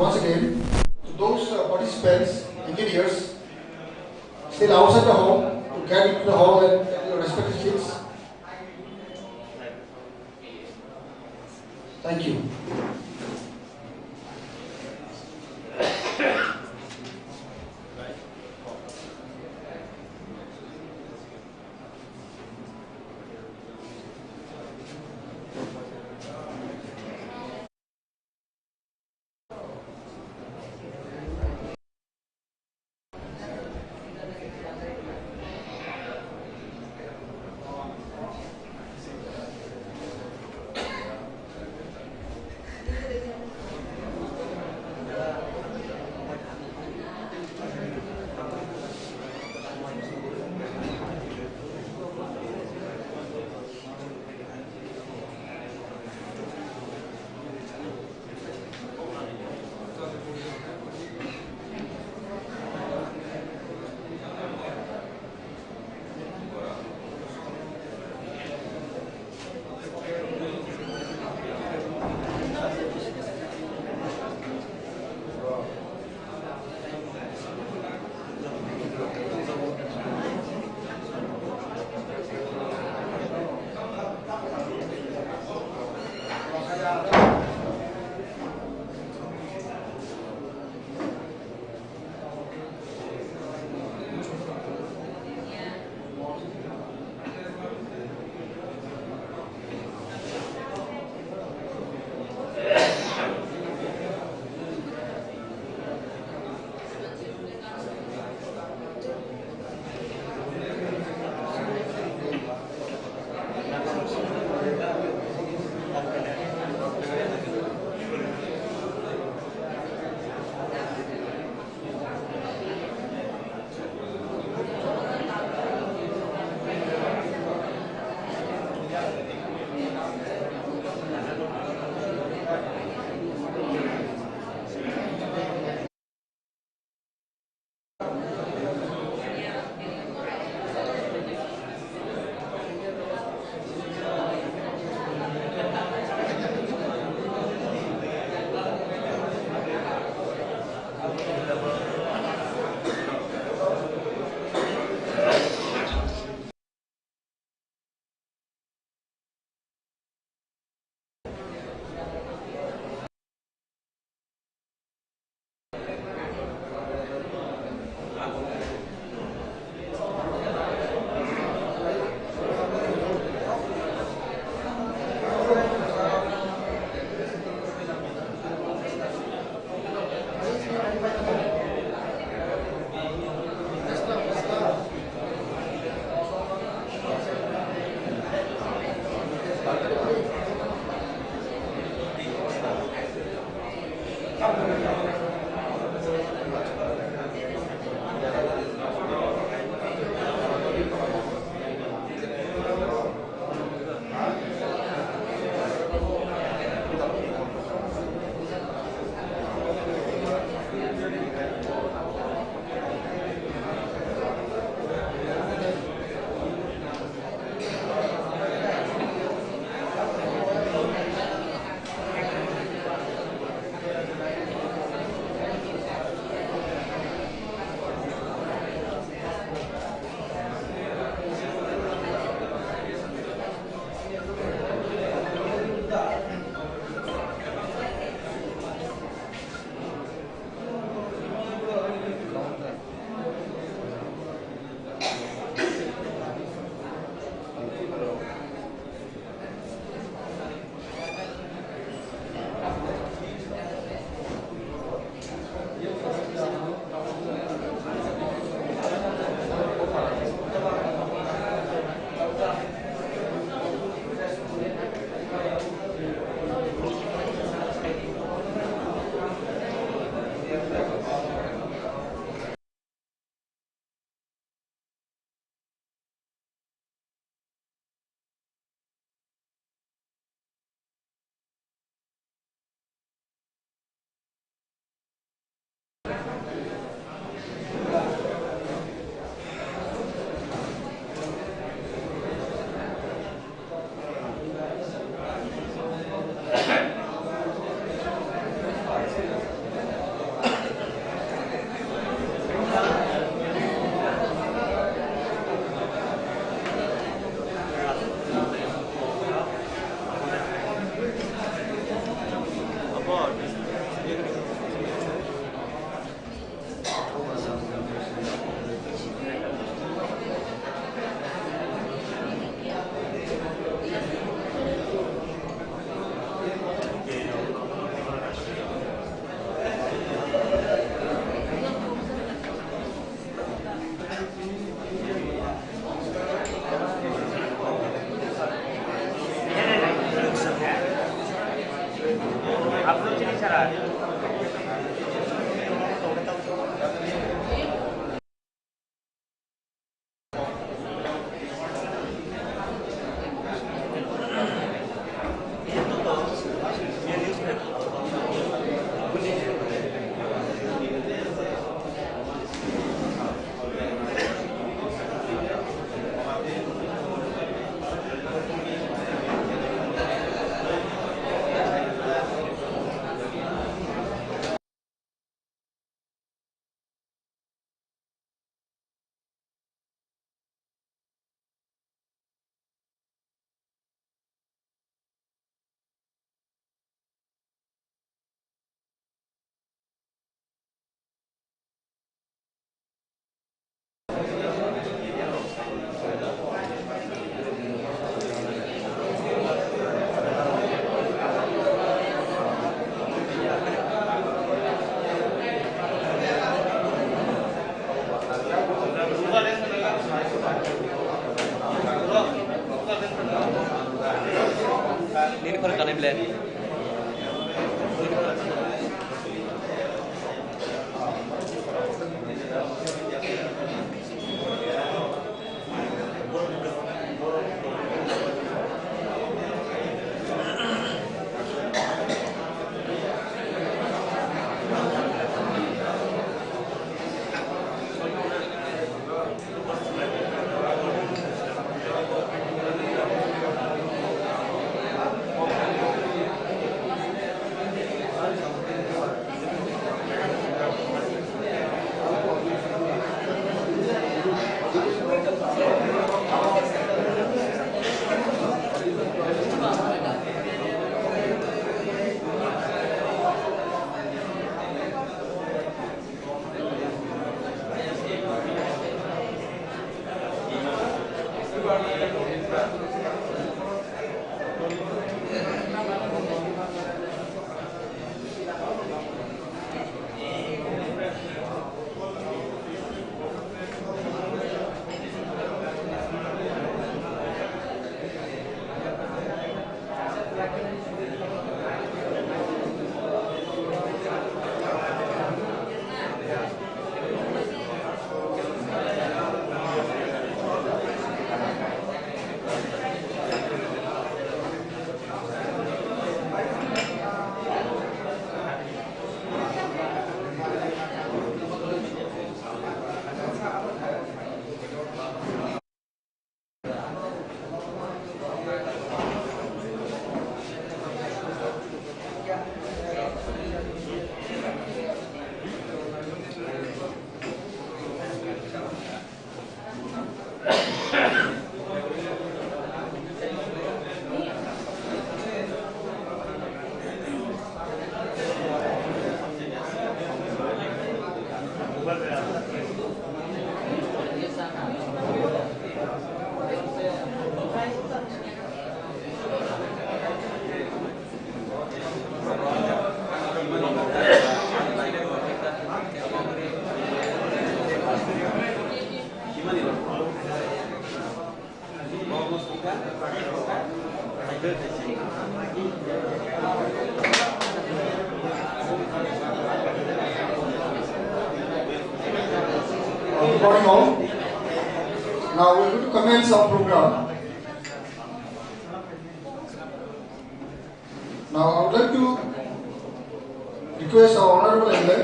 once again, to those participants, engineers, still outside the hall, to get into the hall and take your respective seats. Thank you. Ini for HON'BLE. Good morning all. Now we're going to commence our program. Now I would like to request our Honorable MLA,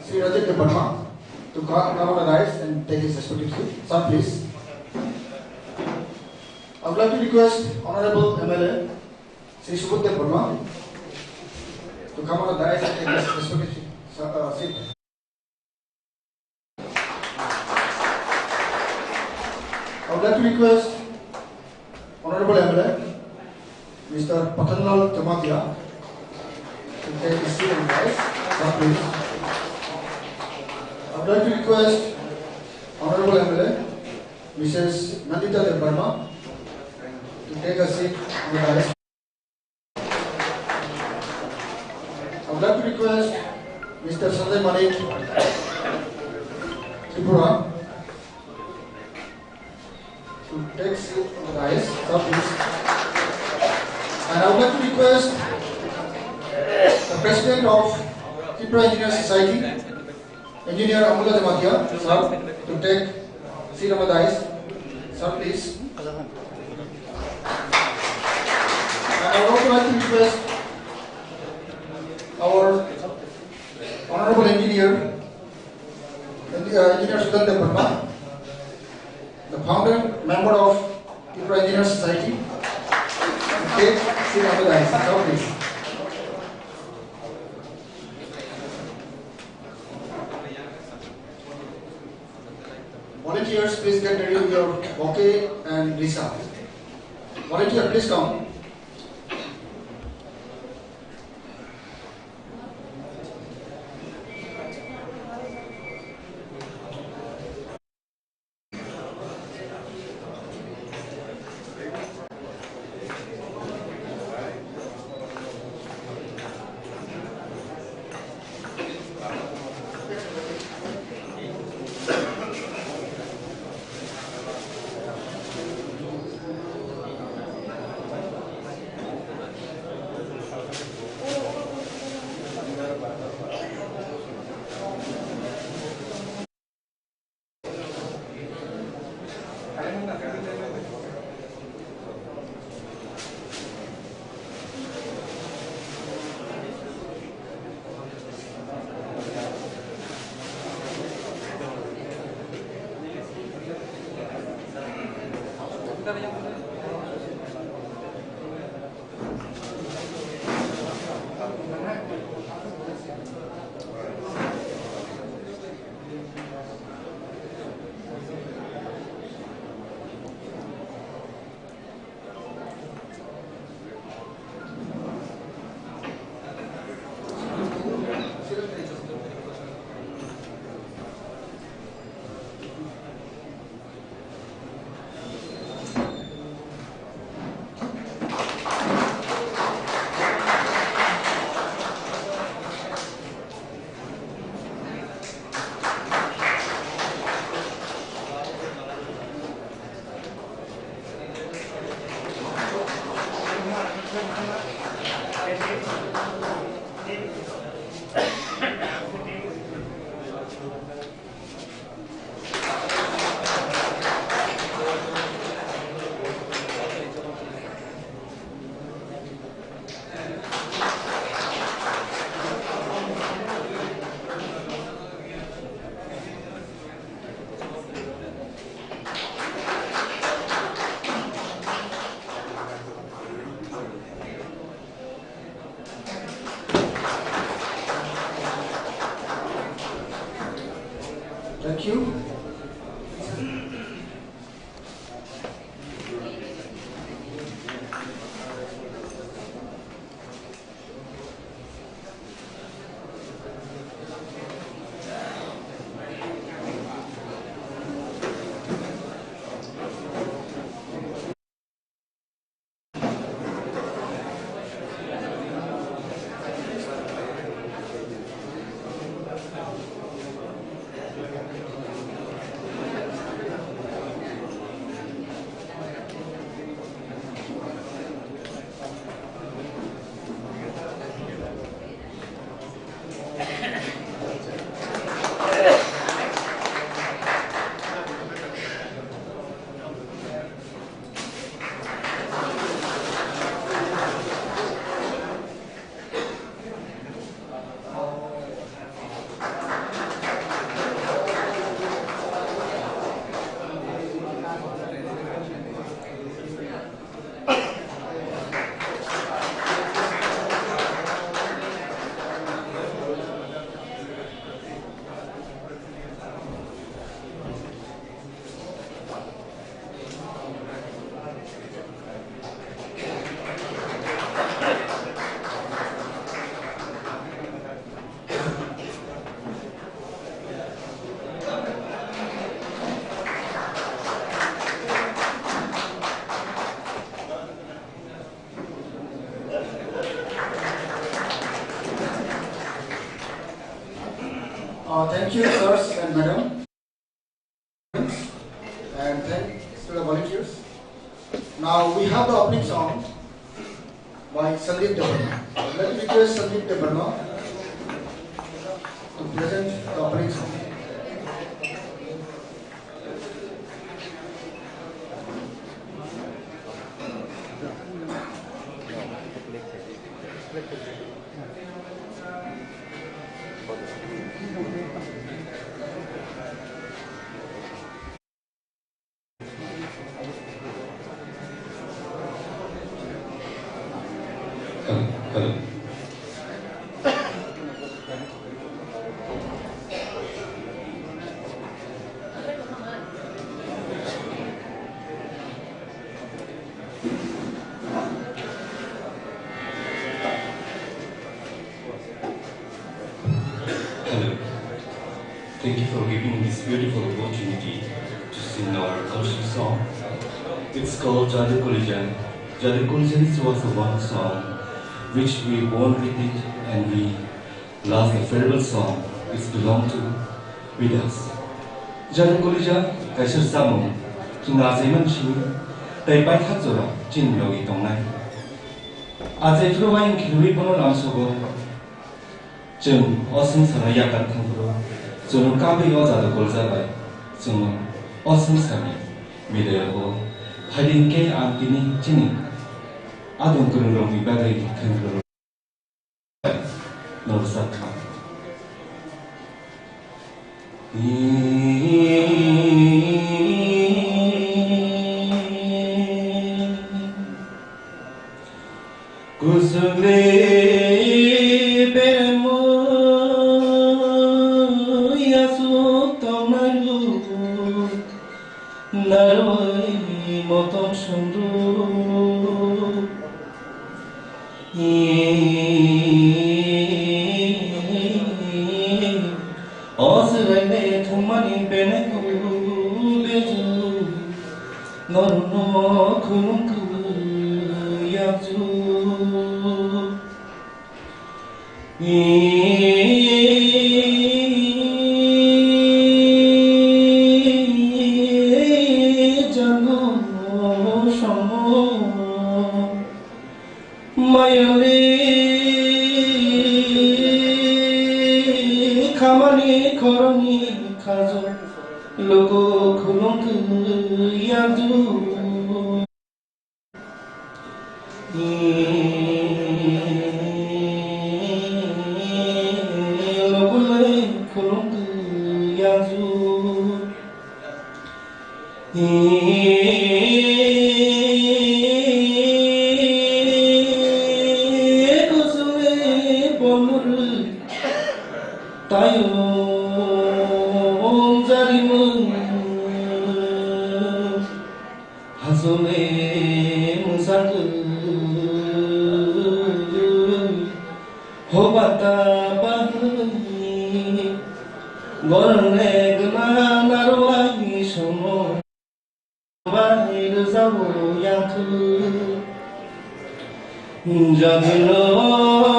Sri Rajat Verma, to come on the rise and take his respective seat. Sir, please. I would like to request Honorable MLA, Sri Subodh Verma, to come on the rise and take his respective seat. I would like to request Honorable MLA, Mr. Patanlal Jamatia, to take his seat and rise. Sir, please. I would like to request Honorable MLA, Mrs. Nandita Verma, to take a seat on the dais. I would like to request Mr. Sanjay Manik, TRIPURA, to take seat on the dais. Sir, please. And I would like to request the President of TIPRA Engineer Society, Engineer HON'BLE sir, to take seat on the dais. Sir, please. And I would also like to request our Honorable Engineer Sudhanta, the founder member of TIPRA Engineer Society, to take seat on the dais. Sir, please. Volunteers, please get ready with your bouquet and visa. Volunteer, please come. Thank you. Thank you, sirs and madam, and thanks to the volunteers. Now we have the opening song by Sandeep Devan. Let me request Sandeep TIPRA to present the opening song. Hello. Hello. Thank you for giving this beautiful opportunity to sing our cultural song. It's called Jadu Kulijan. Jadu Kulijan was the one song which we born with it and we love the farewell song. It's belong to with us. Jadu Kulijan kaisar samu kinga zaman shi tai pai thak zora jin logi tongnai. Ajai fruwain khirui pono lamsogo जों असंसाराव यागार थांबो जों काबैयाव जादो गल जाबाय जों असंसारनि मिलायाव हारिंके आंतिनि चिनि आदम गुरुं बिबागै थांग्रो नरसाखा कुसुले 나로의 모든 손도 어스레네 통만이 베네고 베주 너는 너 그런 그 약주 마요리 가만히 걸으니 가져 로고 그런 그 야두 로고래 그런 그 야두 따용 자리문 하소의 문상들 호바다 바흐니 너는 내그나 나로 아이 소모 바히르 사고 양투 자들로이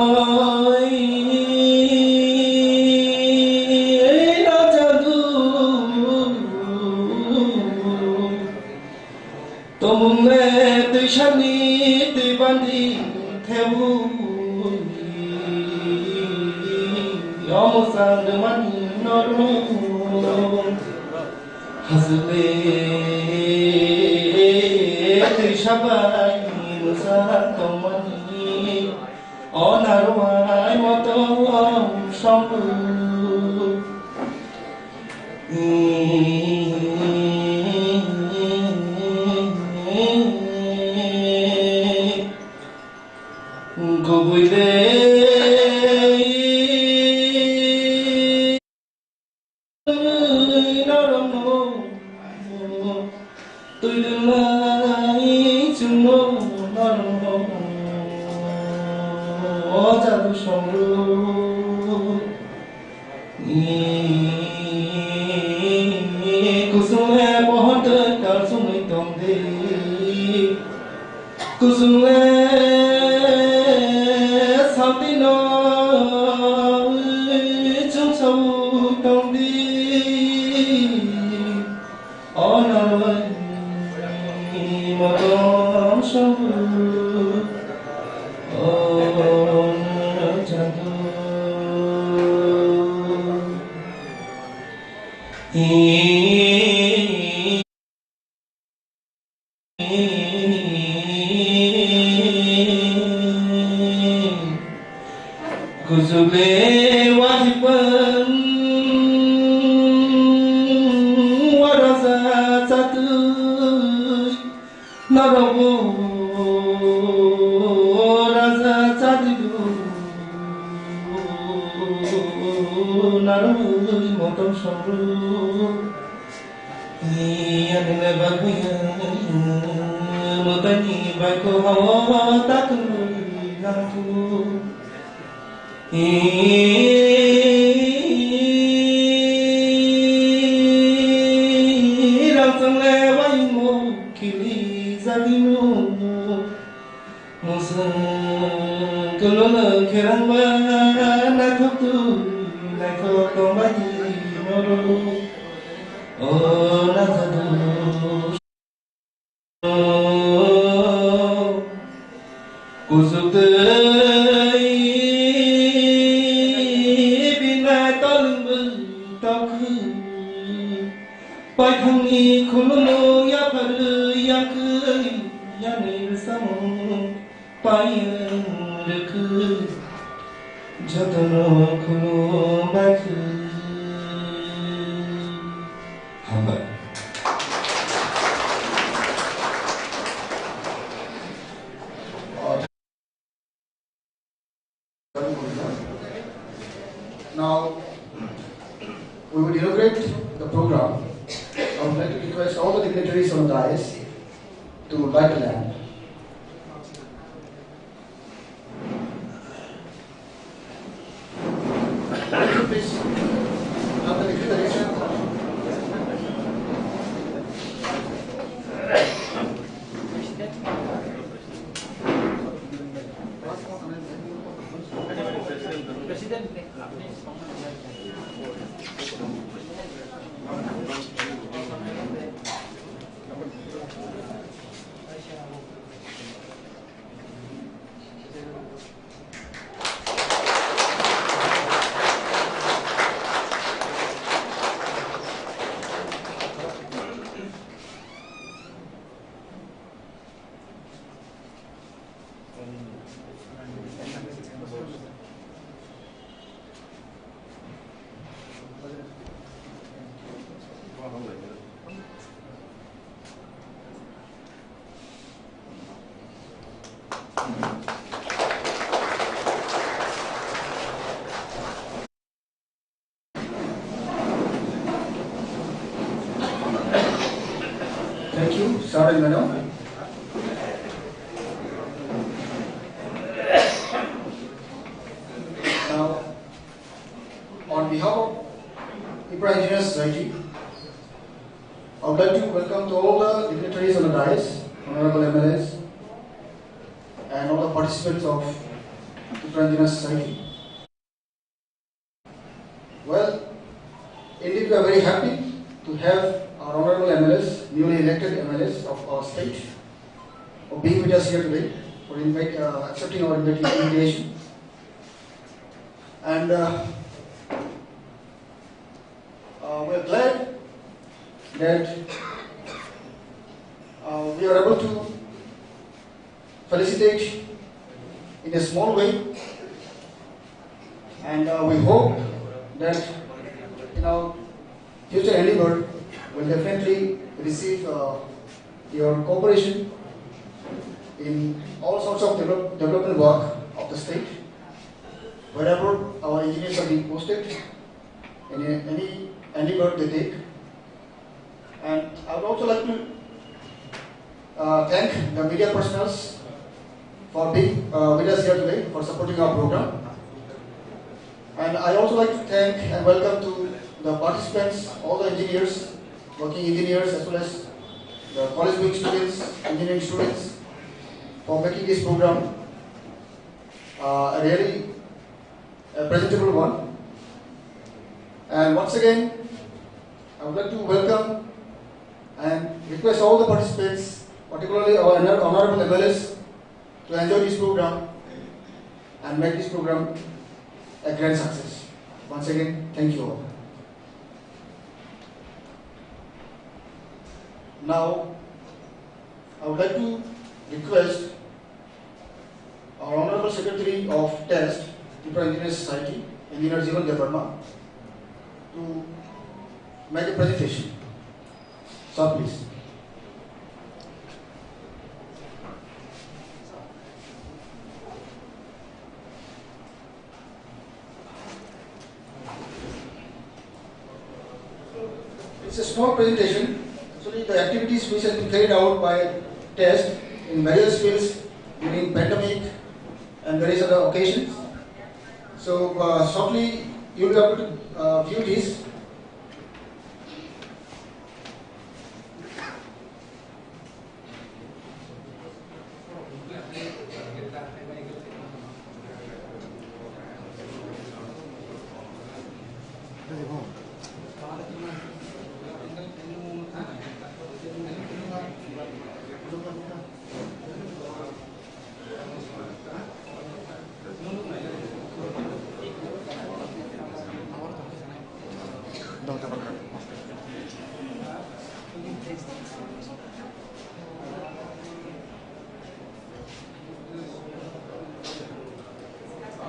또문에 뜨샤니 뜨반디 태우니 어머산드만이 너로 하슬레 뜨샤바이 무사또만이 어나로와이 모토 성부 tôi đừng lại chừng mơ nó ra tôi sống luôn cuộc sống em bỏ tới cả sống người tổng đi cuộc sống em sao tin nó trong sâu tổng đi 어나로이 모든 성부 Kuzule wajiban waraza satu narabu raza satu narabu motom saru iya nene baguya motani bako hawa tatu naku Rantang lewai mo kili zalinu Musang kelona kerang ba natok tu natok tombayi noro Oh natadu Kusuk Pai thangni khuluno ya par ya kai ya nir sam pai rakh jatno khuluno bakh humble. Now we would inaugurate the program. I would like to request all the dignitaries on the dais to light the lamp. Would you please have the declaration? Thank you, sir and madam. Now, on behalf of TIPRA Engineers Society, I would like to welcome to all the dignitaries on the dais, Honorable MLAs, and all the participants of TIPRA Engineers Society. Well, indeed we are very happy to have our Honorable MLAs, newly elected MLAs of our state, for being with us here today, for accepting our invitation. And we are glad that we are able to felicitate in a small way, and we hope that in our future endeavor will definitely receive your cooperation in all sorts of development work of the state, wherever our engineers are being posted, in any endeavor they take. And I would also like to thank the media personnel for being with us here today, for supporting our program. And I also like to thank and welcome to the participants, all the engineers, working engineers, as well as the college going students, engineering students, for making this program a really presentable one. And once again, I would like to welcome and request all the participants, particularly our honorable MLAs, to enjoy this program and make this program a grand success. Once again, thank you all. Now, I would like to request our Honorable Secretary of TEST, TIPRA Engineering Society, Engineer Jeevan Devarma, to make a presentation. Sir, please. It's a small presentation. Actually, the activities which have been carried out by TEST in various fields during pandemic and various other occasions. So, shortly you will be able to view this.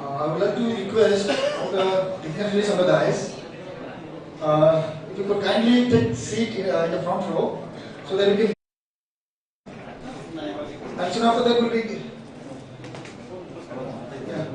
I would like to request all the dignitaries on the dais, if you could kindly take seat in the front row, so that we can. And soon after that will be. Yeah.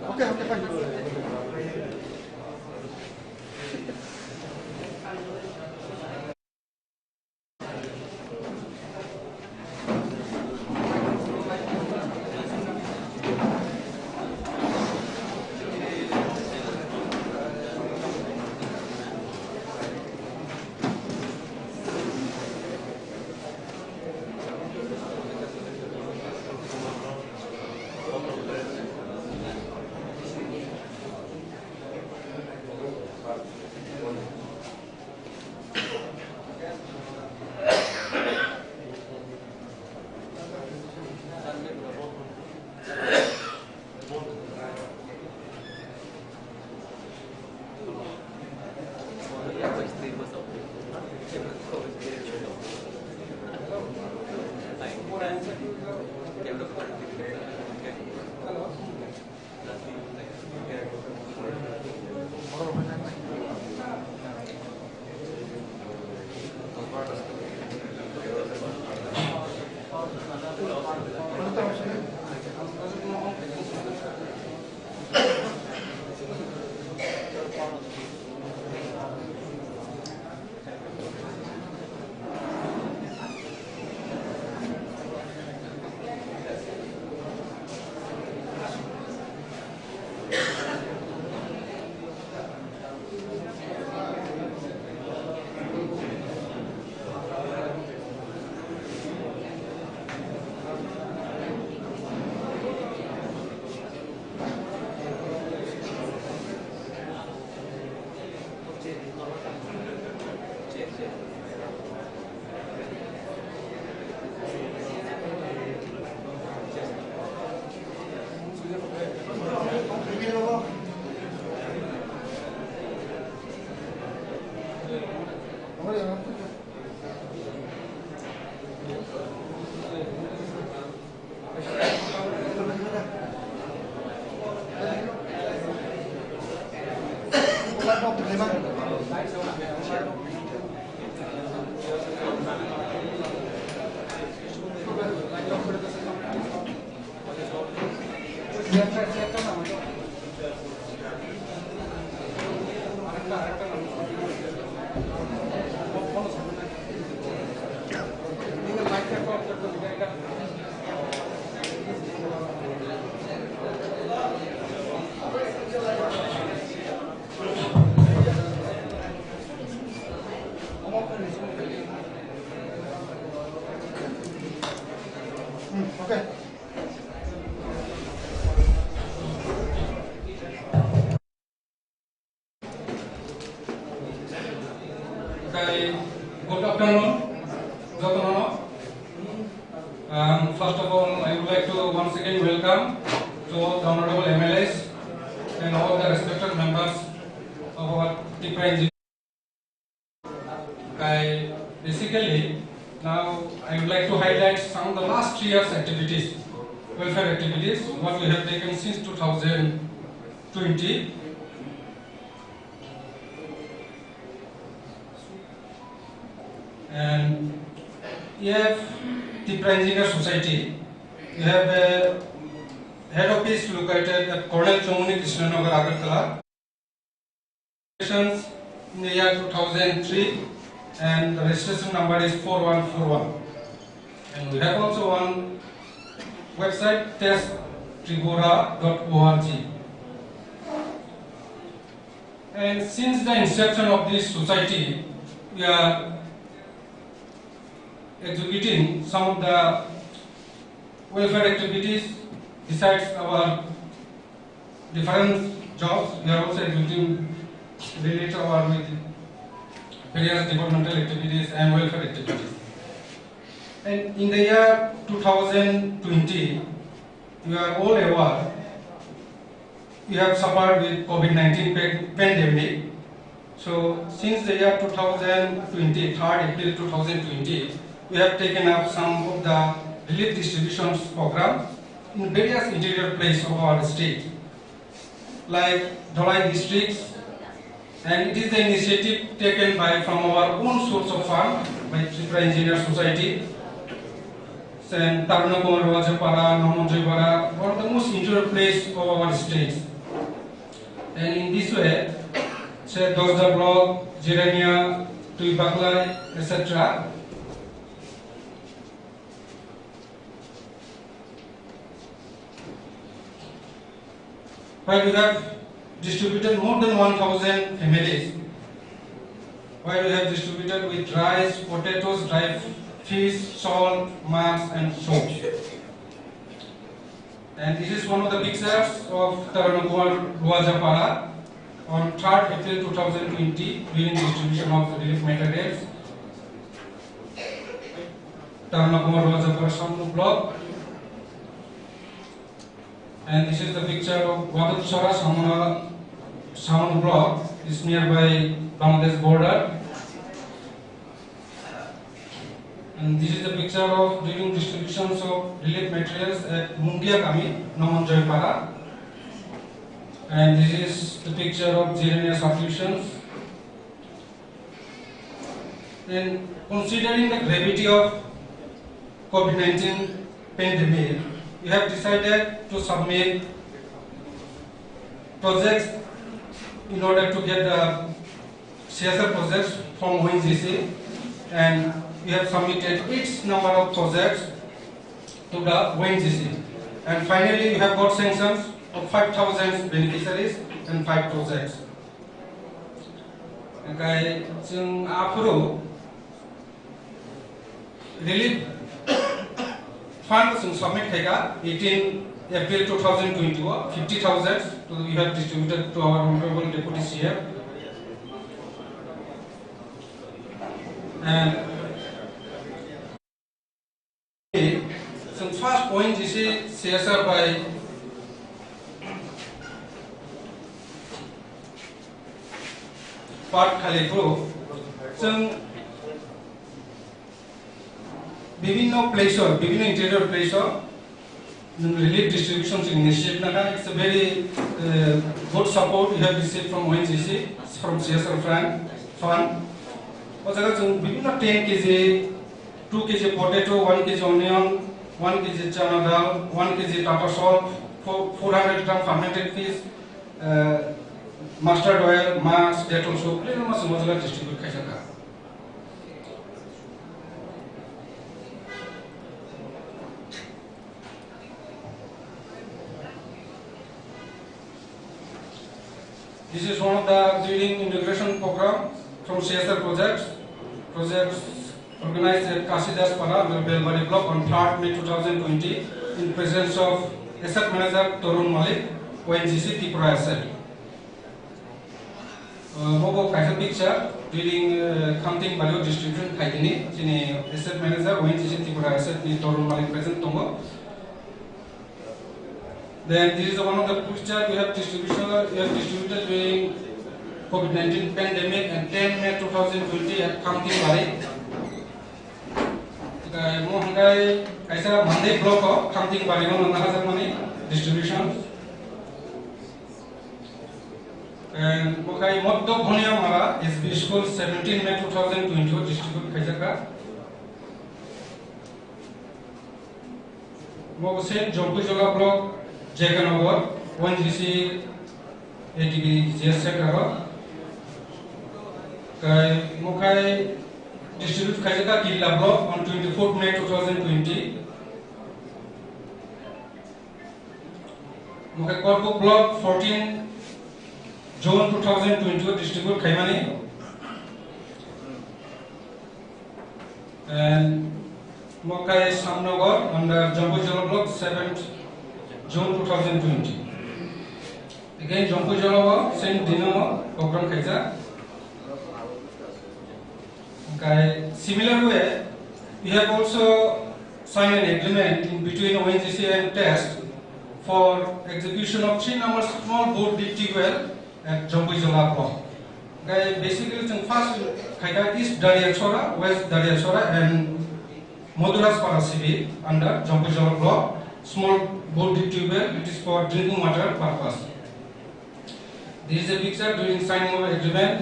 Okay, fine. welcome to all the honorable MLAs and all the respected members of our TIPRA engineering. Basically, now I would like to highlight some of the last 3 years' activities, welfare activities, what we have taken since 2020. And we have TIPRA Engineer Society. We have a head office located at Colonel Chomuni Krishnanagar, Agartala. In the year 2003, and the registration number is 4141. And we have also one website, TRIPURA.org. And since the inception of this society, we are executing some of the welfare activities. Besides our different jobs, we are also executing related with various developmental activities and welfare activities. And in the year 2020, we are all aware we have suffered with COVID-19 pandemic. So since the year 2020, 3rd April 2020, we have taken up some of the relief distributions program in various interior places of our state, like Dholai districts, and it is the initiative taken from our own source of fund by TRIPURA Engineer Society. And Tarnakumar Rajapara, Namanjaypara, one of the most interior places of our state. And in this way, say Dosda Block, Jeremia, Tuibaklai, etc. While we have distributed more than 1,000 families, while we have distributed with rice, potatoes, dry fish, salt, mass, and soap. And this is one of the pictures of Taranakumar Ruajapara on 3rd April 2020 during distribution of the relief materials. Taranakumar Ruajapara Samnu block. And this is the picture of Wadatsara Samanu block, is nearby Bangladesh border. And this is the picture of during distributions of relief materials at Mundiakami, Namanjaypara. And this is the picture of Jeremia solutions. And considering the gravity of COVID-19 pandemic, we have decided to submit projects in order to get the CSR projects from ONGC, and we have submitted each number of projects to the ONGC, and finally we have got sanctions of 5,000 beneficiaries and 5 projects. Okay, जों आफोराव relief fund जों submit खायगा 18 April 2020 50,000 we have distributed to our honorable deputy CM. And some first point is CSR by part Khalifo. Some বিভিন্ন interior places relief distributions initiative. It's a very good support we have received from ONGC, from CSR fund. Also, we have 10 kg, 2 kg potato, 1 kg onion, 1 kg chana dal, 1 kg tata salt, 400 gram fermented fish, mustard oil, mass, Dettol soap. We have distributed. This is one of the leading integration program from CSR projects organized at Kasidas Para, Belbari block on 3rd May 2020 in presence of asset manager Torun Malik, ONGC TIPRA asset. Mobo Kaisa picture during counting value distribution Kaitini, asset manager ONGC TIPRA asset ni Torun Malik present Tongo. Then this is one of the picture we have distributed during COVID-19 pandemic and 10 May 2020 at Kamting Bari. Mohangai kaisa Monday block of Kamting Bari on money distribution. And Mokai Motto Bhonia Mara is school 17 May 2020 distribute Kajaka. Mokose Jompujola block Jekanover 1GC ATB GSC Kava. Mokai distribute Kajaka Killa block on 24 May 2020. Mokai Korku block 14 June 2020 distribute Kaimani. And Mokai Samnagar under Jambujala block 7th June 2020. Again Jambujala same Dinamo program Kaisa. Okay. Similar way, we have also signed an agreement in between ONGC and TEST for execution of 3 numbers small board deep well at Jambujala block. Okay. Basically, first Kaida East Dariachora, West Dariachora, and Modulas Parasibi under Jambujala block, small board deep well. It is for drinking water purpose. This is a picture during signing of agreement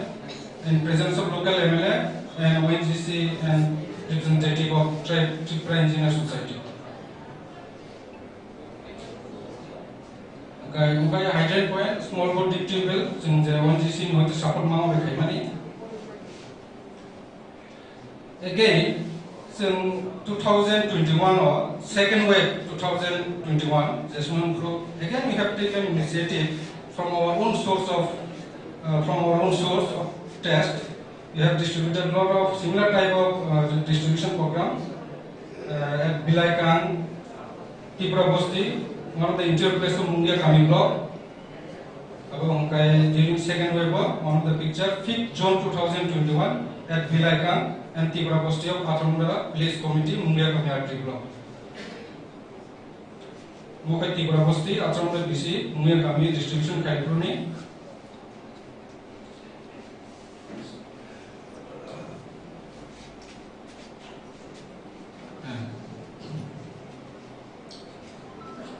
in presence of local MLA and ONGC and representative of TRIPURA Engineer Society. Okay, hydrant point, small board deep tube well, since ONGC knows the support mount with money. Again, since 2021 or second wave 2021, Jasmine Group, again we have taken initiative from our own source of test. We have distributed a lot of similar type of distribution program at Bilaikan, TIPRA Bosti, one of the interior place of Mungia Kami block. During second wave, one of the picture, 5th June 2021 at Bilaikan and TIPRA Bosti of Atramura Village Committee, Mungia Kami Artery block. Mokai TIPRA Bosti, Atramura BC, Mungia Kami distribution Kaipruni.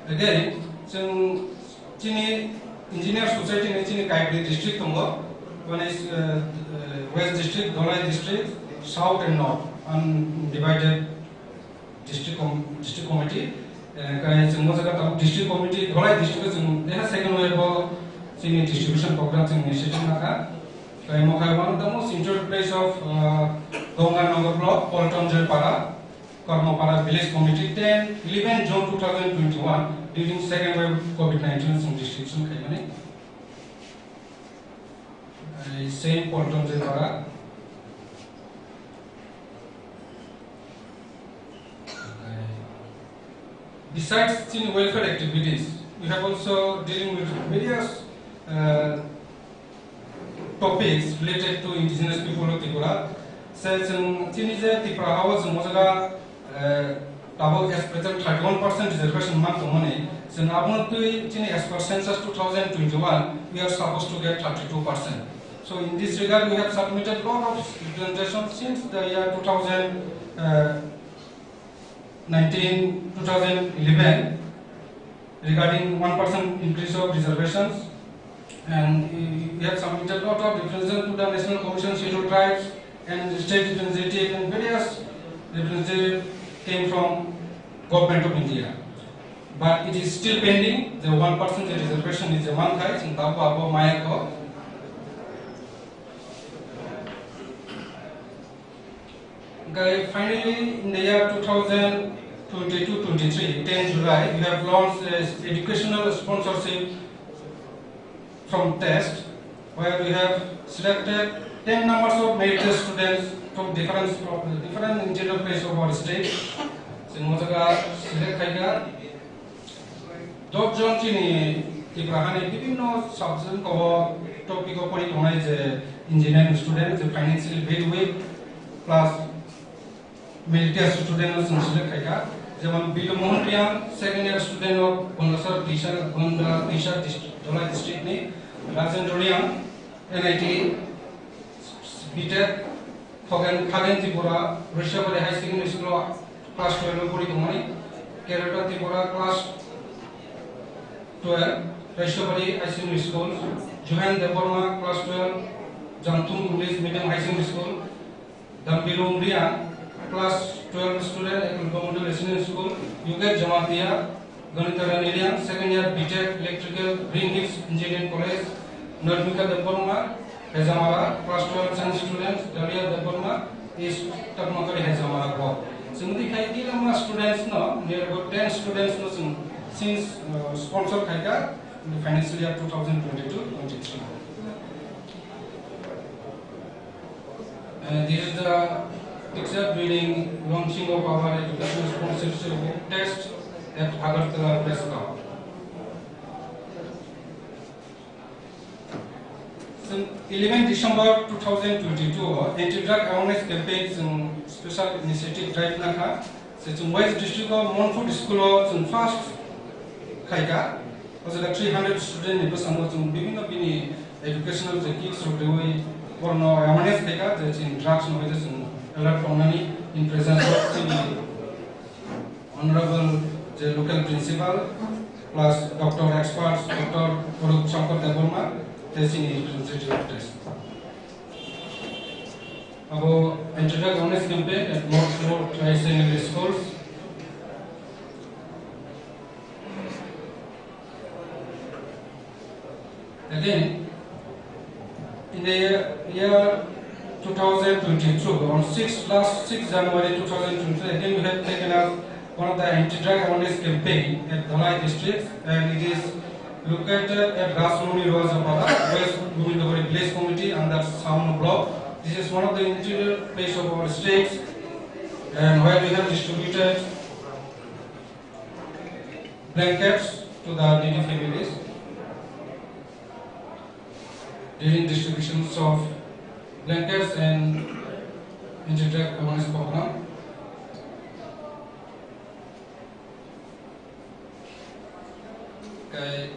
Again, Chini Engineer Society in Chini Kaipri district, one is West District, Dolai District, South and North, undivided district committee. District committee, Dolai District, they have second wave of Chini distribution programs in initiative. One of the most interior place of Donga Nagar block, Polton Jalpara. Karmapara Village Committee 11 June 2021 during second wave COVID-19 some distribution Kaimani. Same Polton Jalpara. Besides in welfare activities, we have also dealing with various topics related to indigenous people of Tripura. Says in Chinese Tripura House Mozaga Tabak as present 31% reservation month money. So now as per census 2021, we are supposed to get 32%. So in this regard, we have submitted a lot of representation since the year 2011 regarding 1% increase of reservations, and we have submitted a lot of representation to the National Commission Scheduled Tribes and state representative and various representatives came from Government of India. But it is still pending. The 1% reservation is a one high in Tapo Abo Mayako. Finally, in the year 2022-23, 10 July, we have launched educational sponsorship from TEST, where we have selected 10 numbers of merited students from different interior places of our state. So, select Kaiga, Dot John Chini, Tiprahani, বিভিন্ন subject topic of engineering students, the financially very weak, plus military students and select Kaiga. যেমন Bilmohan Priyan second year student of বনসর teacher Dhalai district নি Rajendra Reang NIT BTech Khagen Tripura Raishyabari high secondary school class 12 পড়ি দমনি কেরাটা Tripura class 12 Raishyabari high secondary school Johen Debbarma class 12 Jamtum English medium high secondary school দামবিলুম Riya class 12 student একলমন্ডল residential school ইউকেট জামাতিয়া গণিতরা নিলিয়ান second year BTech electrical Green Hills engineering college Normika Debbarma Hezamara class 12 science student dahlia Debbarma is Tapmakari Hezamara Go. So the Kaikila students no, near about 10 students no since sponsor Kaika in the financial year 2022-23. This is the picture during launching of our educational sponsorship test at Agartala Press Club. 11 December 2022, anti-drug awareness campaign special initiative drive naka. So West District of Montfort School first kaika. Also the 300 students ni bersama bibina bini educational techniques of the way for no awareness kaika. That's in drugs no is alert onani in presence of the honorable the local principal plus doctor experts, Dr. Purup Shankar Deborma. Testing is representative test. About anti-drug awareness campaign at Montfort High Secondary Schools. Again, in the year 2022, on last 6 January 2022, again we have taken up one of the anti-drug awareness campaign at Dhalai district, and it is located at Rasmuni Rojapada, West Govindagori Village Committee under Sound Block. This is one of the interior place of our state, and where we have distributed blankets to the needy families during distributions of blankets and anti-drug awareness program. Okay.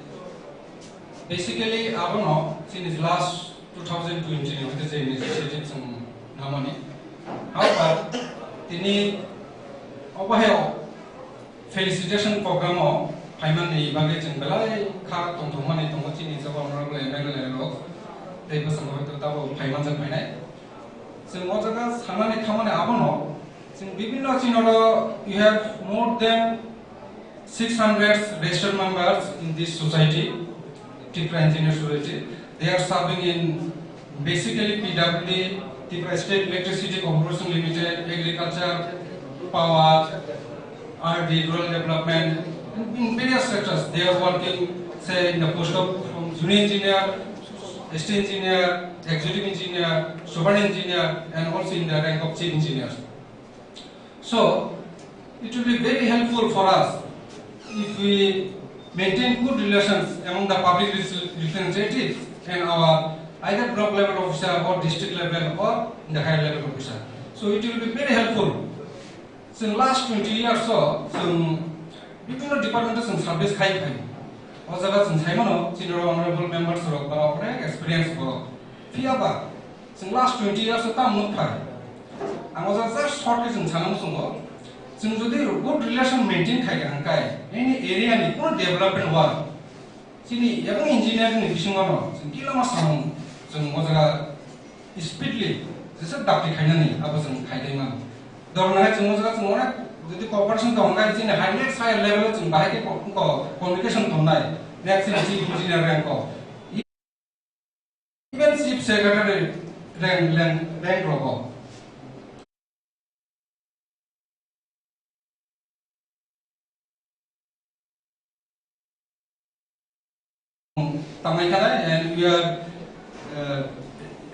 Basically, Abano, since last 2020, it is initiated some money. However, tini obaheo felicitation program o payment ni bagi jengbalai kha tongthomani tongchini sabo honorable MLA lo teibo samho to tabo payment jang painai sing ojaga sanani khamani abono sing bibinno chinoro you have more than 600 registered members in this society. TIPRA Engineer Society. They are serving in basically PWD, TIPRA State Electricity Corporation Limited, Agriculture, Power, RD, Rural Development, in various sectors. They are working, say, in the post of junior engineer, assistant engineer, executive engineer, super engineer, and also in the rank of chief engineers. So, it will be very helpful for us if we maintain good relations among the public representatives and our either block level officer or district level or the higher level officer. So it will be very helpful. So in last 20 years so বিভিন্ন departments in service khai o jaga sing saimano senior honorable members rok ba opre experience ko fiaba sing last 20 years ta muk khai amo jaga short sing chanam sungo sing jodi good relation maintain khai hangkai any area ni কোনো development work sini yang engineering ni bisingono sing kilama samung sing o jaga speedily jesa dakti khaina ni abo sing khaidai man dorna sing o jaga sing ona যদি cooperation to hangkai sini high higher level sing bahai ke ko communication to nai next chief engineer rank ko even chief secretary rank rogo and we are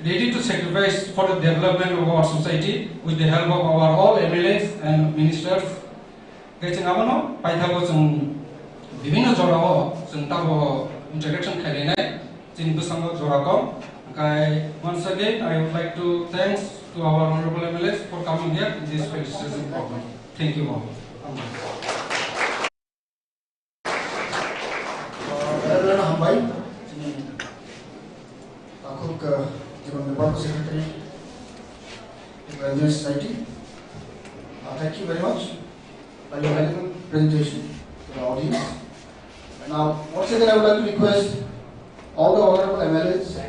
ready to sacrifice for the development of our society with the help of our all MLAs and ministers. Kaiching abono paithabo chung bibhinno jorao chung tabo introduction khainai chin busango jorako kai once again I would like to thanks to our honorable MLAs for coming here in this felicitation program. Thank you all. Bhai, Akuk, the Board Secretary, TIPRA Engineering Society. Thank you very much for your valuable presentation to the audience. Now, once again, I would like to request all the honorable MLAs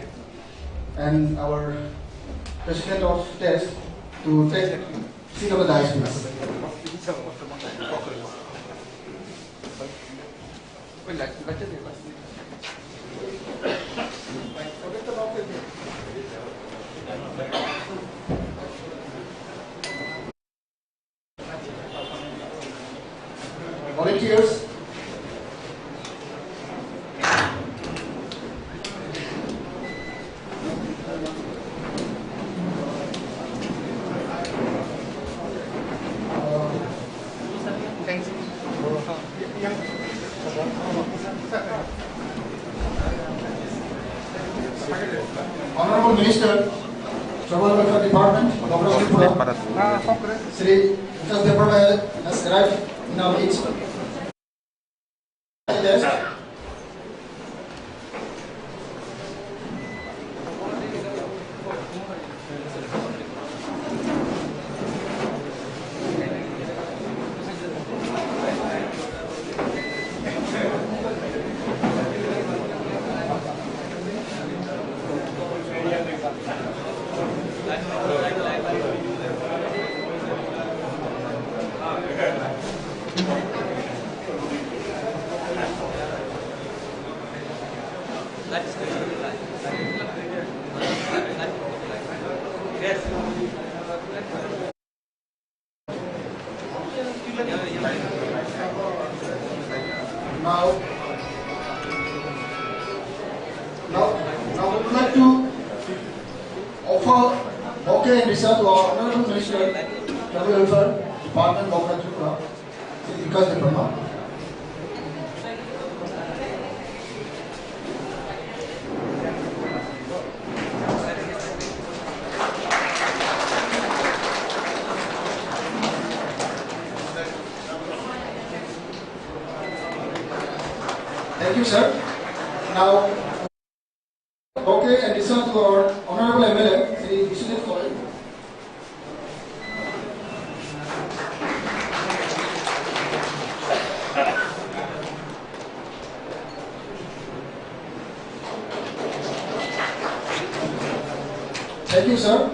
and our President of TEST to take seat on the dais, please. Volunteers. Honorable Minister, Tribal Welfare Department, Dr. TRIPURA, Sri TIPRA has arrived in our midst. Now we would like to offer bouquet and research to our Honorable Minister, Tribal Welfare Department, Dr. TRIPURA, because the Brahma. Thank you, sir. Now, okay, and listen to our Honorable MLA, Sri Vishwanath College. Thank you, sir.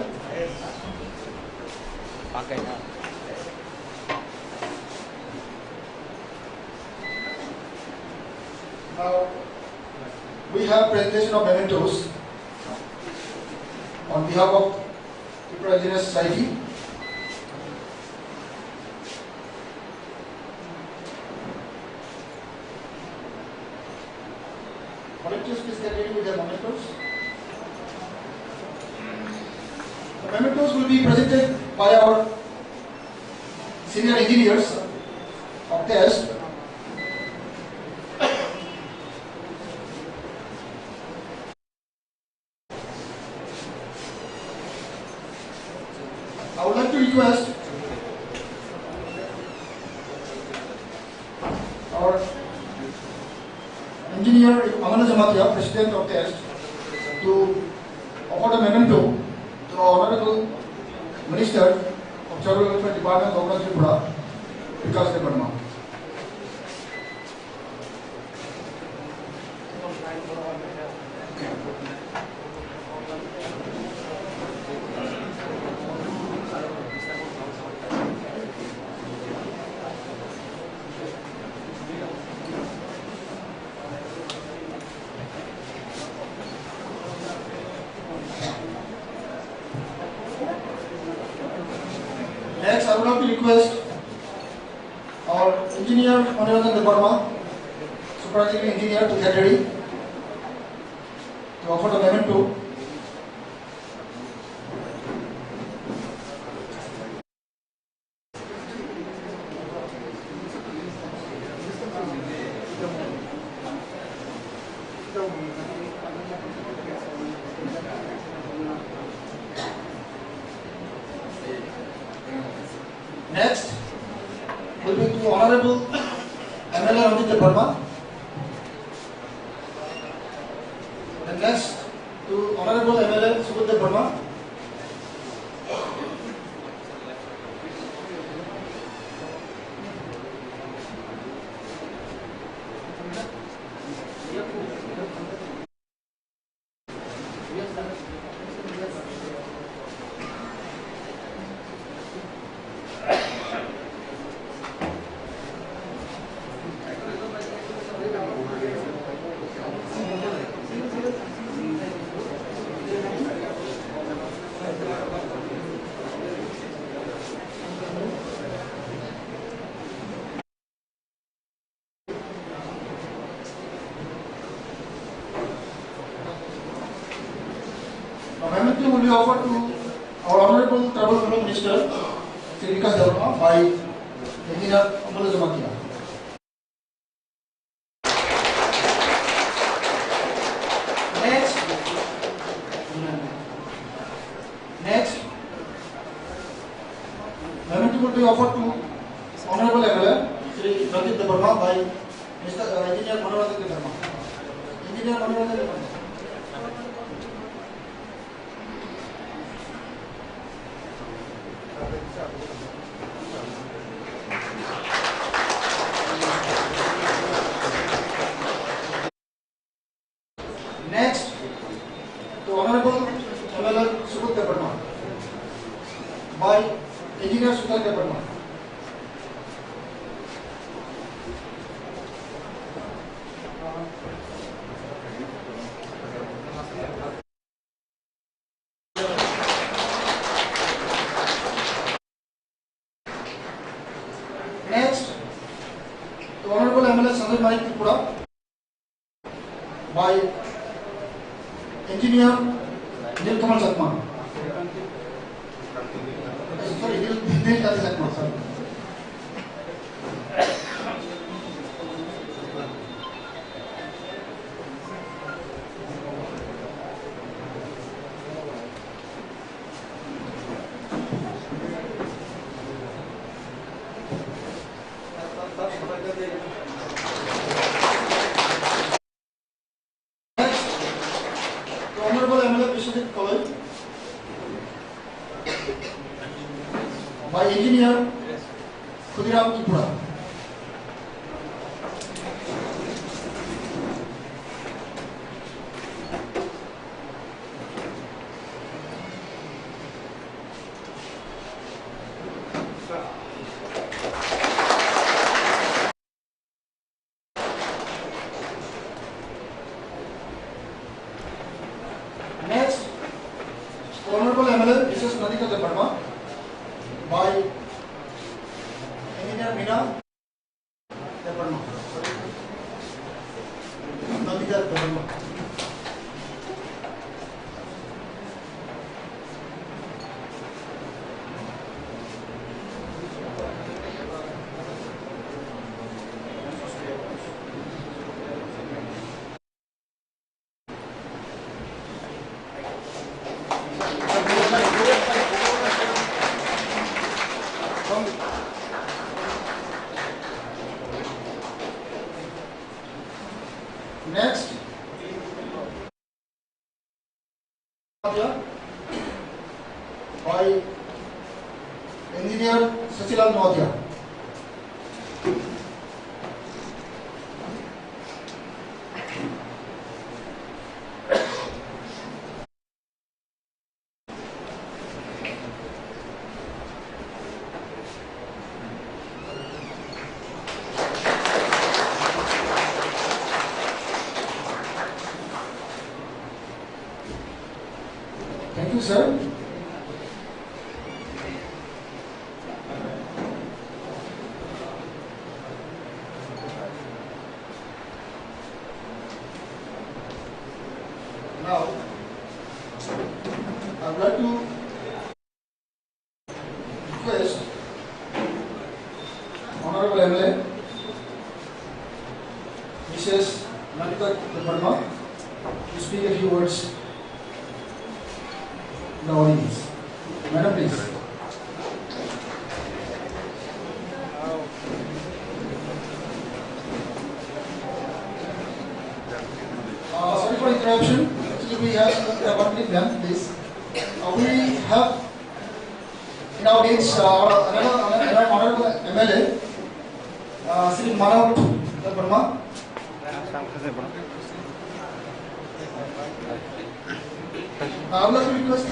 Now, we have presentation of mementos on behalf of TIPRA Engineering Society. Volunteers, please get ready with their mementos. The mementos will be presented by our senior engineers of TEST. I would like to request our engineer Amana Jamatia, President of TEST, to offer the memento to our Honorable Minister of Tribal Welfare Department, Dr. TRIPURA, because they Burma. Next, I would like to request our engineer Honorable Burma, supervising engineer, to get ready to offer the memento. Next will be to Honorable MLA Ranjit Verma. And next to Honorable MLA Subudhdev Verma. Now, amendment will be offered to our Honorable Travel Fellow Minister, Sri Vikas Devarma, by Engineer HON'BLE MLAs. Next, amendment will be offered to Honorable MLA, Sri Pradeep Devarma, by Mr. Engineer Manoranjan Devarma. Engineer Manoranjan Devarma. Next, to Honorable MLA Subudhdev Verma by Engineer Subudhdev Verma. Next, to Honorable MLA TRIPURA by Engineer Nilkamal Satma. Sorry, Nilkamal Satma. Sorry. Honorable MLA Vishwadit College by Engineer Khudiram TIPRA. Next, Honorable MLA Mrs. Nadika Devarma by Engineer Meena Devarma. Nadika Devarma. Next, by Engineer Sachilal Nawadya. Thank you, sir. Now, I would like to request Honorable MLA Mrs. Nadika Devarma to speak a few words in the audience. Madam, please. Sorry for for interruption. Actually, we have 1 minute then, please. We have in our midst another honorable MLA, Sri Manav Verma. I would like to request.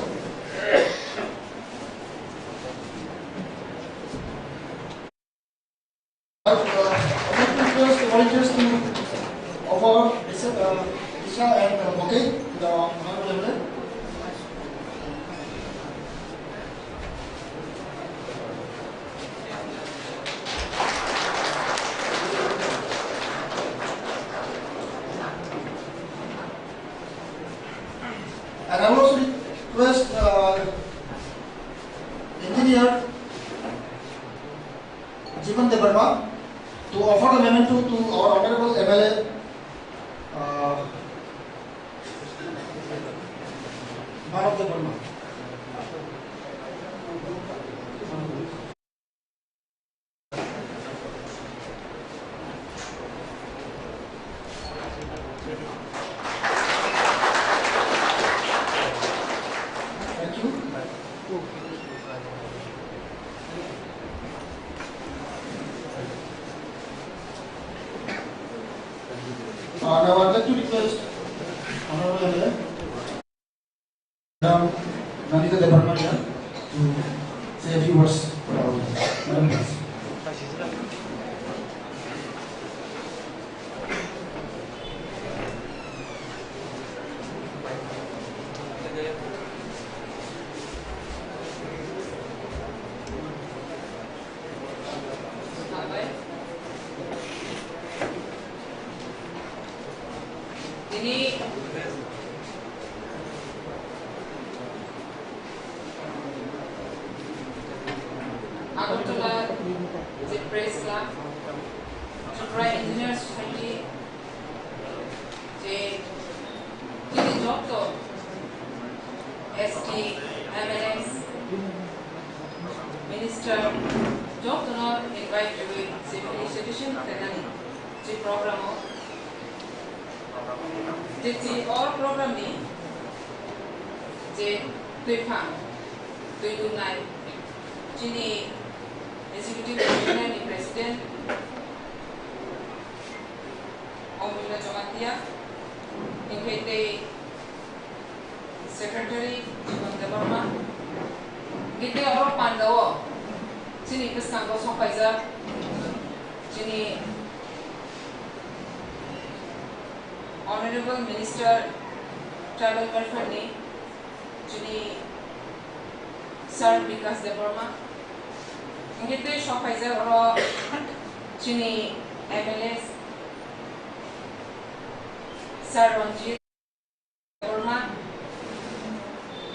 I would like to request the volunteers to offer Isha and bouquet to the honorable MLA. And I will also request engineer Jivan Debarma to offer the memento to our honorable MLA Manav Debarma. Thank you. Now I would like to request honorable MLA Madam Nanita Debarma to say a few words. Madam, please. Ini Agartala TIPRA Club, TRIPURA Engineer Society, Tini Jokto, ST, MLS, Minister, Jokto invite you to FELICITATION Tenani, the program of और programme में जे TRIPURA नाइ जिनी executive commissioner नि president अमूल्य जमातिया इनके secretary जीवन देवर्मा गिते और पांडव जिनी पेस्कांगो संपाइजा जिनी Honorable Minister Tribal Welfare ni Juni Sir Vikas Debarma ngite shopaiza oro Juni MLS Sir Ranjit Debarma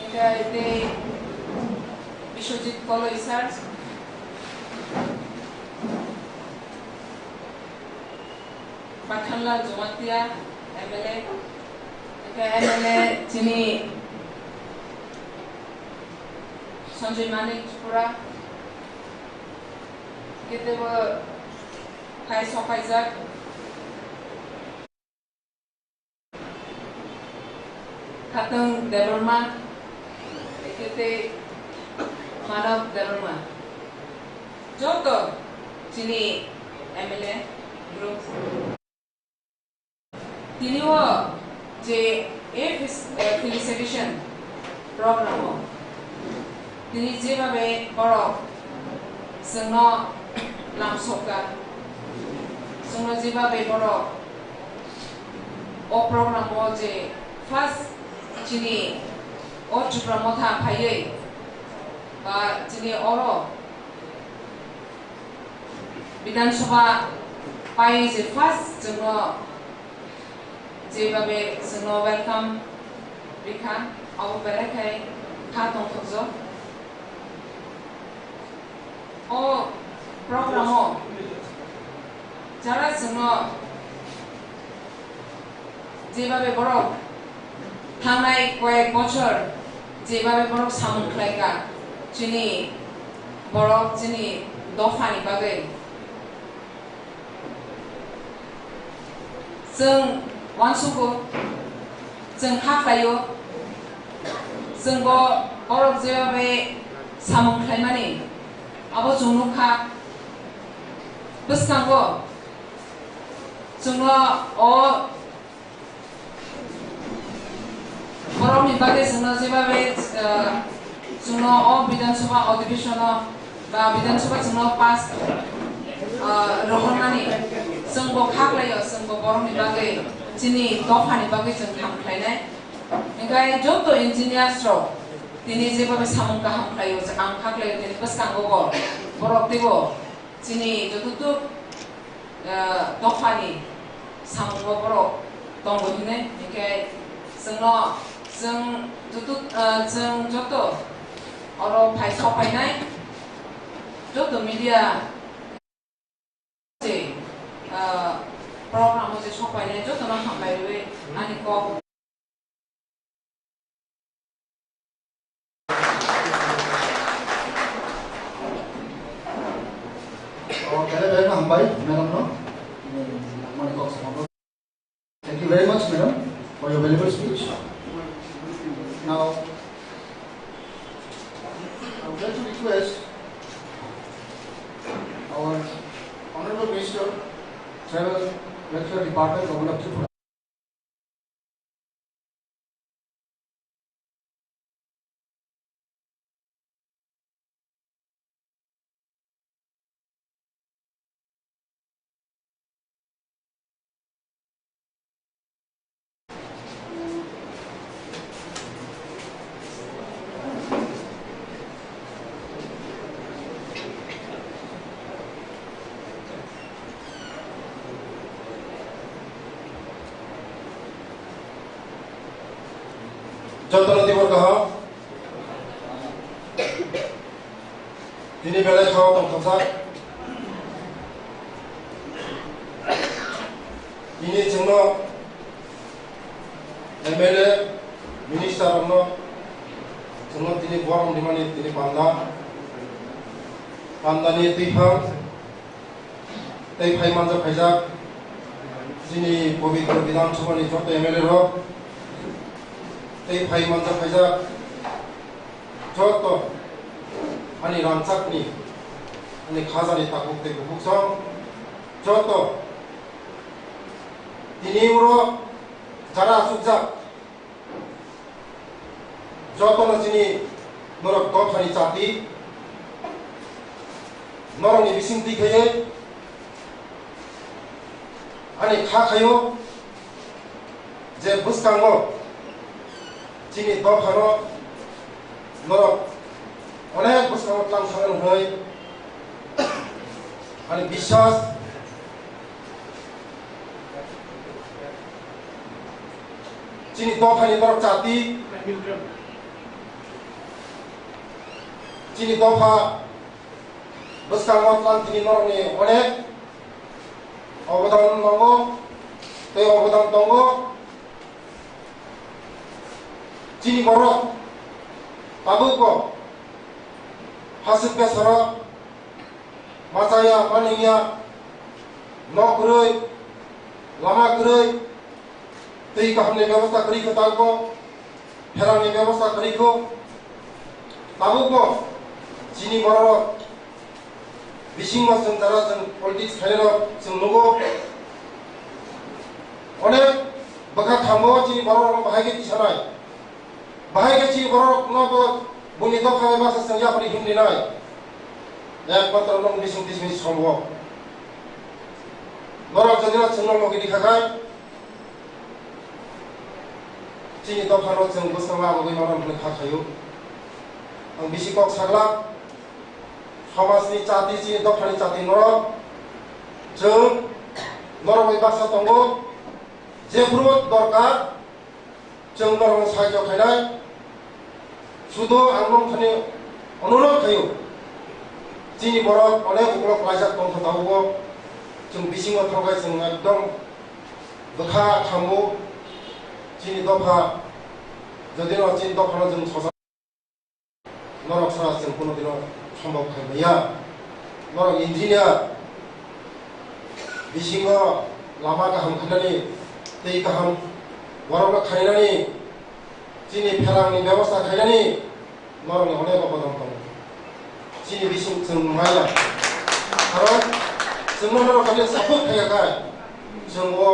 ite Bishojit Kolo Sir Pathanla Jomatia MLA, Chini Sanjay Manik TRIPURA, kita Kai Sofaizak, Katang Debarma, kita Manav Debarma, Joto Chini MLA group. Tiniwo je FELICITATION program tini jebabe borok sengno lamsoka sengno jebabe borok o program je first chini o TRIPURA motha phaiye ba chini oro Bidhan Sabha pai je first sengno जेबाबे जोंनो welcome रिखा आउ बेरेखाय खातों थोजो ओ प्रोग्रामो जरा जोंनो जेबाबे बरक थांनाय कयेक बछर जेबाबे बरक सामुनख्लायगा जिनि बरक जिनि दफानि बागै जों Wansugo जों हाख्लायो जोंबो अरब जेबाबे सामं खालामनानै आबो जोंनुखा बसकांगो जोंनो बर'नि बागै जोंनो जेबाबे जोंनो विधानसभा अधिवेशन बा विधानसभा जोंनो पास रहरनानै जोंबो खाख्लायो जोंबो बर'नि बागै दिनै दफानि बागै जों खामख्लायनाय ओंखाय जत' इन्जिनियार्सफ्राव दिनै जेबाबे सामं खामख्लायो आं खाख्लायो दिनै बसकांगो बर'क देबो दिनै जत'थ' दफानि सामंबो बर'क दंबो होनो ओंखाय जोंनो जों जत' अरब सावफायनाय जत' media program mo je chokpai ne jo tona hambai re ani ko Thank you very much, madam, for your valuable speech. Now, I would like to request our Honorable Minister, Travel Welfare Department, Government of TRIPURA. जतन दिवर कहा दिनै बेलाय खाव दंथसा दिनै जोंनो MLA minister जोंनो दिनै गरम दिमानि दिनै बान्दानि दैफां दै फाइमानजा फाइजाक दिनै पबित्र विधानसभानि जत एमएलए र दै फाइमानजा फाइजाक जत अनि रामचाकनि अनि खाजानि ताकुक दै बुकसं जत दिनै उरो जारा सुकजाक जत नचिनि नरक गथानि जाति नरकनि बिसिं दिखायो अनि खाखायो जे बुसकांगो दिनै दफानो नरक अनेक बुसकांगो तांसांगन होय अनि विश्वास दिनै दफानि नरक जाति दिनै दफा बुसकांगो तांतिनि नरकनि अनेक अबदान दङ दै अबदान दङ दिनै बर' बाबुको हासिब बेसर माचाया मानिया न' गुरै लामा गुरै दै गाहामनि बेबस्था करिखो तालको फेरानि बेबस्था करिखो बाबुको दिनै बर' बिसिङाव जों जारा जों पलिटिक्स खायनो जों नुगो अनेक बखा थांबो दिनै बर' बाहायगे तिसानाय बाहायगे दिनै बर' कुनाबो बुनि दखाय बासा जों यापरि हिमदिनाय एकमात्र नं बिसिं तिसनि सम्भव नरक जदिना जोंनो लगे दिखाखाय दिनै दखानाव जों बोसोराव लाबोबाय मावनानै खाखायो आं बिसिकक साग्ला समाजनि जाति दिनै दखाननि जाति नरक जों नरकै बासा दङ जेब्रो दरकार जों नरक साहाय्य खायनाय सुदु आं नोंथांनि अनुरोध खायो दिनै बर' अनेक उग्लक लाइजाक दंखाथावो जों बिसिङाव थांबाय जों एकदम बोखा थांगौ दिनै दफा যদি দিন दखानाव जों सजा नरक सारा जों कोनो दिन सम्भव खालामनाया नरक इन्जिनियार बिसिङाव लामा गाहाम खालामनानै दै गाहाम borok khainani chini pherangni byabostha khainani norokni oneko bodong tongo chini bising chung maya karon जोंनो नरक खालि साफोर खायाखाय जों ओ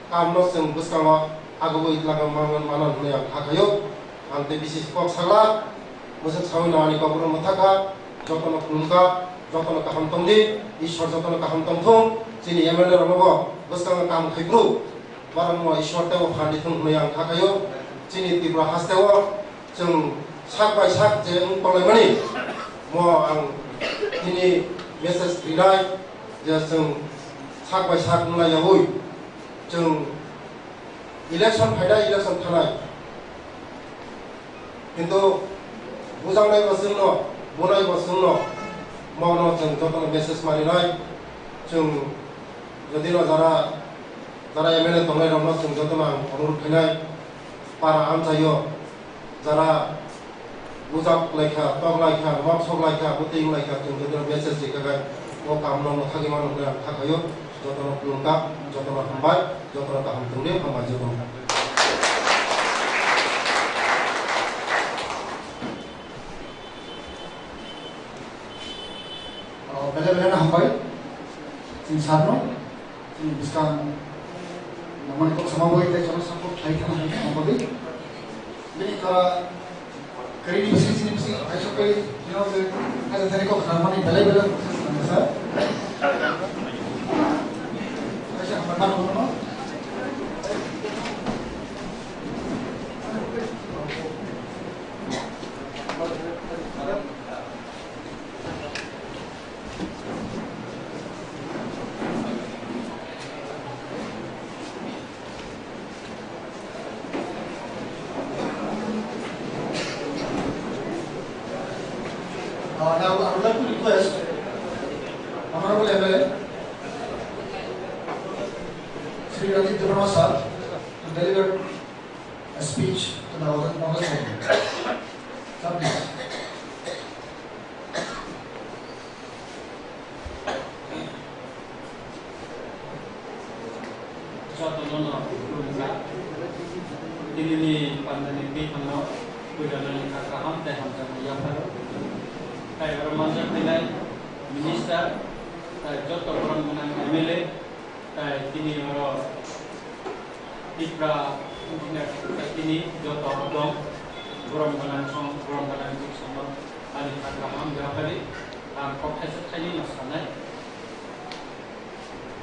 कामनो जों बुसकाङो आगुबै लागो मानन होननाय आं थाखायो आं ते बिसिस कक सागला मोसे सावि नानि कबरो मथाखा जतन खुलका जतन काहाम तंदि ईश्वर जतन काहाम तंथुं जिनि एमएलए रमबो बुसकाङो काम खैब्रु बारन म ईश्वर तेव फान्डि थुं होननाय आं थाखायो जिनि तिब्रा हास्तेव जों साक बाय साक जे उनपलायमानि म आं दिनि मेसेज रिनाय जों साक बाय साक नुलायावै जों इलेक्शन फायदा इलेक्शन थानाय किन्तु बुजांनाय जोंनो बुनाय जोंनो मावनो जों जतन मेसेज मारिनाय जों जदि जारा एमएलए दंनाय दंनो जों जतन आं अनुरोध खायनाय पारा आमजायो जारा बुजाब लायखा तग लायखा मग सग लायखा बुतिं लायखा जों जतन मेसेज दिखाय वो काम नो थागी मान होननाय आं थाखायो जतन खुलुमका जतन हामबाय जतन गाहाम थुंदे हामबाय जतन बेले हामबाय जों सारनो जों बिस्कां नमन को समाबोय ते जन संपर्क थाइखा हामबाय बिनि करा करिनि बिसि आइसोकै you know as a technical harmony बेले सर ऐसे हम बता दो ना now I would like to request Honorable MLA Sri Ranjit Tiprama sir to deliver a speech to the August meeting. Sir, please. Ini pandang ini kalau berjalan kakak teh hamzah yang baru. Kayak remaja pilih minister, jodoh orang menang MLA, ini orang TIPRA ini jodoh orang menang song, orang menang sama alih kakak hamzah kali, kok hasil kali nasanai.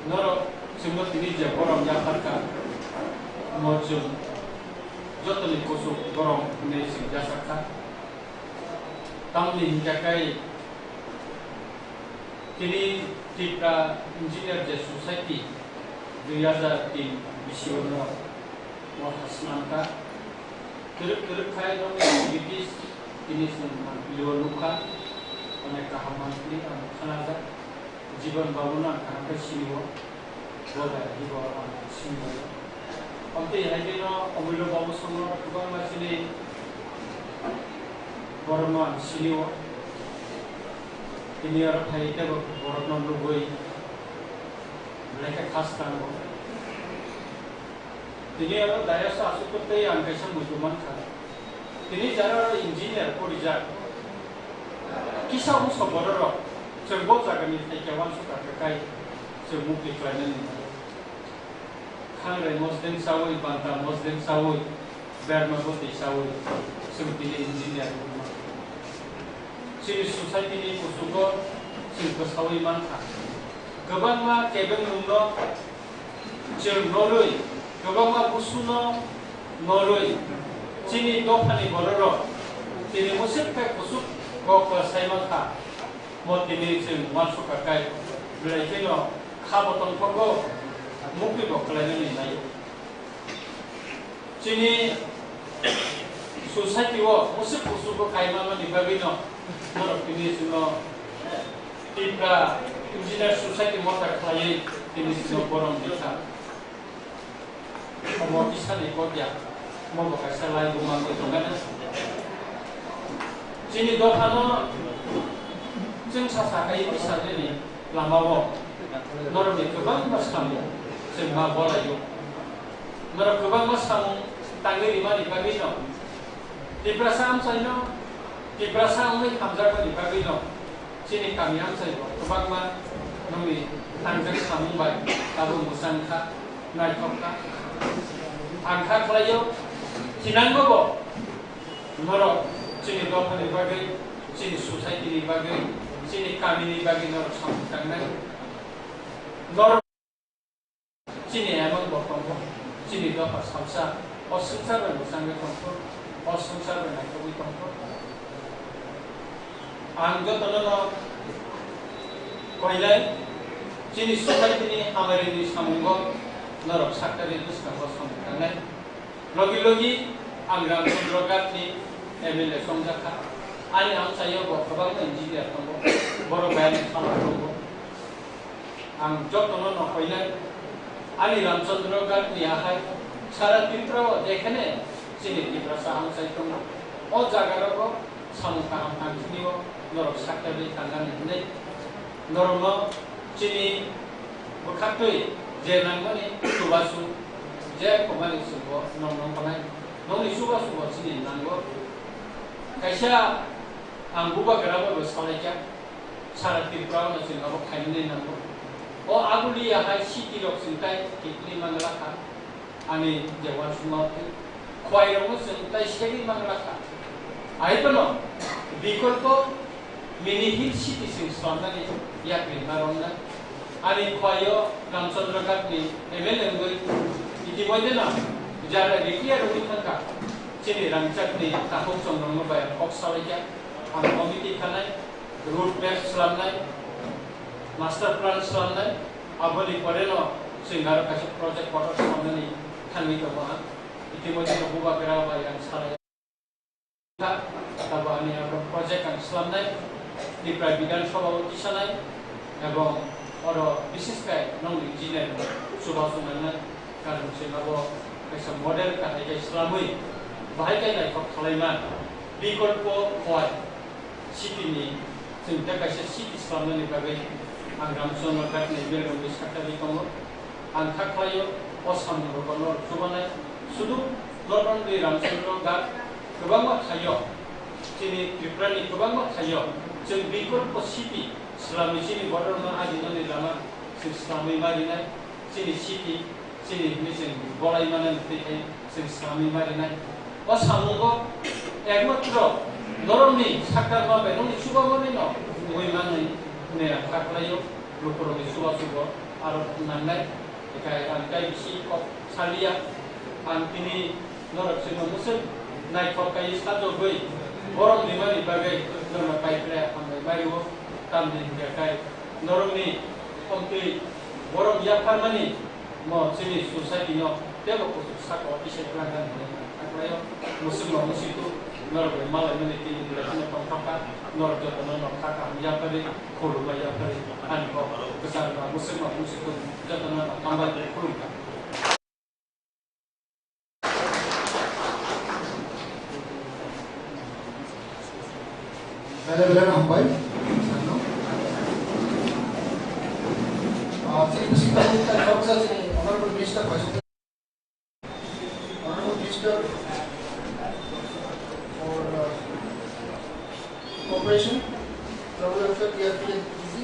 Noro semua ini je orang Jakarta, macam jodoh ni kosong orang ni Jakarta. Tamlin jakai kini TIPRA Engineer je Society 2003 Bisiono Mohasnamka teruk kai dong activities ini semua luar luka oleh kahaman ini kanaja jiban bangunan kanker siniwo boleh jiban siniwo Amte hari ini ambil bawa semua tukang masih Bornon siniwo ini orang Thai itu Bornon lugoi mereka khas tango ini orang daya sah asuk tu yang kesam bujuman kan ini cara engineer perijak kisah musuh bororo sebab jaga ni Thai kawan suka kekai sebab iklan ini Kangre Muslim sawui bantah Muslim sawui bermaboti sawui seperti ini engineer Sini society ni kusugo sini kesawi mantha. Gabang ma kebeng nungno, cer noroi. Gabang ma kusuno noroi. Sini dopani bororo. Sini musik pe kusuk go kesai mantha. Mot ini sini masuk kakai. Belai kino kabotong kogo mungkin go kelainan ini naik. Sini society wo musik kusugo kai mama di babino. Norok ini semua TIPRA Engineer Society motor klien ini semua borong bisa. Mau bisa ikut ya, mau pakai selain rumah itu kan? Sini dohano, jeng sasakai bisa ini lama wo. Norok itu kan pas kamu, semua bola yuk. Mereka kubang mas kamu tangga lima di bagi no. TIPRA sam saya no. TIPRA sam ini hamzah di bagi no. Sini kami am saya kubang mas nami tangga kamu baik. Tabu musangka naik kota. Angkat kelayu. Sinan bobo. Mereka sini doa di bagi. Sini society di bagi. Sini kami di bagi no sam tangga. Nor sini emang bertemu, sini doa salsa, salsa bersangga kompor, salsa bernaik kompor. Angkat tanah koilai, sini society ini hamil ini samunggo, norok sakar itu sekarang samungkanai. Logi anggram sundrogat ni MLA somjaka, ani am saya bawa kabang engineer tunggu, baru bayar sama tunggu. Angkat tanah koilai. Ani Ramchandra Gat niyahai sara TRIPURA dekhane sini TRIPURA saham sai tong o jaga ro samuka ham thangniwo norok saktabi tangan nei normo sini bukhatoi je nangani subasu je komani subo nong panai noni subasu sini nango kaisa angguba garaba besalaiya sara TRIPURA no sini abo khainne nango o aguli ahai city rok sintai kitli manglaka ani jawan sumati khwai rok sintai segi manglaka ai pano bikolpo mini hill city sing swanani yakri maronna ani khwayo Ramchandra Gat ni MLA ngoi itimoide na jara rekia roi thangka chini rangchak ni tahok songrong no bay oksalaya ang committee khanai road map slamnai master plan selama abadi koreno sehingga kasih project water selama ni kami coba itu macam buka berapa yang salah kita coba ni apa project yang selama di bidang soal di sana এবং বিশেষ করে নন engineer সুবাসুনানা কারণ সেনাবো কাইসা model কাহাই ইসলামই বাহাই কাইনাই খব খালাইমান বিকল্প হয় সিটিनि जों दा कायसे city खालामनायनि बागै आं रामचन्द्र गाटनि बेलगमनि साखारि दङ आं खाख्लायो असम रबनो जुबानाय सुदु नर्दननि रामचन्द्र गाट गोबां थायो जोंनि त्रिपुरानि गोबां थायो जों बिकल्प सिटि इस्लामिसिनि बर्डरनो आदिननि लामा जों इस्लामी मारिनाय जोंनि सिटि जोंनि जों गलायमानानै फैनाय जों इस्लामी मारिनाय असामगो एकमात्र नरमनि साकार माबे ननि सुबा माबे न गयमानै ने खाख्लायो लुखरनि सुबा सुबा आरो नांनाय एकाय आंकाय बिसि कप सालिया आंतिनि नरकसिनो मुसुल नायफकाय साजो गय गरम दिमानि बागै नरमा पाइप्रा आंबाय बारिवो तामनि एकाय नरमनि कमति गरम याफारमानि म जोंनि ससाइटि न तेबो साको इसे प्लांगान खाख्लायो मुसुल मुसितु नरक मालाय मने ति लेखने पंखाका नरक जतन नखाका याफारि खोलुबा याफारि आनिको गोसारबा मुसुल मुसितु जतन आंबाय खुलुका Belan hambai Honorable Minister Honorable Minister for Cooperation, Travel Welfare, TRP and TC,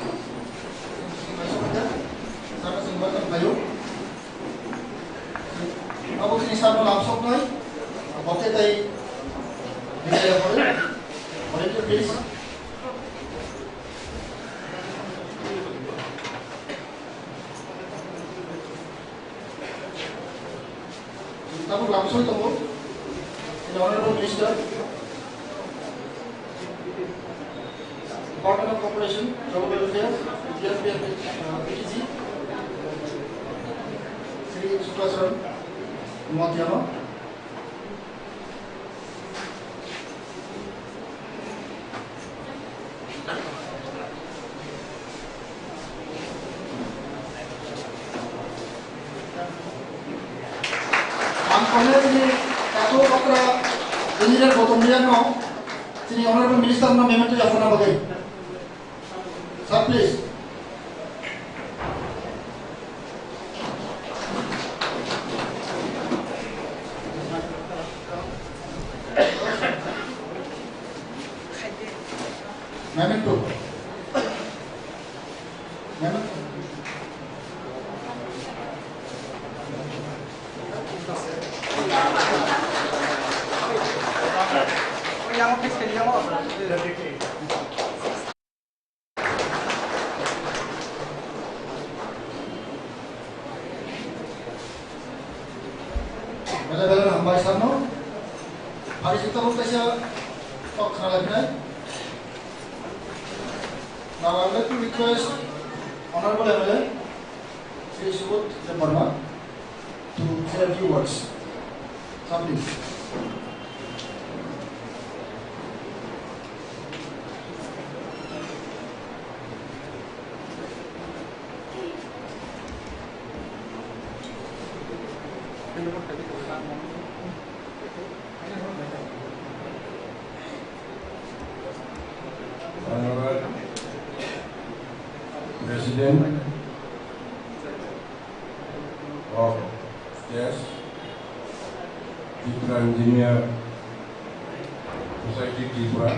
sana singbatang kayo. Ako sinisama lapsok na bakit ay bigay ako rin. Volunteer please. Tapos langsung tunggu. The Honorable Minister, Department of Cooperation, Travel Welfare, TRP and PTC, Sri Suprasaran Muatiano. Engineer Gautam no, Sri Honorable Minister no memento Yafuna Bagai. Sir, please. Bela-bela hambai sarno. Hari kita pun kasih talk kerana lagi naik. Now I would like to request Honorable MLA Sri Subodh Burma to say a few words. Sir, please. Honorable President of TIPRA Engineer Society TRIPURA,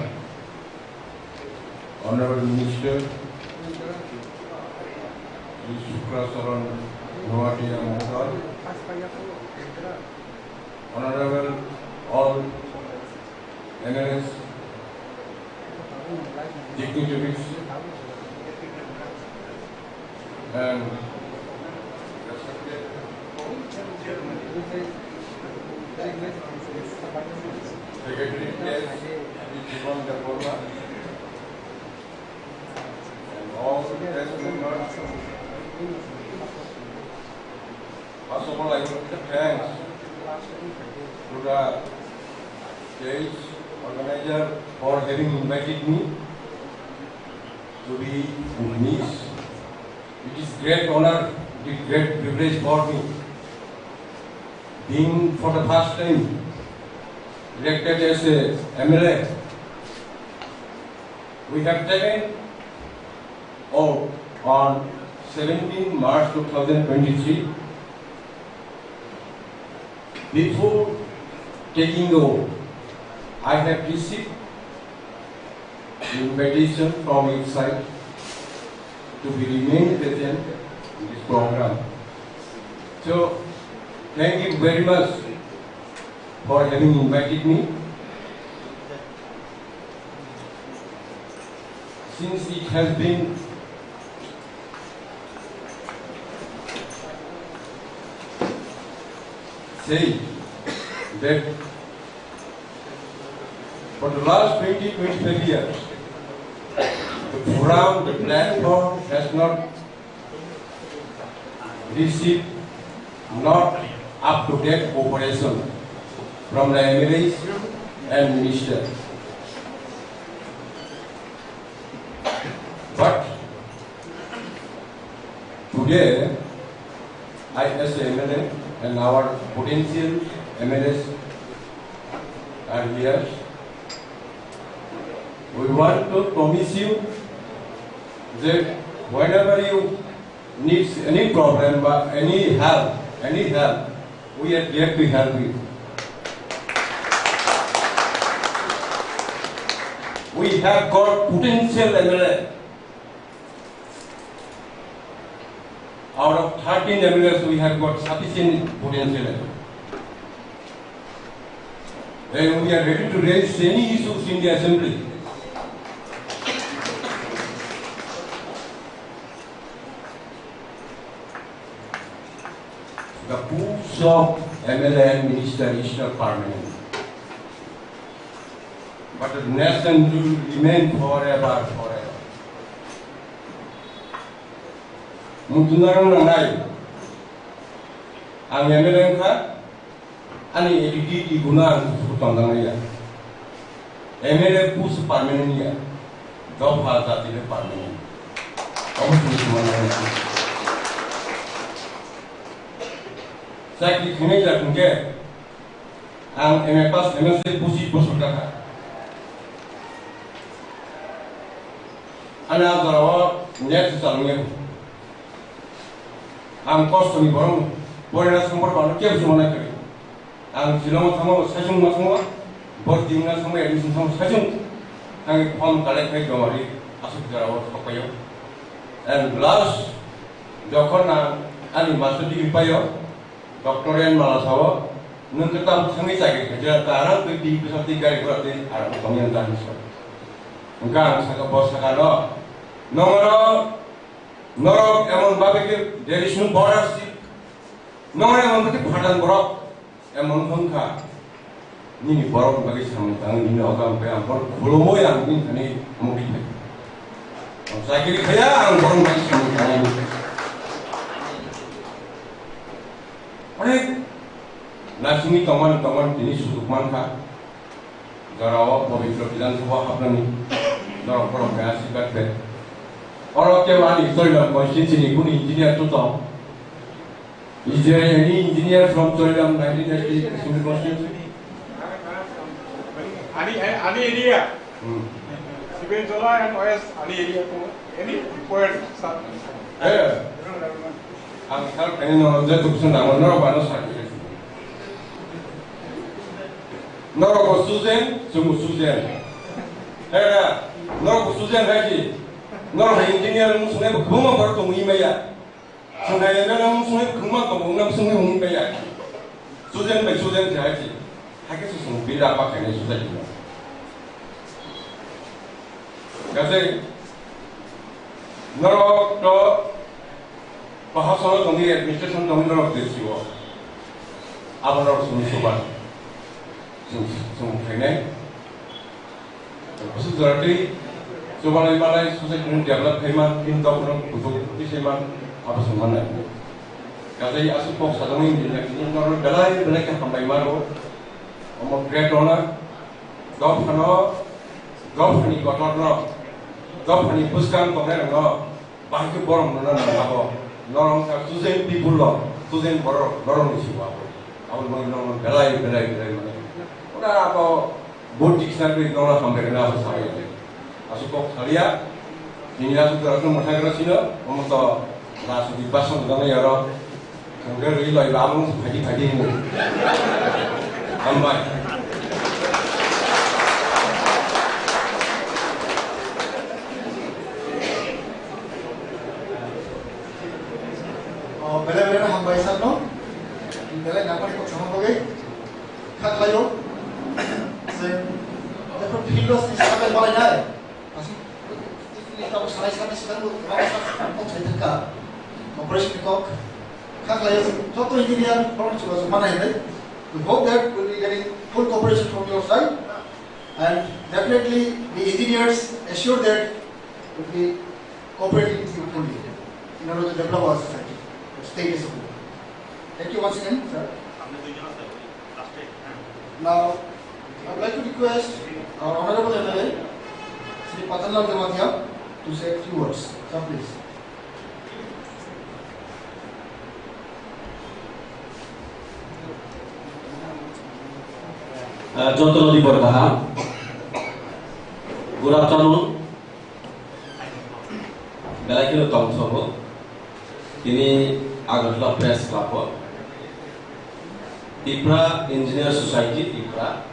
Honorable Minister Honorable all MLAs, dignitaries, and respected Secretary and all guest members. First of all, I would like to thank to the stage organizer for having invited me to be in Nice. It is great honor, it is great privilege for me, being for the first time elected as a MLA. We have taken on 17 March 2023. Before taking the oath, I have received invitation from each side to be remain present in this program. So, thank you very much for having invited me. Since it has been said that for the last 20-25 years, the forum, the platform has not received not up-to-date cooperation from the MLAs and ministers. But today, I as a MLA and our potential MLAs are here. We want to promise you that whenever you need any problem or any help, we are there to help you. We have got potential MLA. Out of 13 MLAs, we have got sufficient potential. And we are ready to raise any issues in the assembly. The posts of MLA and minister is not permanent, but the nation will remain forever. Mungkin nanai, ang MLA ka, ani editi guna sutang ya. MLA post permanent ya, job hata tidak permanent. Kamu cuma nanti. Saya kini jalan ke, ang pas MLC pusi bersudah. Anak jarawa net salungnya. Ang cost ni borong, boleh nak sumber baru kiam semua nak kiri. Ang silang sama sajung semua, bor tinggal semua admission sama sajung. Ang form collect hai jomari asuk jarawa papayo. And last, jokon na ani master degree payo. Doctoran malah sawa, nung ketam sangi cagi kerja tarang tu di pusat tiga ikut di arah tongyan dan so. Engkau sangat bos sakalo, norok emon babeke there is no borders. Norok emon bagi phadan borok emon hongka. Ni borok bagi samtang ni orang pe ampor kholomo yang ni kani mungkin. Saya kira kaya ang borok bagi samtang ni. Oleh Nasimi teman ini sudukman ka jarawa pavitra bidan sabha hapnani norok borok gasi batbe orang kewani Toilam constituency kun engineer to talk. Is there any engineer from Toilam 1990 Assembly constituency? Any area? Civil Zola and OS any area to any point? Yeah. Ang hal kani no je tuksun na norok bano sa. Norok Susan, sumu Susan. Era, norok Susan lagi. Norok engineer musungai kumang baru tunggu imaya. Sungai yang musungai kumang kamu nam sungai imaya. Susan baik Susan lagi. Hake susung beda apa kene Susan juga. Kasi norok to bahasa tunggu administration tunggu norok desiwa. Apa norok sumu sobat. Kene, khusus berarti coba balai susah dengan develop hemat untuk orang butuh di hemat apa semana. Kalau asyik pok satu ini orang balai ke sampai maru, orang great orang, golf ni kotor no, golf ni puskan kongre no, bahkan borong no apa, orang susah people lo, susah borong ni siapa, awal orang balai mana. Ora apa botik sampai nora sampai kena apa saya. Asuk kalian ini asuk terus mata kena sini, kamu to langsung dipasang dengan ya orang. Kemudian ini lagi bangun haji ini. Ambai. Oh, bela hambai sano. Bela nampak kok sama bagai. Kak layo. Dapat hilos di sana balai naik. Masih ini tahu salah sekarang mau cerita ke operation kok. Kak layo satu engineer orang coba mana ini. We hope that we'll be getting full cooperation from your side, and definitely the engineers assure that we'll be cooperating with you fully in order to develop our society. Stay disciplined. Thank you once again, sir. Now, I would like to request our Honorable MLA, Sri Patanlal Dematia, to say a few words. Sir, please. Jontolo di Bordaha. Good afternoon. Belakiro Tongsobo. Ini Agatla Press Club. TIPRA Engineer Society, TIPRA.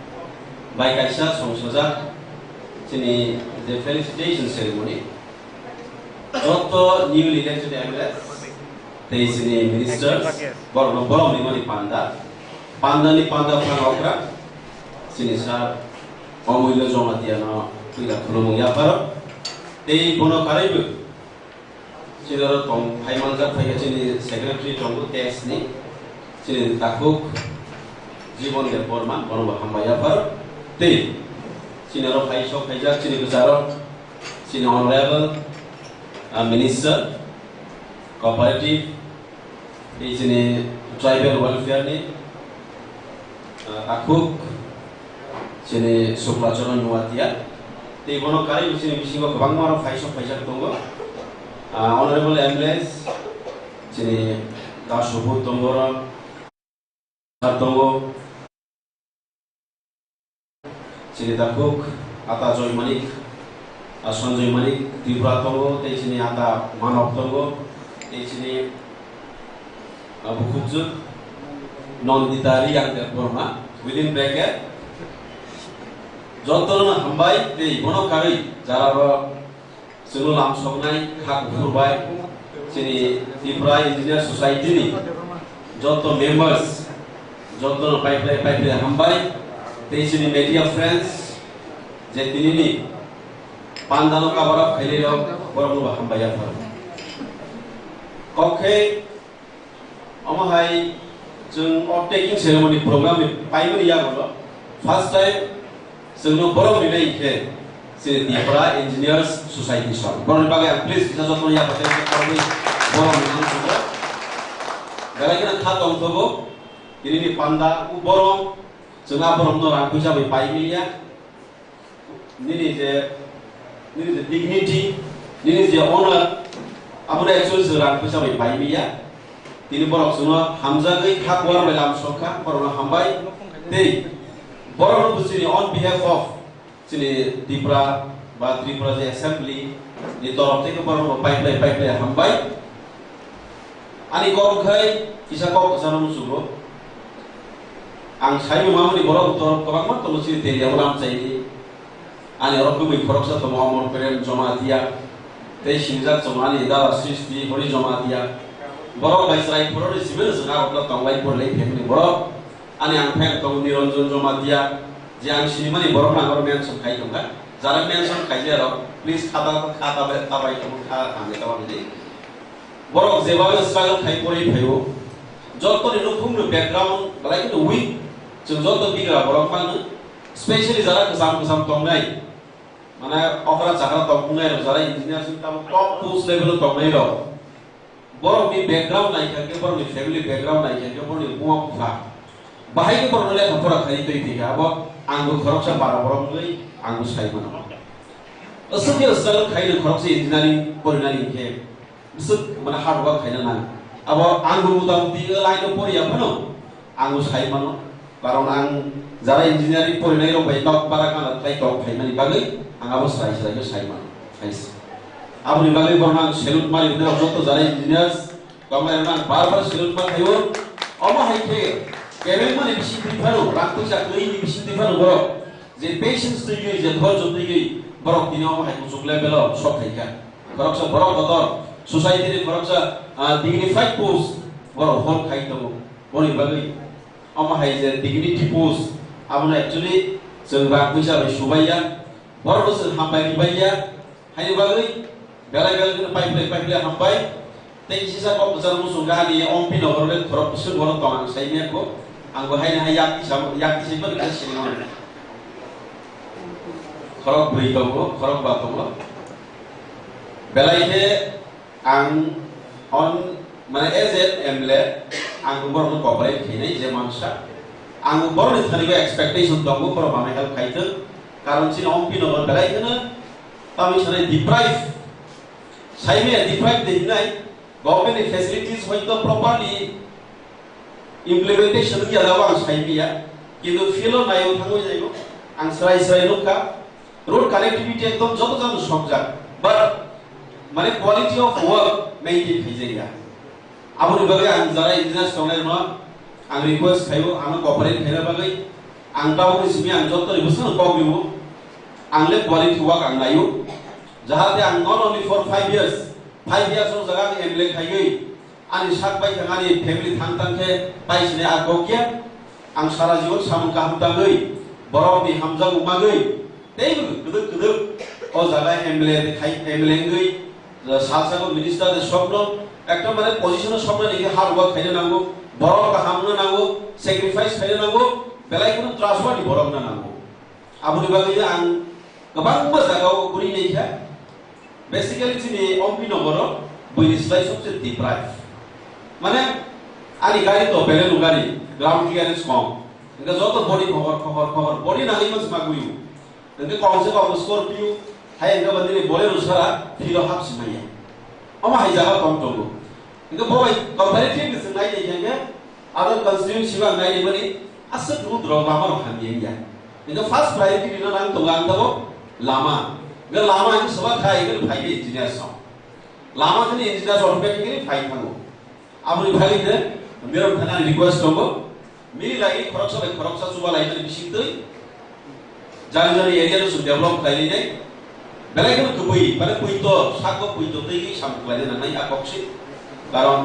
By Kaisa Somsoja, Sini the felicitation ceremony. Joto newly elected MLAs, they sini ministers, Borom ni Panda, Panda ni Panda Pangokra, Sini Sar, Omuilo Jomatiano, Pila Kulung Yaparo, they Bono Karibu, Sino Tom Haimanga Payatini Secretary Tongo Tesni, Sini Takuk, Jibon de Borman, Bono Hamba Yaparo. They, Senior Paisho Paja, Senior Guzaro, Senior Honorable Minister, Cooperative, Senior Tribal Welfare, Akuk, Senior Suprachono Nuatia, they Bono Kari, Senior Bishingo Bangmar, Paisho Paja Tongo, Honorable MLAs, Senior Tashubu Tongora, Tongo. Sini Takuk, Ata Joy Manik, Sanjoy Manik, Tripura Tongo, sini Ata Manok Tongo, sini Bukutjuk, Non-Ditari yang terforma, within bracket, Jontolona Hambai, Bono Kari, Jaraba, Sunulam Sognai, Hak Burbai, Sini Tripura Engineer Society, Jonto members, jodoh pipe hambai, teisini media friends, jadi ini pandang kabar kali lo orang lu hambai apa? Oke, amahai jeng taking ceremony program pipe ni ya bolo. First time, sebelum borong ini ke, si TIPRA Engineers Society Shop. Borong bagai please kita jodoh ya pakai borong ini juga. Galai kena khatong thobo. Ini ni panda borong, jengah borong no rangkuj sampai pipe ya. Ini dignity, ini honor. Apa dah actually rangkuj sampai pipe ya. Ini borong semua hamzah gay hak war belam sokha, borong hambai. Deh. Borong itu sini on behalf of sini TIPRA, TRIPURA assembly di torok itu borong pipe hambai. Ani kau kai kisah kau kesana musuh. Ang saya mahu di borong torok kau mat tu sini teri awalam cai. Ani orang tu mikirok sa tu mahu orang peren jamatia. Teh sinjak jamaani ida sisi hori jamatia. Borong baisrai pura di sini sekarang kita tanggai pura lagi family borong. Ani ang pek tong nironjon jomatia jang sini mani borong nang mention kai tong kan jalan mention kai jero please kata bai tong kha kami tawa ni borong jebawe struggle kai pori phayo joto ni nukhum no background balai to weak jeng joto bigra borong pang especially jara kesam tong nai mana okra jakra tong nai ro jara engineer sin tam top post level tong nai ro borong ni background nai kan ke borong ni family background nai kan ke borong ni buang pha bahaya pun oleh kampura kali itu tiga, apa anggur korupsi para orang tu, anggur saya mana. Asal asal kali korupsi engineering, engineering ke, asal mana hard work kali mana. Apa anggur muda tiga lain pun ya mana, anggur saya mana. Karena jara engineering engineering baik tak para kan tak kau kali mana bagai, anggur saya mana. Abu ni bagai pernah selut mari benar betul jara engineers, kamu yang bar selut mari kayu, apa hai ke? Kevin mana bisa tifaru, raktu sak ini bisa tifaru borok. Jadi patience tu juga, jadi dhor tu juga borok ini orang hai kusuk level sok hai kan. Borok sa borok kotor, society ni borok sa dignified post borok hol hai tu, boleh bagi. Orang hai jadi dignity post, amun actually sebab bisa bersubaya, borok tu hampai dibaya, hai bagi. Galai kita pipe hampai. Tapi sisa kau besar musuh gani, om pino borok korok besar borok tangan saya ni aku. Anggo hai na yakti sih pun kita sini orang. Korok beri tunggu, korok batunggu. Belai ke ang on mana as emle, anggo baru corporate kini zaman sa. Anggo baru ni thani ko expectation tunggu kalau kami help kaitu. Karena sini om pino belai ke na, kami sana deprive. Saya ni deprive deh nai. Government facilities hoy to properly. Implementation ni adalah ang saya dia, কিন্তু fellow নাই থাঙ্গই যাইব ang serai nuka road connectivity ekdom joto jano somjak but mane quality of work maintain hijaiya abuni bagai ang jara engineers tongnai no ang request khayo ang cooperate khaira bagai ang tawo simi ang joto ribusan kobimu ang le quality work ang nayo jahate ang not only for 5 years no jaga ni emle khaigai ani sak bai thangani family thangtang ke paisne agokia ang sara jiwon samung kahamtangai borok ni hamzah umagai tei gedeg o jaga emle khai emle ngai শাসক মিনিস্টারের স্বপ্ন একটা মানে পজিশনের স্বপ্ন লিখে hard work খাইতে নাগো বড় কাহামনা নাগো স্যাক্রিফাইস খাইতে নাগো বেলাই কোনো ত্রাসওয়ানি বড় না নাগো আবুনি বাগै आं गोबां जायगायाव गुरि नैखा बेसिकली जोंनि अम्पि नगर बैनिस्लाय सबसे डिप्राइभ माने आनि गारि तो बेलेनु गारि ग्राउन्ड क्लियारेन्स कम इनका जत बडी खबर बडी नागै मानसि मागुयो इनका कमसे कम स्कॉर्पियो हाय इनका बन्दि बोलेरो सारा फिलो हाप्स माया अमा हाय जागा कम तंगो इनका बबाय कम्पैरेटिव बिस नाय देखेंगे अदर कंस्टिट्यूएंसी बा नाय देबनि आसे दुद र मामा खामिया इनका फर्स्ट प्रायोरिटी बिनो नां तो गां तबो लामा ग लामा इनका सबा खाय ग फाइबे इंजीनियर सम लामा खनि इंजीनियर सम के फाइ थांगो आबुनि भागि दे मेरो थाना रिक्वेस्ट दंगो मिनि लागि खरकसा सुबा लागि बिसितै जानि एरिया रो डेभलप खाइले बेलायखौ गुबै माने पुइतो साको पुइतो दैगै सामख्लायनो नानै आकक्षि कारण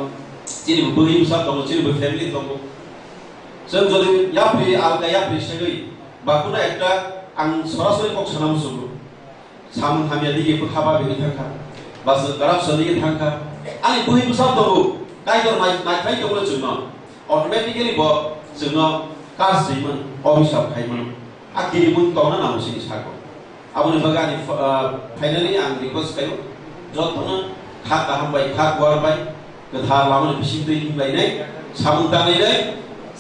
जेनेबो बोरै बिसा दङ जेनेबो फेमिलि दङ जों যদি याफ्रि आलगा याफ्रि सेगै बाकुना एकटा आं सरासरि कक सानाम सुगु साम हामिया दिगे खाबा बेनि थांखा बास करापसन दिगे थांखा आंनि बुहि बुसाब दंगु काइदर नायथाय दंगु जोंनो अटोमेटिकली ब जोंनो कासैमोन अभिशाप खायमोन आखिरिमोन तौना नामसिनि सागो आबुनि बागानि फाइनाली आं रिक्वेस्ट खायो जतनो खा गाहामबाय खा गुवारबाय गोथार लामोन बिसिम दै हिमलायनाय सामुंतानायनाय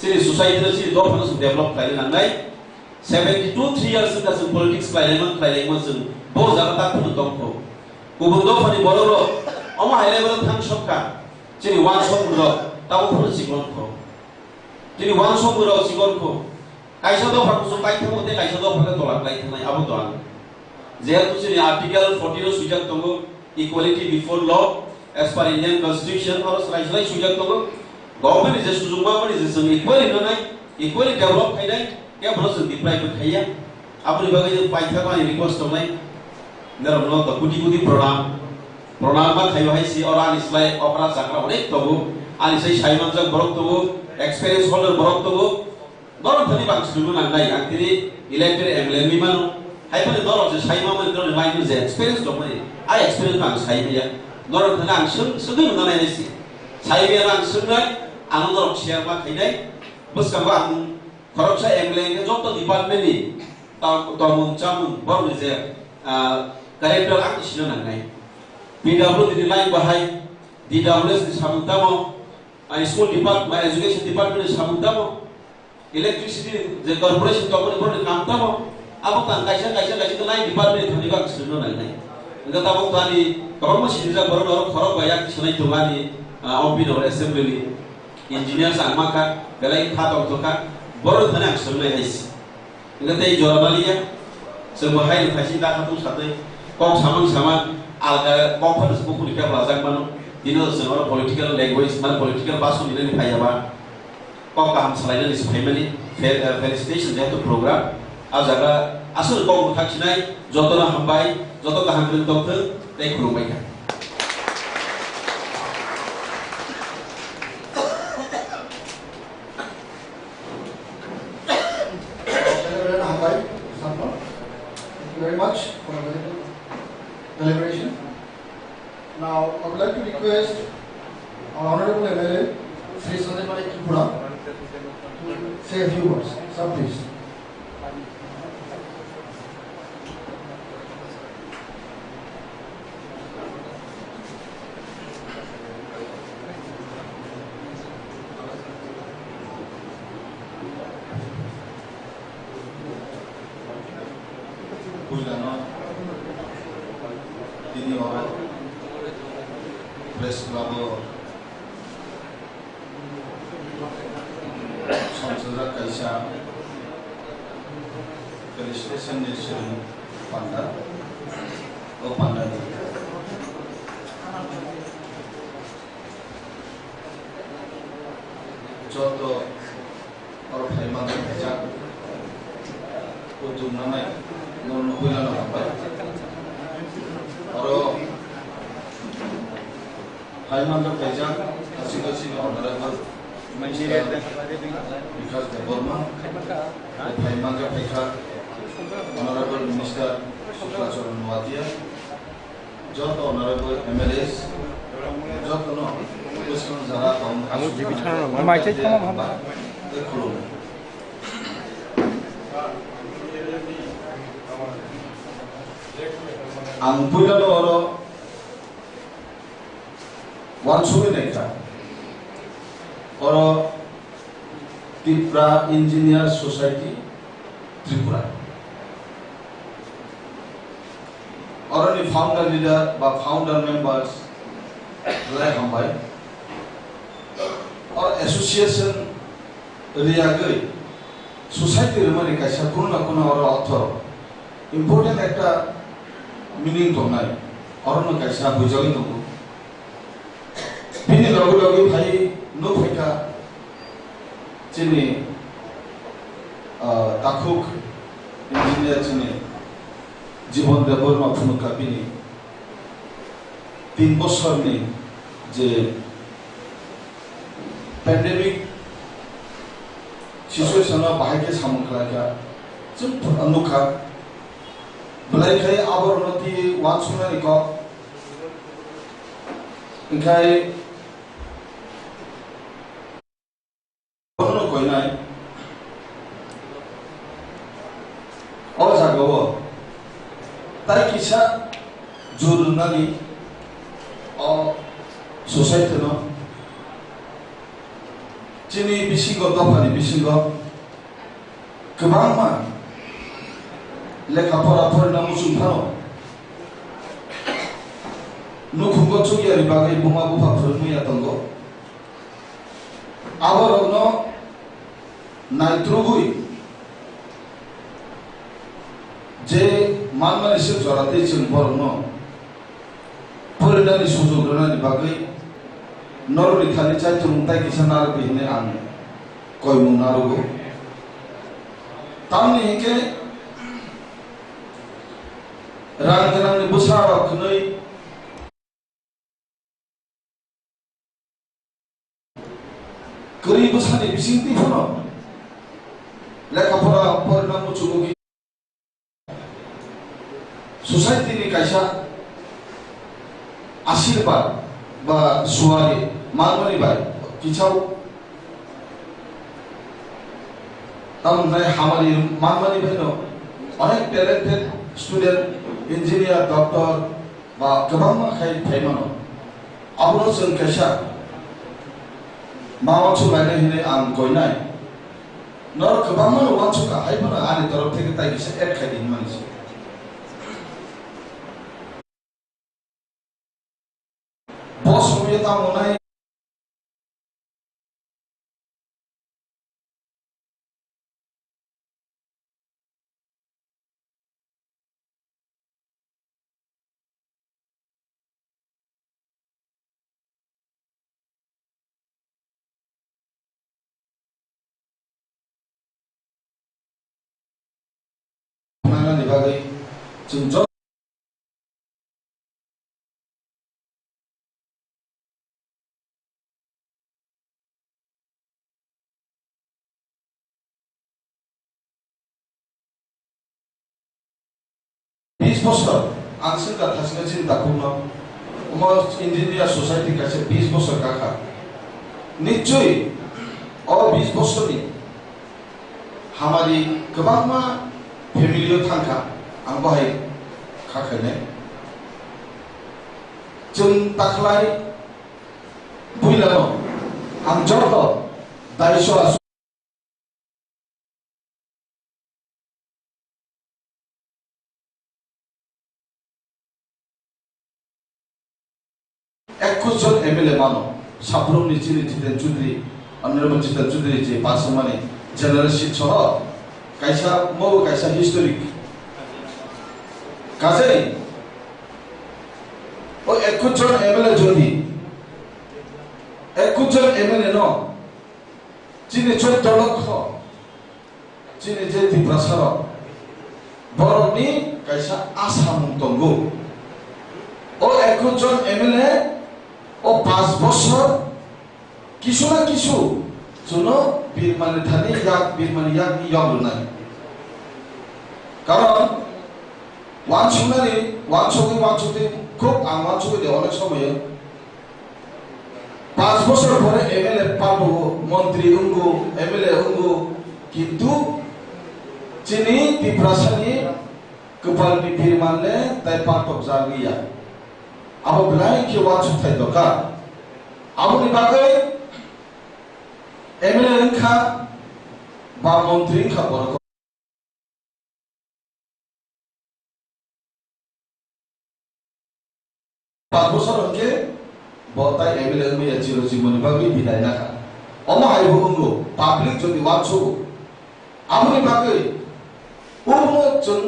सिरि सोसाइटिनो सिरि दफानो जों डेभलप खालामनाय 72 3 years जों गासै पलिटिक्स खालामोन जों ब जागा खुनु दंखौ गुबुन दफानि बर'र अमा हाइलेबल थां सबका सिरि वान समरो ताबो जिबनखौ सिरि वान समरो जिबनखौ कायसा दफाखौ जों बायथाव दे कायसा दफाखौ दलाक लायथानाय आबो दं जेहेतु सिरि आर्टिकल 14 सुजाक दङ equality before law as per Indian constitution और रायज्लाय सुजाक दङ गवर्नमेंट जे सुजुमा माने जे जों इक्वालिटी होनाय इक्वालिटी डेभलप खायनाय के ब्रस दिप्राइबो खाया आबुनि बागै जों पाइथाबानि रिक्वेस्ट दंनाय नरनो त गुदि प्रणाम मा खायो हायसि और आनिस्लाय अपरा जाग्रा अनेक दङो आनिसै साइमानजों बरक दङो एक्सपीरियंस होल्डर बरक दङो नरम थनि बांसिन नांनाय आंनि इलेक्टेड एमएलए नि मानो हायफोर नरम जे साइमामोन नरम लाइन जे एक्सपीरियंस दंमोन आ एक्सपीरियंस आं साइबिया नरम थनि आं सोगै नुनाय नायसि साइबिया आं सोंनाय आं नरम शेयार मा खायनाय बसकाबा आं खरबसा एमएलए नि जत डिपार्टमेन्ट नि तमुन चामुन बरनि जे करेक्टर आं सिनो नांनाय पीडब्ल्यू नि लाइन बाहाय डीडब्ल्यूएस नि सामुंतामो स्कूल डिपार्टमेंट एजुकेशन डिपार्टमेंट नि सामुंतामो इलेक्ट्रिसिटी जे कॉर्पोरेशन कंपनी बरनि कामतामो अब तां कायसा लाइन डिपार्टमेंट नि बां सिनो नांनाय nga tabok tani kabang masiniza baron or khorok bayak sunai tumani ompi no assembly engineers angmaka belai khatong toka baron thana sunai haisi nga tei jorabaliya semahai phasi da khatu satai kok samang sama alga conference buku dikap lazak mano dino senora political language man political basu ni phayaba kok kaham salaina ni family felicitation jatu program ajaga asal kok thaksinai jotona hambai joto kaham rin dokter tei khurumbai ka Thank you very much for the deliberation. Now I would like to request our honorable MLA Sri TRIPURA to say a few words. Sir, please. Press Club Samsara Kaisa Felicitation Nation Panda Panda Joto or Haiman Jack Utum Namai Non Hulan or Haiman Pajak, Asikosi Honorable because the Burma, Haiman Pajak, Honorable Minister Suklacharan Watia, Jot Honorable MLAs, Jot no, Wisconsin Zara, Oro one Sumineka or TIPRA Engineer Society Tripura or any founder leader but founder members like Hambai or association Riagui Society Romanica Shakuna Kuna or author important actor meaning to night or no Kaisa Bujali. Bini lagu hai no pheka chini takhuk engineer chini জীবন দেবর মাফুন কাবিনি 3 বছর নি যে pandemic situation बाहाय के सामन खालाया जों अनुखा बलाय खाय आबर नति वान सुनानि को ओंखाय बोनो कोइनाय अ जागो ताय किसा जुरुनानि अ सोसाइटी न जिनि बिसिंग दफानि बिसिंग गोबां मा लेखा फरा फरायना मुसुंफानो नुखुंगो चुगियारि बागै बुमा बुफाफोर मैया दंगो आबरनो नाइट्रुगुइ जे मानमानिसो जराते जों बरनो फरायनानि सुजुग होनानि बागै नरनि थानि चाइथुं ताइ किसा नार बिहने आं कयमु नारुगो तामनि के रांगनांनि बोसारा खनै गरीब बोसानि बिसिंति फनो लेखाफोरा फरायना मुचुगुगि सोसाइटीनि कायसा आशीर्वाद बा सुवारि मानमनि बाय किछाव तामनाय हामारि मानमनि बायनो अनेक टैलेंटेड स्टूडेंट इंजीनियर डॉक्टर बा गोबां माखाय थाइमानो आबनो जों कायसा मावा चुलायनाय हिने आं गयनाय नर गोबां मानो वाचुका हायफोरा आनि तरफ थेके ताइ किसा एड खायदिन मानसि बस होय तामनाय नानि बागै जों ज बছর आंसिन का थासिना चिंता कुनो उमा इंजीनियर सोसाइटी का से 20 बছর काखा निश्चय और 20 बছरनि हमारी गोबां मा फेमिलियाव थांखा आं बाहाय खाखने जों ताखलाय बुइलानो आं जर्द दाइसो एकजन एमएलए मानो साफ्रोमनि चिनि जितेन चौधरी अनरेबल जितेन चौधरी जे पासमानि जनरल सीट सह कायसा मो कायसा हिस्टोरिक काजै ओ एकजन एमएलए जदि एकजन एमएलए न चिनि 14 लक्ष चिनि जे त्रिपुरा सार बरनि कायसा आसाम दंगो ओ एकजन एमएलए ओ 5 বছর কিছু না কিছু জন্য বীরমানি থানি ইয়াক বীরমানি ইয়াক ইয়গনাই কারণ ওয়ানসুকে খুব ওয়ানসুকে অনেক সময় 5 বছর পরে এমএলএ পাবো মন্ত্রী উঙ্গু এমএলএ উঙ্গু কিন্তু চিনি ত্রিপুরাসানি কপালনি বীরমানলে তাই পাটক জাগিয়া अब बिलाय के वाचु थाय दका आबनि बागै एमएलए खा बा मंत्री खा बर 5 বছর হকে বতাই এমএলए মিয়া চির জীবন বাগै বিদায় নাখা অমা আইবো উঙ্গো পাবলিক যদি वाचु आबनि बागै उमो जों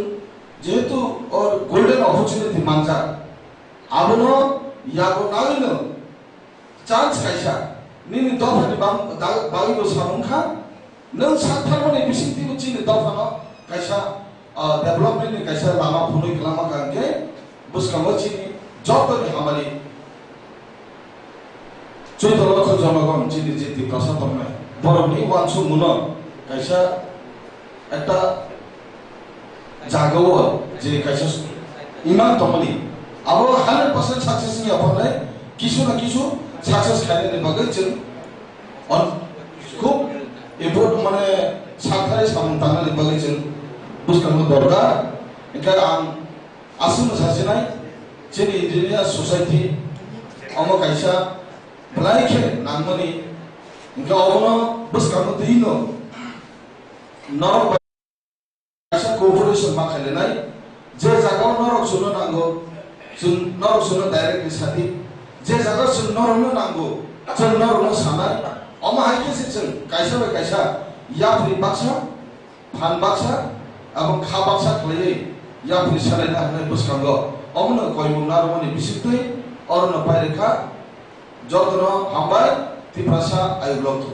जेहेतु और गोल्डन अपॉर्चुनिटी मानजा आबनो यागो नागिनो चान्स कायसा निनि दफानि बागिबो सामुखा नों साथारमनि बिसिंतिबो चिनि दफानो कायसा डेभलपमेन्टनि कायसा लामा फुनै खालामा कांगे बुसकामो चिनि जतनि हामारि 14 लक्ष जनगण चिनि जिति प्रशासनमे बरनि वानसु मुनो kaisa ekta jagao je kaisa iman tomani abo 100% success ni apanai kisu na kisu success khaine ni bagai chen on খুব এফোর্ট মানে সাখারে সামন্তানা ni bagai chen buskang dorkar engkai ang asum sasinai cheni engineer society amo kaisa blaike nangmani engkai obono buskang dino norok kaisa cooperation makhalenai je jagao norok suno nango sun norok suno directly sati je jagao sun norok no nango sun norok no sanai oma haike sitsen kaisa ba kaisa yapri baksa phan baksa abang kha baksa khlai yapri salai na hne buskango omno koimu narmoni bisitui orno paireka jotno hambai tiprasa ayubloktu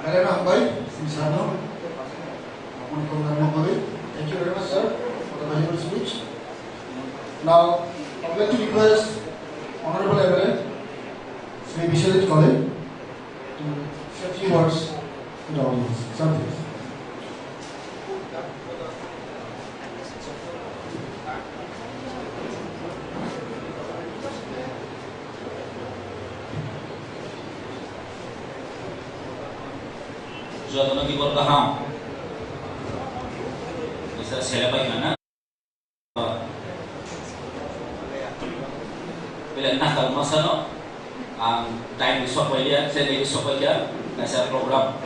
Helena Hambai, Sinsano, thank you very much, sir, for the valuable speech. Now, I would like to request Honorable MLA, Sri Vishwajeet College, to say a few words to the audience. Sir, please. Jodoh lagi berkaham, bisa saya bagaimana? Bila nak kalau masa no, time besok dia, saya lagi besok dia, nasi program,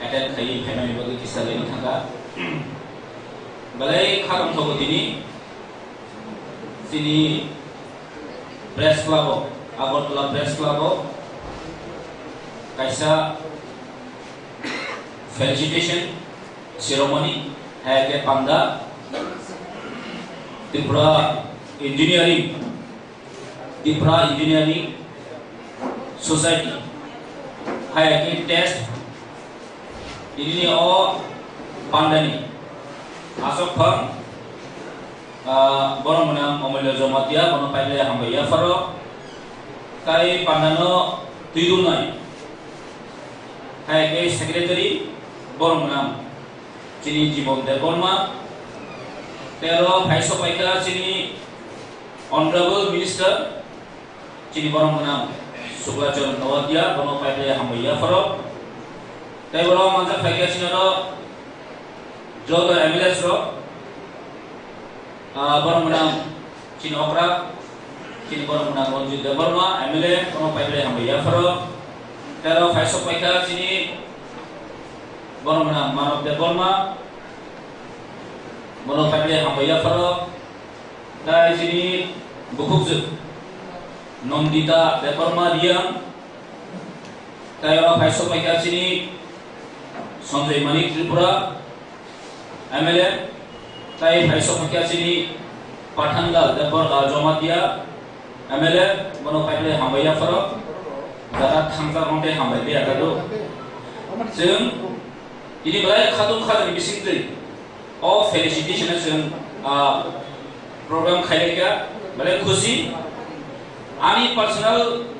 attend kali family bagi kisah lain tangga. Balai kagam toko sini press club, Agartala press club, kaisa felicitation ceremony है के पंदा TIPRA engineering society है के test ini o pandani asok phang borong menang omelo jomatia bono paile hambaya faro kai pandano tuidunai है के secretary borong menang Chini Jibom Deborma, Tero Paiso Paika, Chini Honorable Minister, Chini Borong Menam, Suklajon Nawadia, Bono Paika Hambaya Faro, Tero Manta Paika Chinaro, Jodo MLS Ro, Borong Menam, Chini Okra, Chini Borong Menam Bonju Deborma, MLA, Bono Paika Hambaya Faro, Tero Paiso Paika, Chini Borong Menam Manok Deborma, Bono Paika Hambaya Faro, Dai Chini Bukukzuk, Nomdita Deborma Diam, Tero Paiso Paika Chini Sanjay Manik Tripura, MLA, Tai Paiso Paika Chini Pathangal Deborma Jomatia, MLA, Bono Paika Hambaya Faro, Dara Thangka Ronte Hambaya Gado, Jung. Ini balai khatung khadri bisingtri, all felicitation program khairika balai khushi, ani personal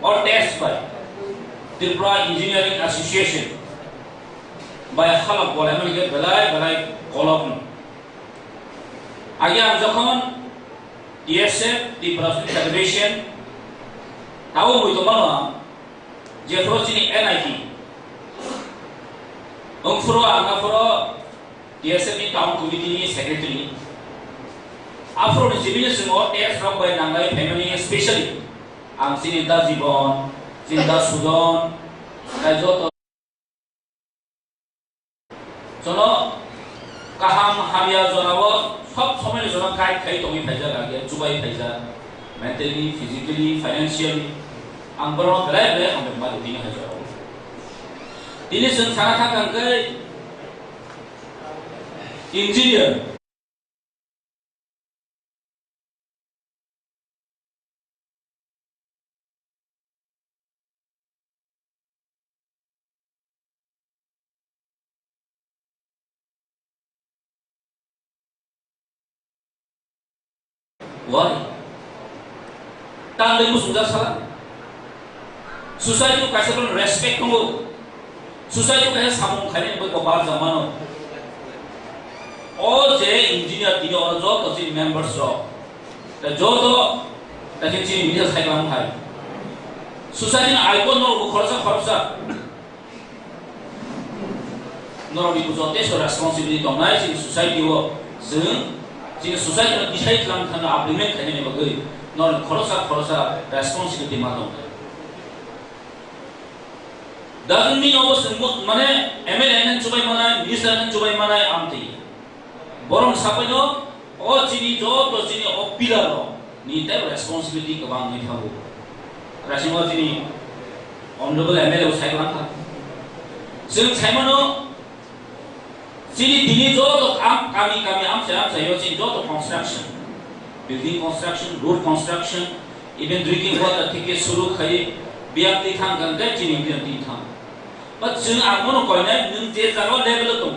or test by TRIPURA Engineering Association by halak boleh mereka balai kolom. Agar jokon ESF TRIPURA Federation tahu itu mana, jepro sini NIT. Furo angafuro TSM Town Committee Secretary. Afro the civil semua test from by nangai family especially. Ang sinita Jibon, sinita Sudan, kajo to. Sono kaham hamia zonawo sab somai zona kai tongi phaja lagi, cubai phaja, mentally, physically, financially. Ang beron belai ang bermadu dini haja. Ini sangat engineer Why? Tang lemu sudah salah. Society kaisa pun respect tunggu. Society kaisa samung kalian berkobar zaman. All the engineer tini orang job tu sini members job. The job tu, tapi sini media saya kamu hai. Society na icon nor khorsa. Nor di pusat tes responsibility tu naik sini society wo. Sini society na decide lang thana implement kaya ni bagai. Nor khorsa responsibility matong. Doesn't mean all semut mana MLA cubai mana, minister cubai mana amti. Borong siapa no? Oh sini job tu sini pilar no. Ni teh responsibility kebang ni tahu. Rasimah sini honorable MLA usai kelang tak. Sini saya mana? Sini dini job tu kami saya sini job tu construction, building construction, road construction, even drinking water tiket suruh kaya biar tithang ganda sini biar tithang. But sini aku nak kau ni nanti jangan level tu.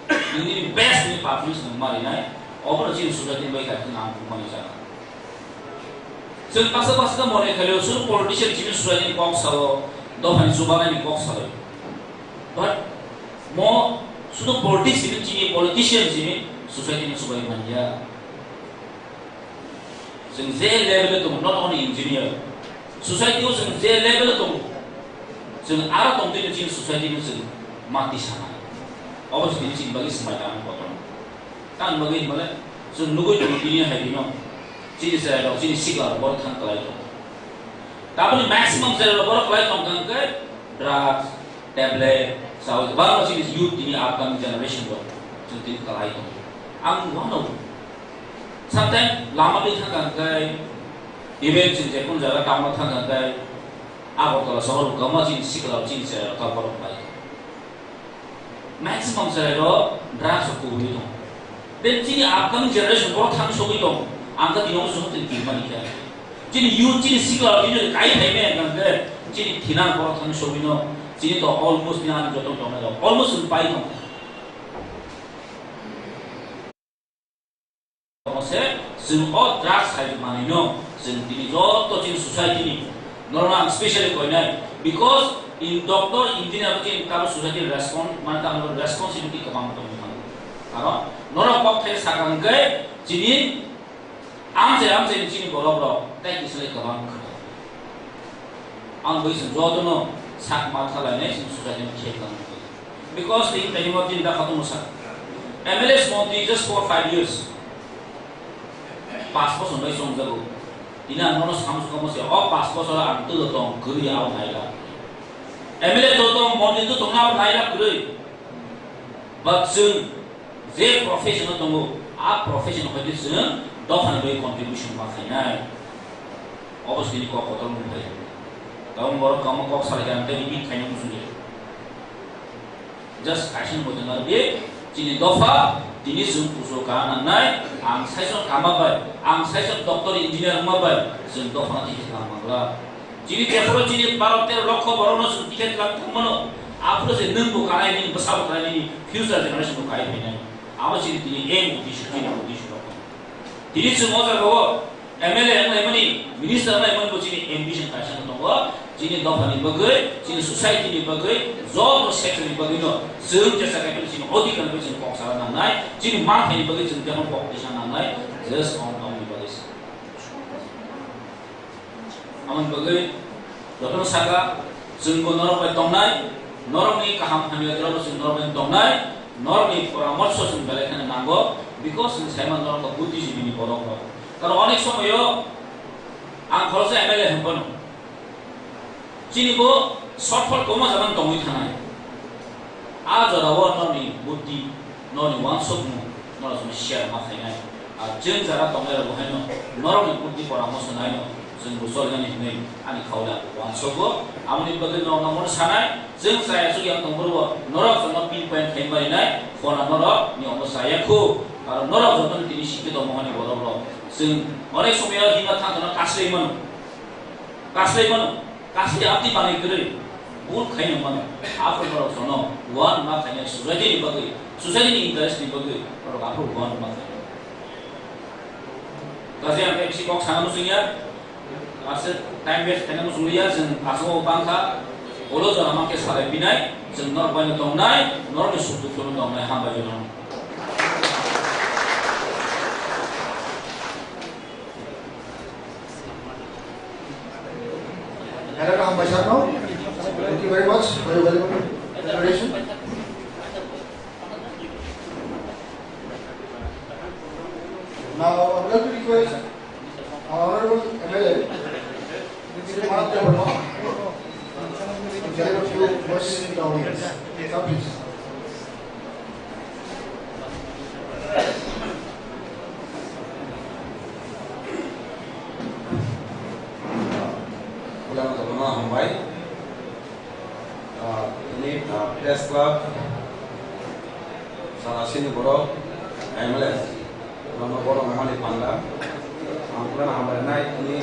Ini best ni public mari nai. Orang sini sudah tiba kat nama mana sahaja. Sini pasal mana kalau suruh politician sini sudah ni kau sahaja, dohan subang ni kau sahaja. But mau sudah politician sini society ni subang mana? Sini Z level tu not only engineer. Society tu sini Z level tu. Sini arah tu ni sini society ni sini mati sana. Awak sini bagi semacam apa? Kan bagi mana? So nunggu dunia hari ni, sini saya sini siklar baru kan kelai tu. Tapi maximum saya baru kelai tu kan drugs, tablet, sahaja. Baru sini youth ini upcoming generation baru jadi kelai tu. Ang mana? Sometimes lama ni kan event sini pun jaga kamu kan aku kalau soal kamu sini siklar sini saya kalau baru kelai. Maximum saya drugs aku itu. Dan sini upcoming generation baru thang sogi tu, angkat di nomor sogi tu mana ni? Sini youth sini siklar ini kaya ni kan? Sini thinan baru thang sogi no, sini tu almost ni ada jatuh tu mana? Almost sampai tu. Maksud, semua drugs hari mana no? Sini jatuh sini society ni, normal especially kau ni, because in doctor engineer tu kalau society respond, mana kalau responsibility kebang tu mana? Kalau Nora kok teh sagang ke, jadi am saya sini borok, tapi kisah kebang kerja. Ang bagi semua tu no, sak mata lain ni sudah jadi cekang. Because the technology dah katu musa. MLS monthly just for 5 years. Passport sampai song jago. Ina nono sama suka musa. Oh passport soal antu tu tong kiri awak naiklah. MLS tu tong monthly tu tong awak naiklah kiri. But soon Z professional tunggu, professional kerja sen, dohan beri contribution makanya. Obviously kau kotor mungkin. Kamu baru kamu kau sahaja nanti ini kaya musuh dia. Just action boleh nabi, jadi doha, ini sen usulkan nanti, ang saya kamabai, ang saya doktor engineer kamabai, sen doha tiket kamagla. Jadi TIPRA jadi baru terlokko baru nasi tiket kamano. Apa sih nunggu kaya ini besar kaya ini future generation tu kaya ini. Awak sini ini aim di sini loh. Jadi semua orang MLA yang mana minister yang mana begini ambition passion tu apa? Jadi dohan ini bagai, jadi society ini bagai, job sector ini bagai no. Semua jasa kaya sini audit kan begini kok salah nangai, jadi market ini bagai jadi jangan kok di sana nangai, just on ini bagai. Aman bagai, doktor saga, semua orang bertonai, orang ni kaham kami ada semua orang bertonai. Normally peramorsho sembelih kan nanggo, because saya mandor ke budi sih ini borok. Kalau anek semua yo, angkor saya MLA hempon. Sini bo shortfall koma zaman tongui tanai. Aja rawa noni budi, noni wansok mu, noni semua share makanya. Jen jara tongui rawa heno, noni budi peramorsho nai no. Jeng busol kan ini, ani kaulah wansok bo. Amni bagai nomor sana, jeng saya sugi yang tonggur norok sama pinpoint kembali naik, phone norok ni omor saya ku, kalau norok zaman ini sikit omong ni borok, jeng orang semua hina thang tu kasih mana, kasih abdi panai kiri, bul kaya mana, apa norok sono, one makanya society ni interest ni bagai, kalau apa one makanya. Kasi ang si kok sana musunya ase time waste kana musuya jeng aso bangka olo jana make sare binai jeng nor bani tongnai nor ni sutu tunu tongnai hamba jono. Hello, Ambassador. Thank you very much for your valuable introduction. Now, I would like to request our Honorable MLA, Mr. Manat Verma, to share a few words in the audience. Sir, please. Ini press club salah sini boro MLS nama boro memang di Panda ampunan hambar naik ini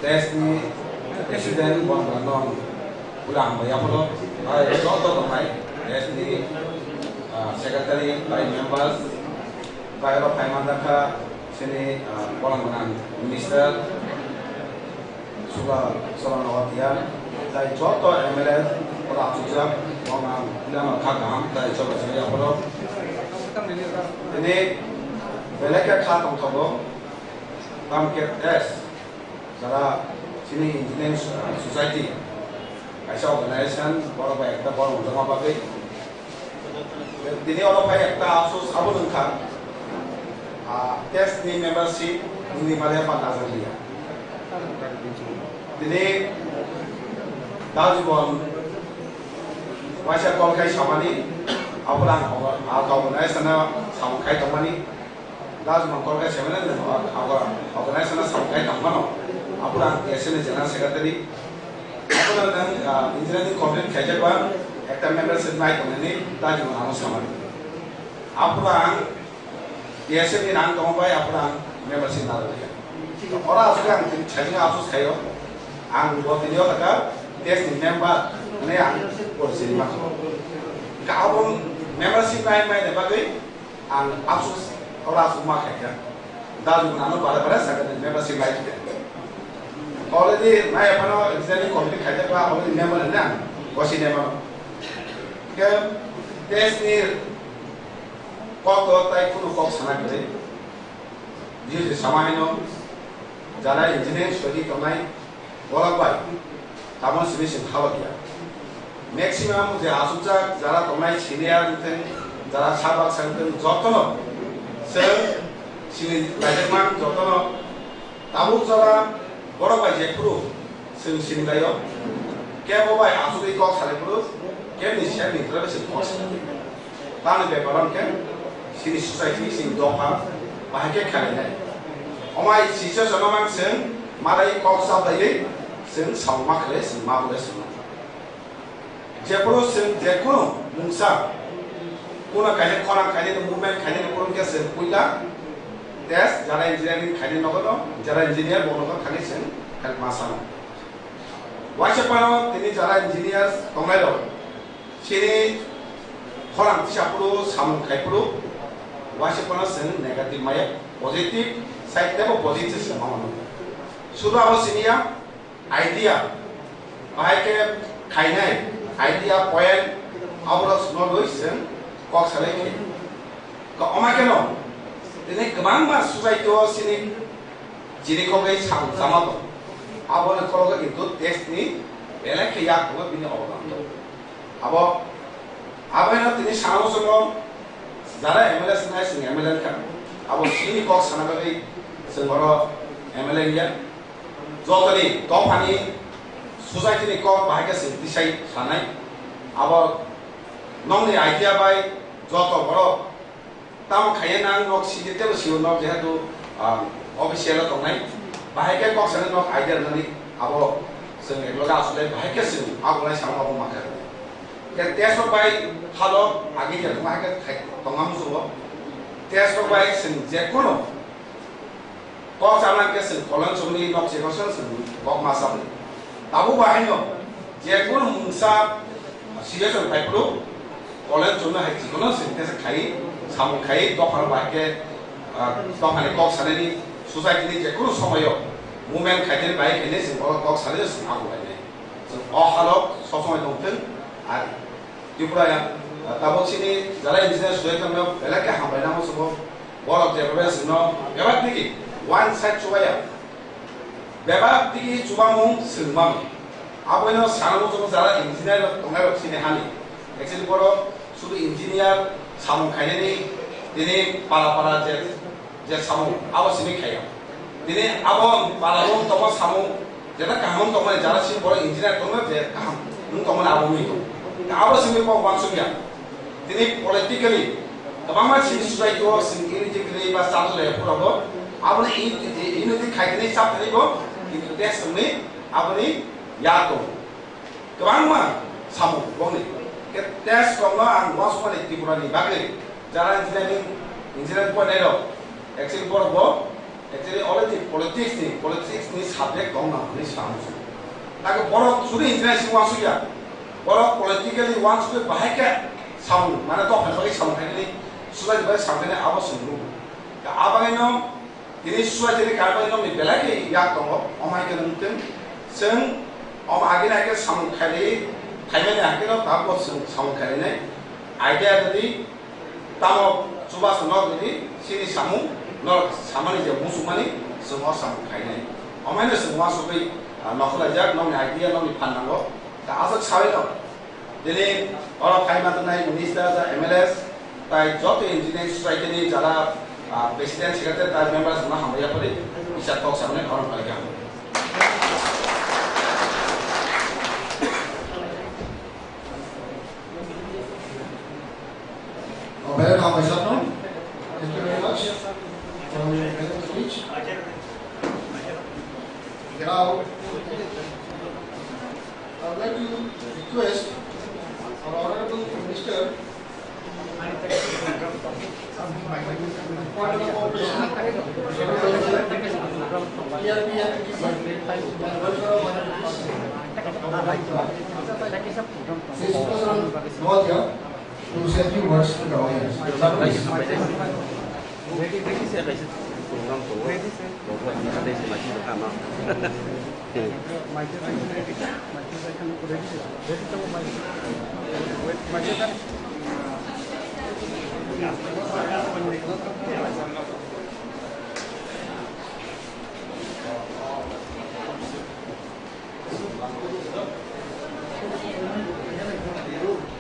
tes ni presiden buat beranong ulang bayar boro contoh naik tes ni secretary by members by orang Mandaka sini orang menang minister sudah nawatian dari contoh MLS orang sujud orang bilang kagam dari coba saya kalau ini belakang khatong thabo tamket s jara sini engineering society kaisa organization boro ba ekta boro jama bagai dini olo pai ekta afsus abun khan test ni membership ini male pa nazar liya dini dajibon waisa kol kai samani apulang organization na sam kai tamani dajibon kol kai samani na organization na sam kai tamano apulang SN general secretary apulang dan engineering complaint kai ba ekta membership nai tamani dajibon amo samani apulang SN ni nang tombai apulang membership na liya ora sudah chajinga afsus kayo ang buat video taka tes ni member ne ang polisi mak kaum membership lain mai de bagai ang afsus ora semua kaya dalu nanu pada sahaja membership lain de already mai apa no extending committee kaya ba already member na kosi member ke tes ni kok tai kuno kok sana kare dia sama ino jara engineer study kamai bola bai tamon solution hawa dia maximum je asuja jara kamai senior ten jara sabak santen jotono se sini lajeman jotono tabu jara bola bai je puru se sini layo ke bo bai asuri ko sale puru ke ni share ni trabe se ko tane be baron ke sini society sini doha bahake khale nai omai sisa sonamang sen marai kok sa dai sen sama kale sen ma bole sen jepro sen jekuno mungsa kuna kaje khona kaje to movement kaje to koron ke sen puila des jara engineering kaje nogono jara engineer bono kaje sen kal masana wache pano tini jara engineers tongai lo sini khona tisapro sam kaipro wache pano sen negative maya positive side level positive semua sudah awal sini ya idea baik ke kainai idea point awal semua doisen kok selesai kok omai keno ini kemana mas susah itu sini jadi kau gay sama tuh awal kalau itu test ni belak ke ya kau bini orang tuh apa ini sama semua zara MLS naik sini MLS kan awal sini kok sana gay semua MLA ya jotani topani society ni ko bahage sinti sai sanai abo nongni idea bai joto boro tam khayena nok sigite bo siu nok jehato official tongnai bahage ko sana nok idea nani abo seng ekloga asule bahage siu abo lai sama abo makar ke teso bai halo agi je bahage tongam subo teso bai seng jekono kok sama ke sen kolon sumni nok se kosan sen kok masam tabu bahino je kun mungsa siya son pai pro kolon sumna hai jikono sen te khai सामुखाई दफार बाके दफानि कक सालेनि सोसाइटिनि जेकुनु समायाव movement खायदेनि bye खायने जों कक साले जों आगु गायनाय जों अहालक सब समय दंथों आरो त्रिपुराया दाबोसिनि जारा इन्जिनियार सुयथांनो बेलाके हामबायनांगौ समाव बरफ जेब्ला जोंनो बेबादिखि वान साइड सुबाया बेबादिखि सुबामु सोंबामु आबोनो सानांगौ जों जारा इन्जिनियार दंनाय रखसिनि हानि एक्चुअली बर' शुद्ध इंजीनियर सामु खायनायनि दिनै पारा जे सामु आबो सिनि खाया दिनै आबो पाराबो दङ सामु जेना काहम दङ जारा सिनि बर' इंजीनियर दङ जे काहम नों दङ आबो मिखौ आबो सिनि को वानसुया दिनै पलिटिकली गोबां मानसि सुसाइटियाव सिन इलिजिबिलिटि बा साबलेफोरावबो आबोनि इउनिटि खायनायनि साबथारिबो किन्तु टेस्टनि आबोनि याको गोबां मा सामु दङनि tes kalau ang was mana TRIPURA ni bagi jalan engineering pun ada actually por actually already politics ni subject kau nak ni sama tu tapi por sudah engineering semua sudah por politically one sudah bahaya sama mana tu apa lagi sama ni sudah bahaya sama ni apa semua apa ni nom ini sudah jadi kalau nom ni belaki ya kau omai kita mungkin sen om akhirnya sama kali खायमानि आखिनो बाबो सामु खायनाय idea जदि तामो सुबा सुनो जदि सिनि सामु न सामानि जे मुसुमानि जों सामु खायनाय अमायनो जों सुबै नखला जाक ननि आइडिया ननि फाननांगौ दा आजक साबै दं दिनै अर फाइमा तनाय मिनिस्टार जा एमएलएस ताइ जत इन्जिनियारिं सोसाइटिनि जारा प्रेसिडेन्ट सेक्रेटारि ताइ मेम्बार्स ना हामया परि इसा टक सामने खरम पाइगा Better how myself now. Thank you very much for your present speech. Now, I would like to request our Honorable Minister for the cooperation to say a few words to the audience.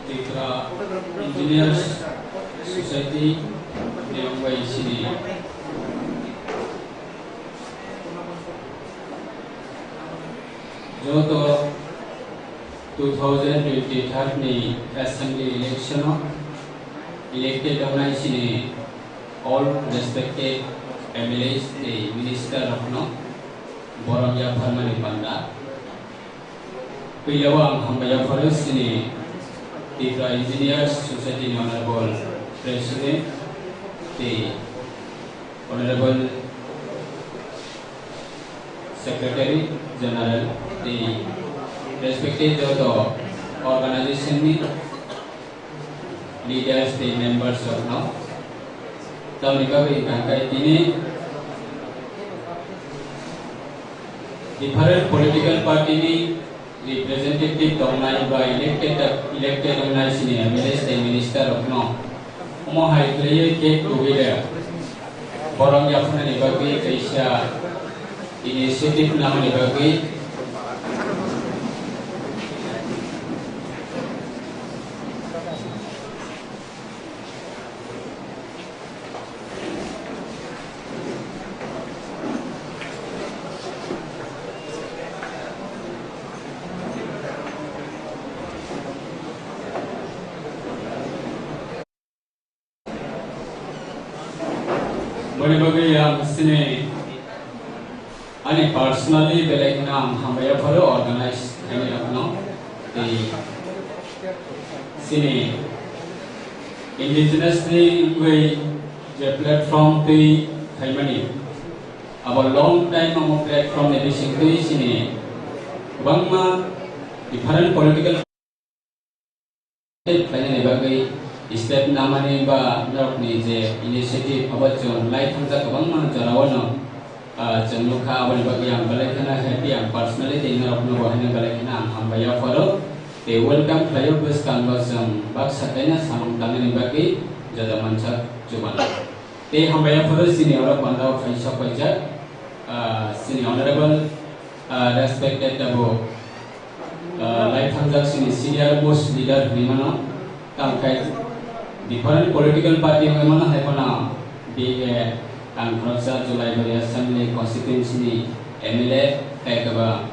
TIPRA Engineers Society yang baik sini. जो तो 2023 ni assembly election elected होना इसने all respected MLAs the minister अपना Boram या फरमानी बंदा पिलवांग हम या फरस ने TIPRA Engineers Society Honorable President, the Honorable Secretary General, the respected organization leaders, the members of now. Different political party representative donai by elected organization MLAs the minister of no omo hai player get together borong yapna ni bagi kaisa initiative nama ni bagi bagi yang sini, ani personally belak nam hamaya follow organize ini apno di sini indigenously way the platform tu kaimani, our long time amo platform ni bising tu sini, bangma different political planning ni bagi step namani ba narokni je initiative abachon lai thangja kabang man jarawono jengluka abani bagi yang balai kana happy yang personally te narokno wahina balai kana hambaya faro te welcome player bus kanwasam bak sakena samang tangani bagi jada mancha juban te hambaya faro sini ora pandau faisa paja sini honorable respected abo lai thangja sini senior most leader nimano tangkai different political party mana haipana BA and Professor July Assembly constituency MLA kaikaba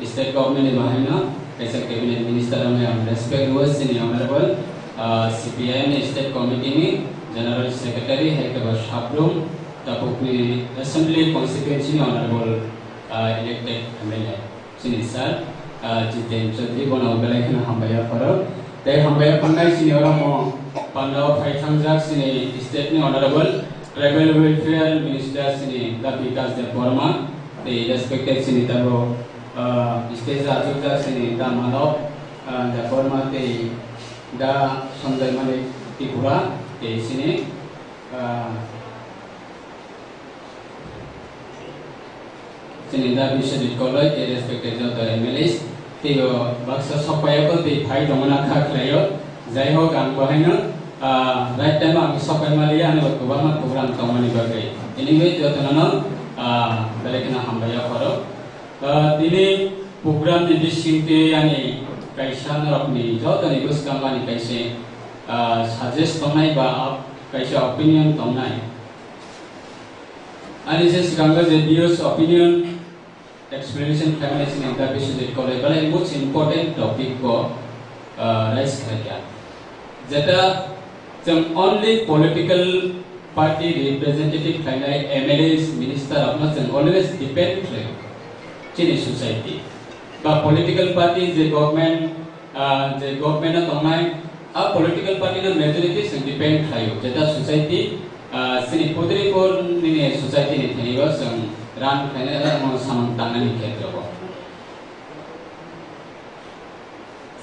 state government mahina kaisa cabinet minister am respect was senior honorable CPN state committee ni general secretary haikaba Shabrum tapukni assembly constituency honorable elected MLA sini sir Jiten Chaudhary bona belai kana hambaya faro te hambaya pangai sini orang mo pandau phaithang jak sini state ni honorable tribal welfare minister sini da Vikas de Burma te respected sini tabo state ajak sini da Malok da Burma te da Sanjay Malik TRIPURA te sini sini da Bishop College te respected the MLAs tiyo baksa sopaya ko te phai domana kha klayo jai ho gang bahina right time ang sopai malia ane bakubama program tomani bagai anyway to tanano balekna hambaya faro dini program ni disinte ani kaisa narokni jotani bus kambani kaise suggest tongnai ba kaisa opinion tongnai ani je siganga je views opinion explanation family in the visit college but most important topic ko raise kya jeta some only political party representative like MLAs minister of not always depend in society but political party the government of my a political party na majority is depend thayo jeta society sini podri por ni society ni thaniwa sang ran khaina mo samang tangani khetra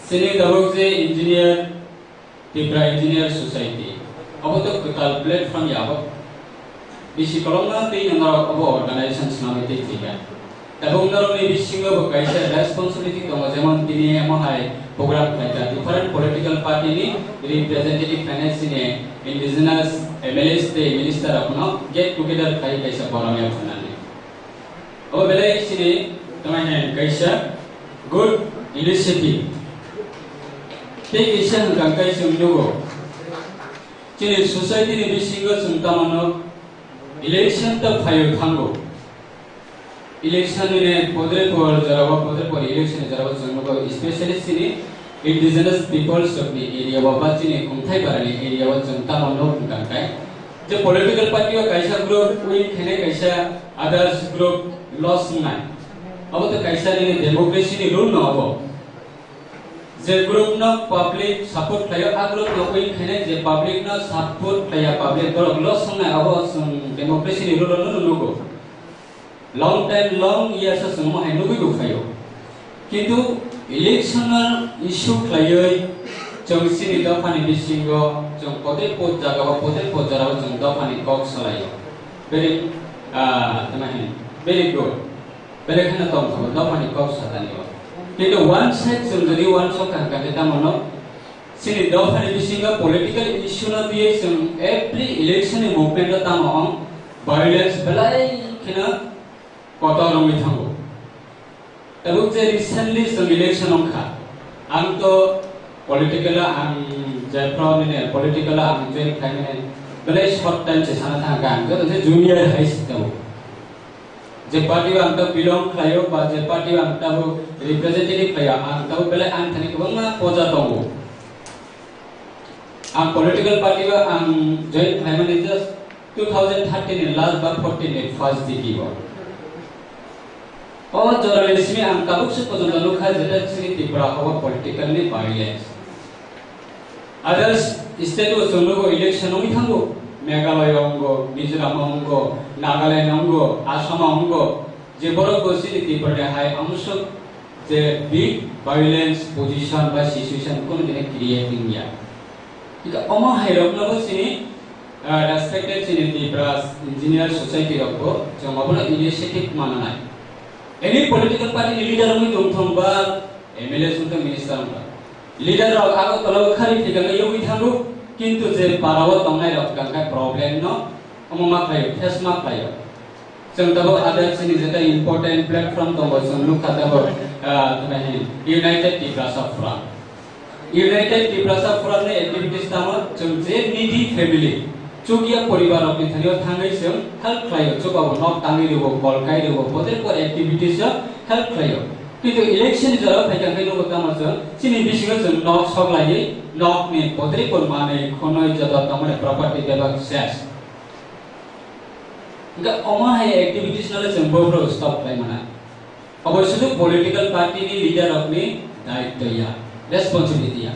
sini dabok je engineer TIPRA engineer society abo to calculate from yabo bisi kolomna te nangaro abo organization nami te tiga dabok naro ni bisingo bo kaisa responsibility to jemon tini emo hai program kaita different political party ni representative finance ni indigenous MLAs te minister apno get together kai kaisa boramya bhanani abo belai sini tamai kaisa good initiative take action kangkai sumlugo chini society ni bisingo sumtamano election ta phayo thango election ni podre por election jarawa sumlugo especially sini indigenous peoples of the area baba chini kumthai parani area wa sumtamano kangkai je political party wa kaisa group we khene kaisa others group loss nai abo to kaisa ni democracy ni rule no abo J group न public support थयो आ group न कोइ खने जे public न support थया public गरो लस संना अब डेमोक्रेसी नि रुल न नुगो लॉन्ग टाइम लॉन्ग इयर्स सम हाय नुगो दुखायो किंतु इलेक्शनल इशू खयै जंसिनि दफानि बिसिंगो जों पदे पद जागाव पदे पद जराव जों दफानि कक सलायो भेरि भेरि गुड बेलेखना तम खबर दफानि कक सदानियो किंतु one side जों one shot kan tamano sini dofani bisinga political issue na diye some every election movement ta tamo violence belai kina kota romi thango tabuk je recently some election kha ang to political ang jepro ni political ang je khaine belai short time se sana tha gang to je junior high school J party वा अंत belong खायो बा जे party वा अंत representative खाया अंत बेले आं थानि गोबां पजा दङ आं पॉलिटिकल पार्टी वा आं जॉइन खायमाने जस्ट 2013 नि लास्ट बा 14 नि फर्स्ट दिगिबो ओ जर्नलिस्ट आं काबुक से पजन लुखा जेटा सिनि त्रिपुरा हवा पॉलिटिकल नि वायलेंस अदर्स स्टेट व सोनुगो इलेक्शन नि थांगो मेघालय अंगो मिजोराम अंगो नागालैंड अंगो आसाम अंगो जे बरो गोसिनि त्रिपुरा हाय अंश जे बिग वायलेंस पोजीशन बा सिचुएशन कोन दिने क्रिएटिंग या Ika oma hairok na bo sini respected sini TIPRA engineer society rokbo jong abona initiative mananai. Any political party leader mo tungthong ba MLA sunta minister ba. Leader rok ago tolo khari thikanga yogi thangu kintu je parawo tongnai rok kangkai problem no oma khayo face ma khayo. Jong tabo ada sini jeta important platform tongo jong lukha tabo United TIPRA Safra. United TIPRA Safra ne activities tamo jong je needy family Chukia poribar apni thaniyo thangai sem help khayo chokabo nok tangi debo call kai debo poder por activities help khayo কিন্তু election জরা ফাইকা কাইনো বকামাস চিনি বিসিগা জং knock সগলাই knock নে পদরি পরমানে খনই যত তমনে property দেবা শেষ গা অমা high activities নালে জং বব্র স্টপ লাই মানা অবশ্য তো পলিটিক্যাল পার্টি নি লিডার আপনি দায়িত্ব ইয়া রেসপন্সিবিলিটি ইয়া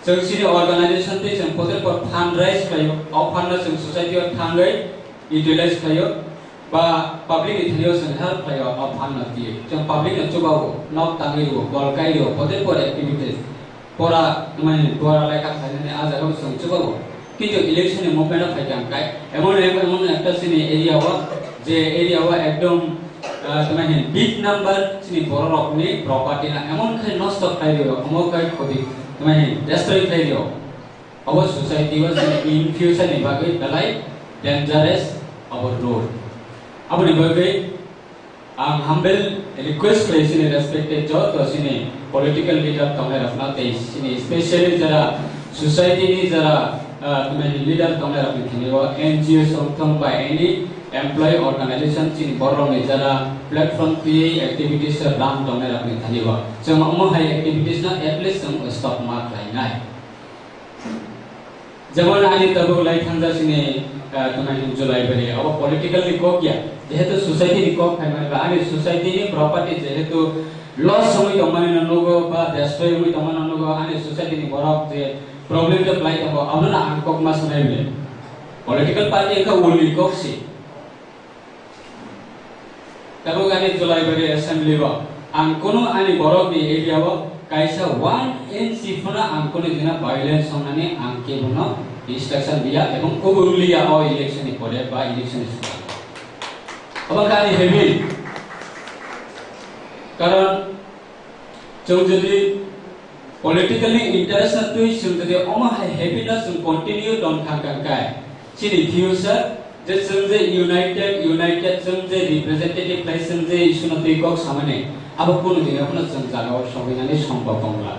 जं सिनि अर्गानाइजेशन ते जं पदर पर फंड राइज खायो अ फंड जं सोसाइटी अ थांगै युटिलाइज खायो बा पब्लिक इथलियो जं हेल्प खायो अ फंड नति जं पब्लिक न चुबावो नक तांगै रो गल काइरो पदर पर एक्टिविटीज परा माने द्वारा लेखा खायने आ जागा जं चुबावो किन्तु इलेक्शन नि मुभमेंट फाइकां काय एमन একটা सिनि एरिया वा जे एरिया वा एकदम तमाने बिग नंबर सिनि बड़ रकमनि प्रॉपर्टी ना एमन खाय नष्ट खाइरो अमो काय खबि Temahin, destroy failure. Our society was in future ni bagai dalai dangerous our road. Abu ni bagai, humble request kali sini respected jo to sini political leader tamai rafna te sini especially jara society ni jara temahin leader tamai rafna thini wa NGO something by any employee organization sini borong ni jara platform pe activities run tamai rafna thini wa. Jom amo hai activities na at least some stop mark lai nai. Zaman ani tabu lai thangja sini temahin July beri. Abo political ni kok ya. Jehetu society ni kok hai mane ani society ni property jehetu loss samoi tamane nanogo ba destroy samoi tamane nanogo ani society ni borok je problem ke play tabo abna angkok mas nai bele. Political party ka uli kok si. Tabu ani July beri assembly ba. Angkono ani borok di area wa kaisa 1 inch funa angkono dina violence sonani angke bono instruction dia ebong kubulia o election ni pore ba election ni abang kali heavy karon jong jodi politically interested tu sum jodi oma heavy na sum continue don khangkang kai chini future je sum je united sum je representative place sum je issue na tu kok samane abo kono din apna jang jaga or sambinani সম্ভব বাংলা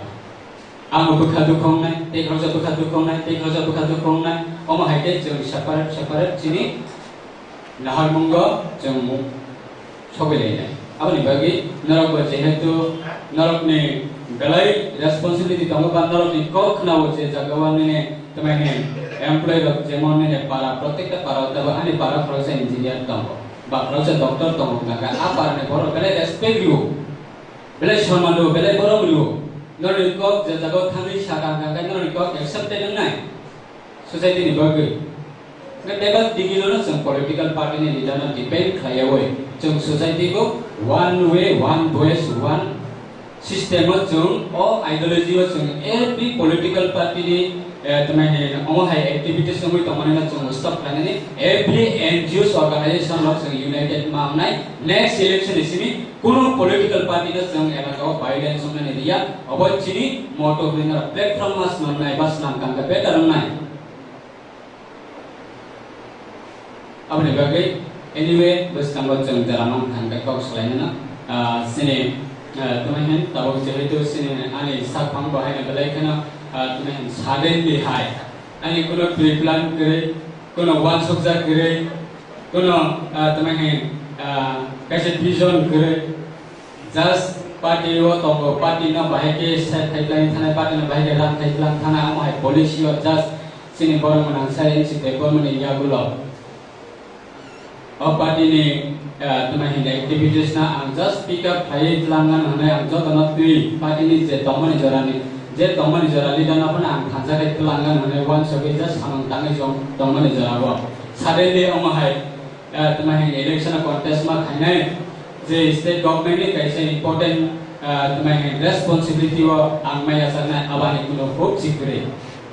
आंगो बुखा दुखों नाय ते खरजा बुखा दुखों नाय ते खरजा बुखा दुखों नाय ओमा हाइटे जों सेपारेट चिनि नाहर मंगो जों सगैलायनाय आबनि बागै नरक जेहेतु नरकनि बेलाय रेसपन्सिबिलिटी दङ बा नरकनि कखनाव जे जागावानि तमाने एमप्लॉय रक जेमनने पारा प्रत्येकटा पारा तबा आनि पारा खरजा इंजिनियर दङ बा खरजा डॉक्टर दङ नागा आ पारने बर बेलाय रेसपेक्ट रिउ बेलाय सम्मान दो बेलाय बरम रिउ नरनि कक जे जागाव थाङै सागा गागा नरनि कक एक्सेप्टेड नाय सोसाइटी नि बागै बेबा दिगिलोनो जों पॉलिटिकल पार्टी नि लिडारना डिपेंड खायावै जों सोसाइटी को one way one voice one system जों ओ आइडियोलॉजी जों एवरी पॉलिटिकल पार्टी नि तमाने अमो हाई एक्टिविटीज जों तमाने जों स्टॉप खानानै एवरी एनजीओस ऑर्गेनाइजेशन लक जों यूनाइटेड मामनाय नेक्स्ट इलेक्शन इसिनि कुनु पॉलिटिकल पार्टी न जों एलाकाव वायलेंस हमनानै दिया अबचिनि मोटो बिनर प्लेटफॉर्म मास मननाय बस नाम कांगा बेटारनाय abni bagai anyway bus tanggal jeng jaramang tangga kok selain na sini tumahin tahu jehitu sini ani sakpang bahaya belai kena tumahin saden dihai ani kuno pre-plan kere kuno one sokja kere kuno tumahin kaise vision kere just party wo tongo party na bahaya ke set thailand thana party na bahaya ram thailand thana amai policy or just sini borong manang saya si paper mani ya gulo अब party ने तुम्हारी activities ना आं just pick up खाई लांगन हने आं जो तना तुई पार्टी ने जे तमनि जराली दाना पण आं थांजा के लांगन हने वन सबै जस्ट आं तांगे जो तमनि जराबो सडनली अम हाय तुम्हारी इलेक्शन कॉन्टेस्ट मा खाइनाय जे स्टेट गवर्नमेंट ने कैसे इंपोर्टेंट तुम्हें responsibility वो आंगमाया सरना अबानी कुनो खूब सिक्रे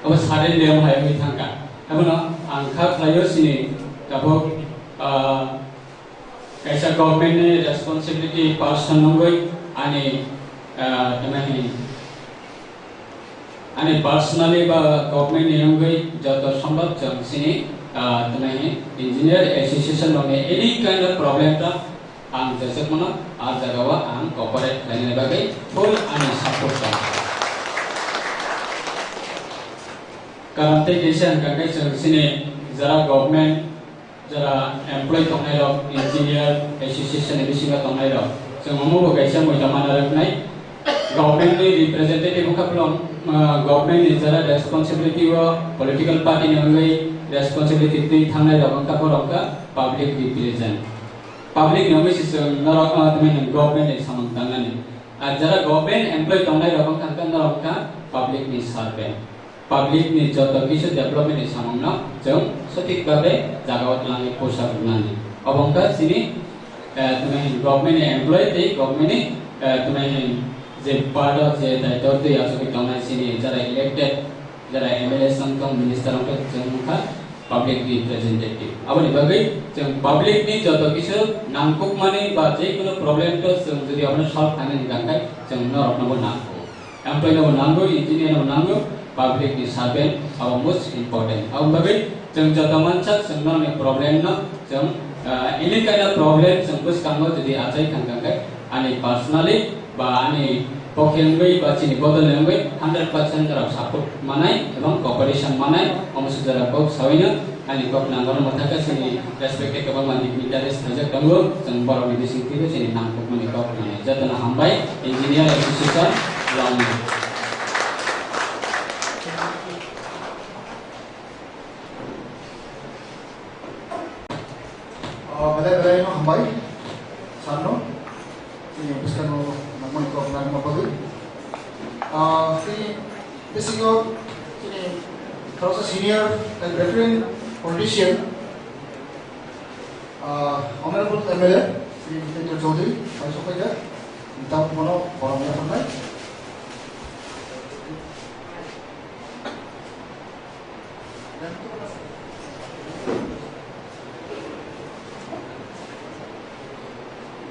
अब सारे लेम है भी थंका अब ना आंखा क्लायो सिने कबो कैसा गवर्नमेंट ने responsibility पर्सन होंगे आने तुम्हें personally बा गवर्नमेंट ने होंगे जो तो संभव जंग सिने तुम्हें इंजीनियर एसोसिएशन में any kind of problem था आंग जैसे मना आज जगह वा आंग कॉर्पोरेट लाइन बागे फुल आने सपोर्ट का करंटे जैसे अंका के सिने जरा गवर्नमेंट जरा एम्प्लॉय तोंगने लो इंजीनियर एसोसिएशन एबिसिंगा तोंगने लो जों ममो कैसे मोइला माना रखनाय गवर्नमेंट नि रिप्रेजेंटेटिव का प्लम गवर्नमेंट नि जरा रेस्पॉन्सिबिलिटी व पॉलिटिकल पार्टी ने होंगे रेस्पॉन्सिबिलिटी ती थांगने लो का परंका पब्लिक रिप्रेजेंट पब्लिक नोमिस नरक तुम्हें गवर्नमेंट ने समंतांगने आज जरा गवर्नमेंट एम्प्लॉय तोंगने लो का नरक का पब्लिक नि सर्वेंट पब्लिक नि जो तो किसी डेवलपमेंट नि समंगना जों सटीक बाबे जागावत लांगे पोषक बनाने अब उनका सिनी तुम्हें गवर्नमेंट एम्प्लॉय थे गवर्नमेंट तुम्हें जे पार्ट ऑफ जे दायित्व थे या सभी तोंगना सिनी जरा इलेक्टेड जरा एमएलए संतों मिनिस्टर उनका जों पब्लिक रिप्रेजेंटेटिव अब नि बागै जों पब्लिक नि जो तो किसी नामकुक माने बात जे कोनो प्रॉब्लम तो जों जदि अपने सॉल्व खाने निकांगाय जों नरकनबो नांगौ एम्प्लॉय नबो नांगौ इंजीनियर नबो नांगौ पब्लिक नि सर्वेंट अब मोस्ट इम्पोर्टेंट अब बागै जों जतो मानसा जों नि प्रॉब्लम न जों एनी काइंड ऑफ प्रॉब्लम जों कुछ कामो जदि आजाय खांगांगाय आनि पर्सनली बा आनि पखेंगै बा चिनि बदलनगै 100% जरा सपोर्ट मानाय एवं कोऑपरेशन मानाय अमसु जरा को सवैनो आनि कप नांगर मथाका चिनि रेस्पेक्टेड कबा मानि मिटारेस थाजक दंगो जों बर मिदिसिं तिबो चिनि नामखौ मानि कप माने जतना हामबाय इंजीनियर एसोसिएशन लाउनि Bela no hambai sarno ini bukan nama itu nama apa tu? Ini basically ini kalau senior and veteran politician, honorable MLA Sri Jitendra Chaudhary, saya suka je, kita mana orang yang pernah.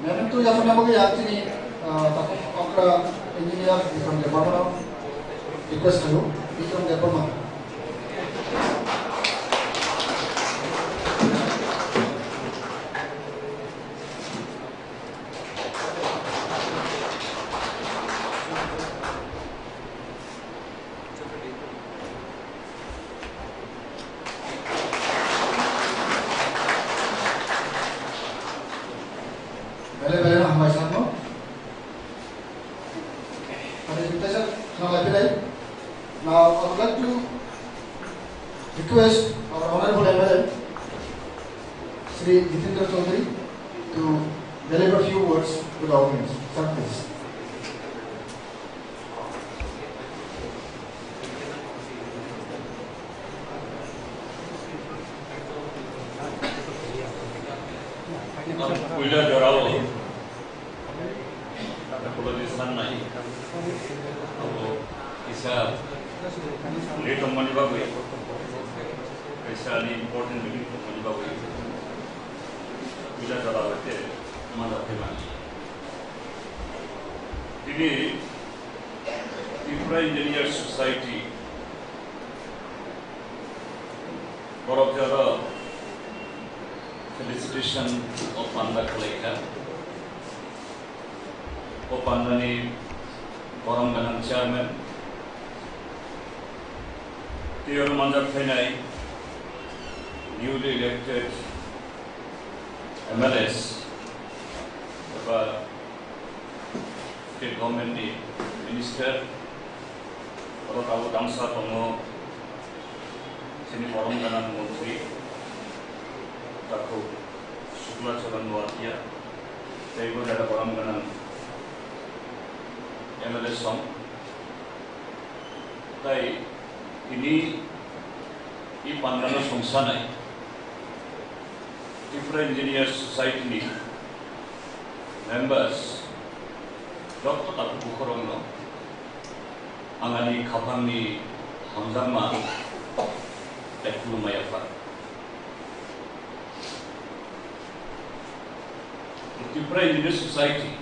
Memang tu yang pernah bagi aku ni, tapi okra engineer from Department of request tu, from Department. Now, I would like to request our Honorable MLA, Sri Jitendra Chaudhary, to deliver a few words to the audience. Sir, please. Late on money bago ऐसा नहीं important meeting तो money bago बिना ज़्यादा होते माना थे मानी इन्हें TIPRA Engineer Society बहुत ज़्यादा felicitation और पांडा collector और पांडा ने forum का chairman Tiada manjat finai newly elected MLAs about state government minister atau tahu bangsa tongo sini forum kanan menteri takut sukla jalan luar dia saya pun ada forum kanan MLA song tapi ini pandangan fungsional TIPRA Engineer Society ni members Doktor tak bukorong no, angani kapang ni hamzama, tekulu mayafar. TIPRA Engineer Society,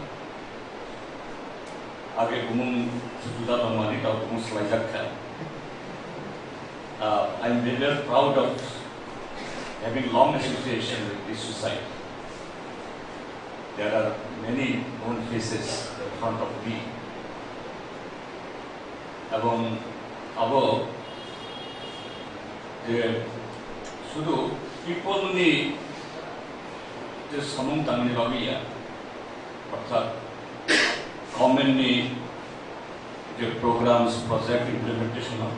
आगे umum sudah bangwani tau umum selajak kan. I'm very proud of having long association with this society. There are many known faces in front of me. Abang abo je sudu people ni je samung tangni babi ya, अर्थात government ni je programs project implementation हो,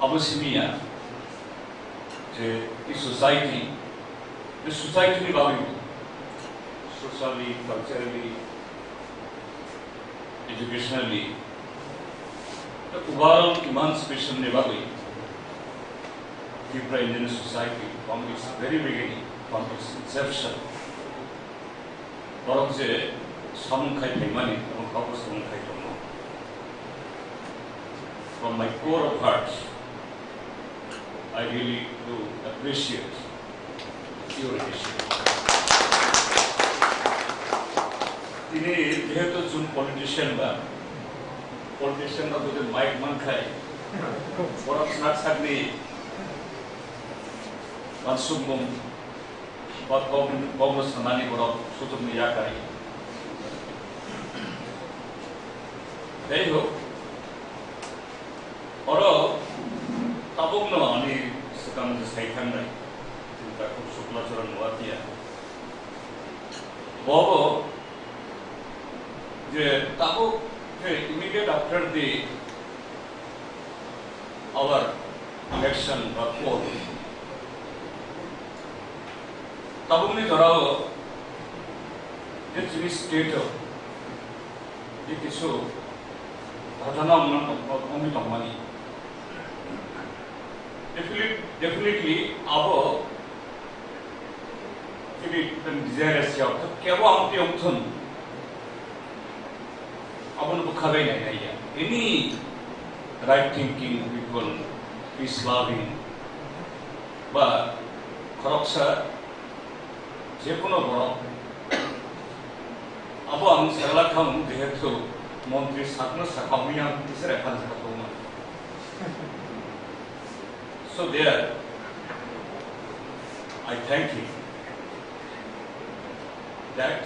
अब सिमिया जे इस society ni babi socially, culturally, educationally, the overall emancipation ni babi TIPRA Indian society from its very beginning, from its inception, borok je samungkai themani এবং কাপড় samungkai tomo. From my core of heart, I really do appreciate your initiative. তিনি যেহেতু যোন politician বা পলিটিশিয়ানরা যদি mic মান খায় বরং সাত সাতনি মানসুম বা কংগ্রেস সানানি বরং সুযোগ নিয়ে আকাই যাই হোক অরো তাবুক ন আমি সেখান সাইখান নাই চিন্তা খুব শুক্লাচরণ নোয়াতিয়া বব যে তাবুক immediate after our election or poll, tabuk ni dorao je chini state ho, je kisu घटना उन्हें तमानी definitely abo jadi desire siapa क्या वो आमती उम्थन abon bukhabai nahi ya any right thinking people, peace loving ba koroksa je kono boro abo ang sagala kham jehetu montri sakna sakamiya tisare khan sakoma so there I thank him that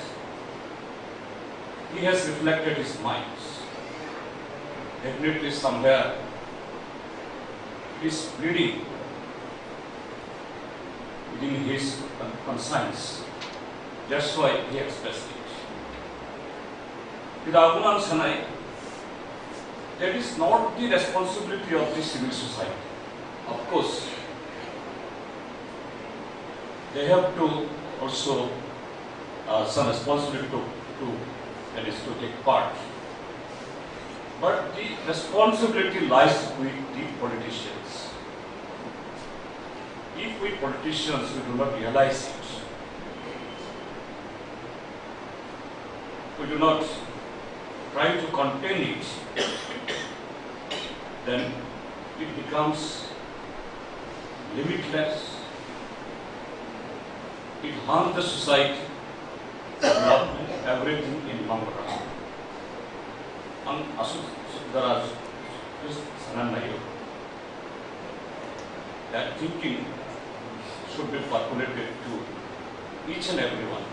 he has reflected his mind. Definitely somewhere he is bleeding within his conscience. That's why he expressed it. Without Sanai, that is not the responsibility of the civil society. Of course, they have to also some responsibility to that is to take part. But the responsibility lies with the politicians. If we politicians we do not realize it, we do not try to contain it, then it becomes limitless. It harms the society, development, everything in Bangladesh. Ang asuk daraj sanan nayo. That thinking should be percolated to each and everyone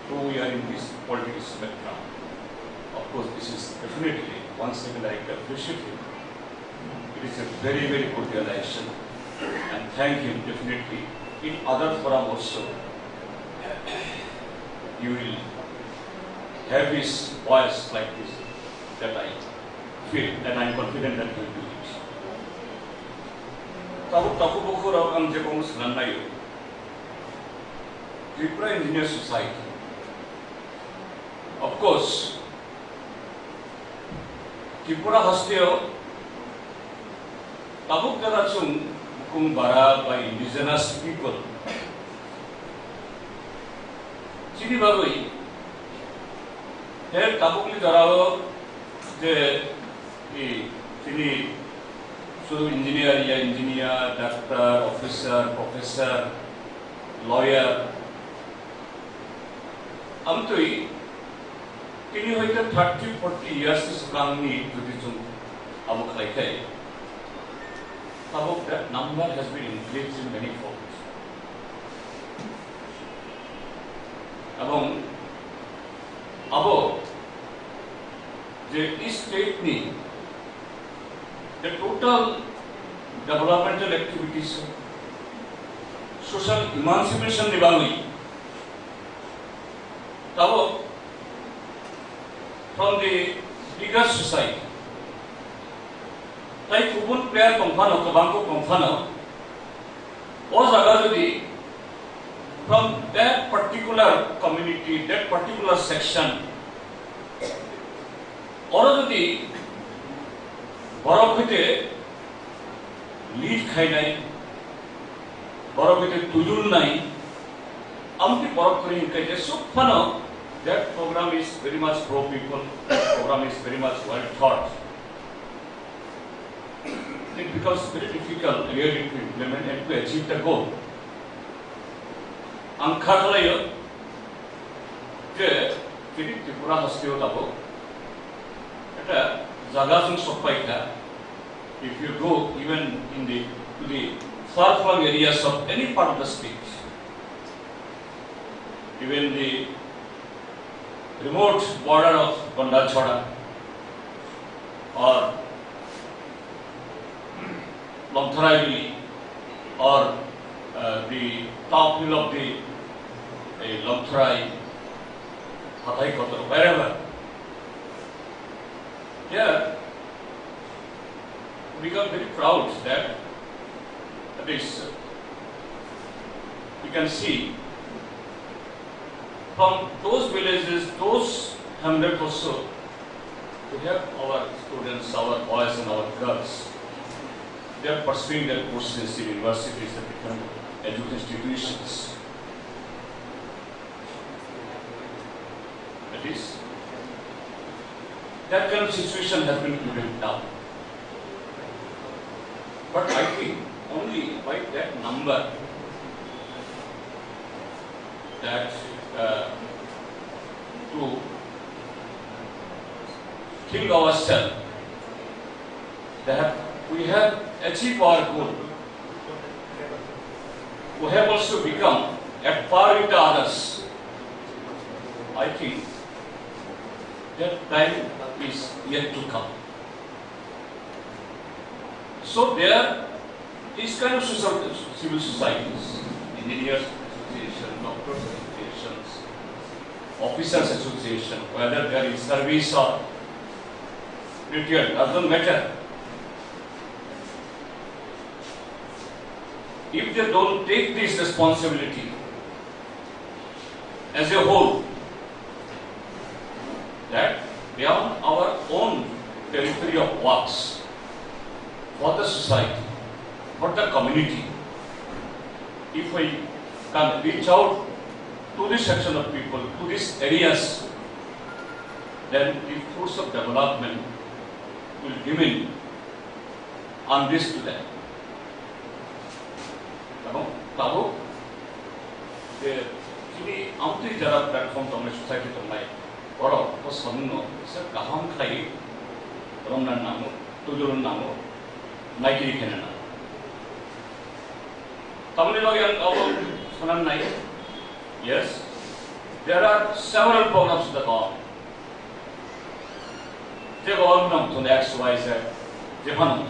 who we are in this political spectrum. Of course, this is definitely once again I appreciate him. It is a very, very good realization, and thank him definitely. In other forum also, you will have his voice like this, that I feel, and I am confident that he will do it. Tabu bukhur ang je kong sanan nayo. TRIPURA Engineer Society. Of course, TRIPURA hasteo tabuk dara chung kung bara by indigenous people. Chini bagoi There tabukli darao the sini so engineer, doctor, officer, professor, lawyer. Amtui kini hoite 30-40 years sukangni judijung abu khalaikai. Tabuk that number has been increased in many folds. Abong abo the state ni the total developmental activities, social emancipation nibangi. Tabo from the bigger society. Tai kubun player komphano kabangko komphano. O jaga jodi from that particular community, that particular section, or jodi borokite lead khai nai, borokite tujul nai, amti borok kori kai so phano. That program is very much pro people. That program is very much well thought. It becomes very difficult really to implement and to achieve the goal. Angka kalayo, je kini TRIPURA hastio tabo. Eta jaga sung sopai ka. If you go even in to the far-flung areas of any part of the state, even the remote border of Gondachora or Longtharai or the top hill of the Longtharai, Hathai Kotor, wherever. Here, we become very proud that this we can see from those villages, those hamlets also, we have our students, our boys and our girls. They are pursuing their courses in universities and different education institutions. That is, that kind of situation has been prevented now. But I think only by that number that to think ourselves that we have achieved our goal. We have also become at par with the others. I think that time is yet to come. So there is kind of civil societies, engineers association, doctors associations, officers association, whether they are in service or retired, doesn't matter. If they don't take this responsibility as a whole, that beyond our own territory of works, for the society, for the community, if we can reach out to this section of people, to these areas, then the fruits of development will remain on this to them. Tahu, the kini amti jara platform to society to mai, orang to samno, se kaham khai, romnan namu, tujurun namu, naikiri kenana. Tamil log yang awal sanan naik. Yes, there are several programs of the government. The government to the X, Y, Z, Japan.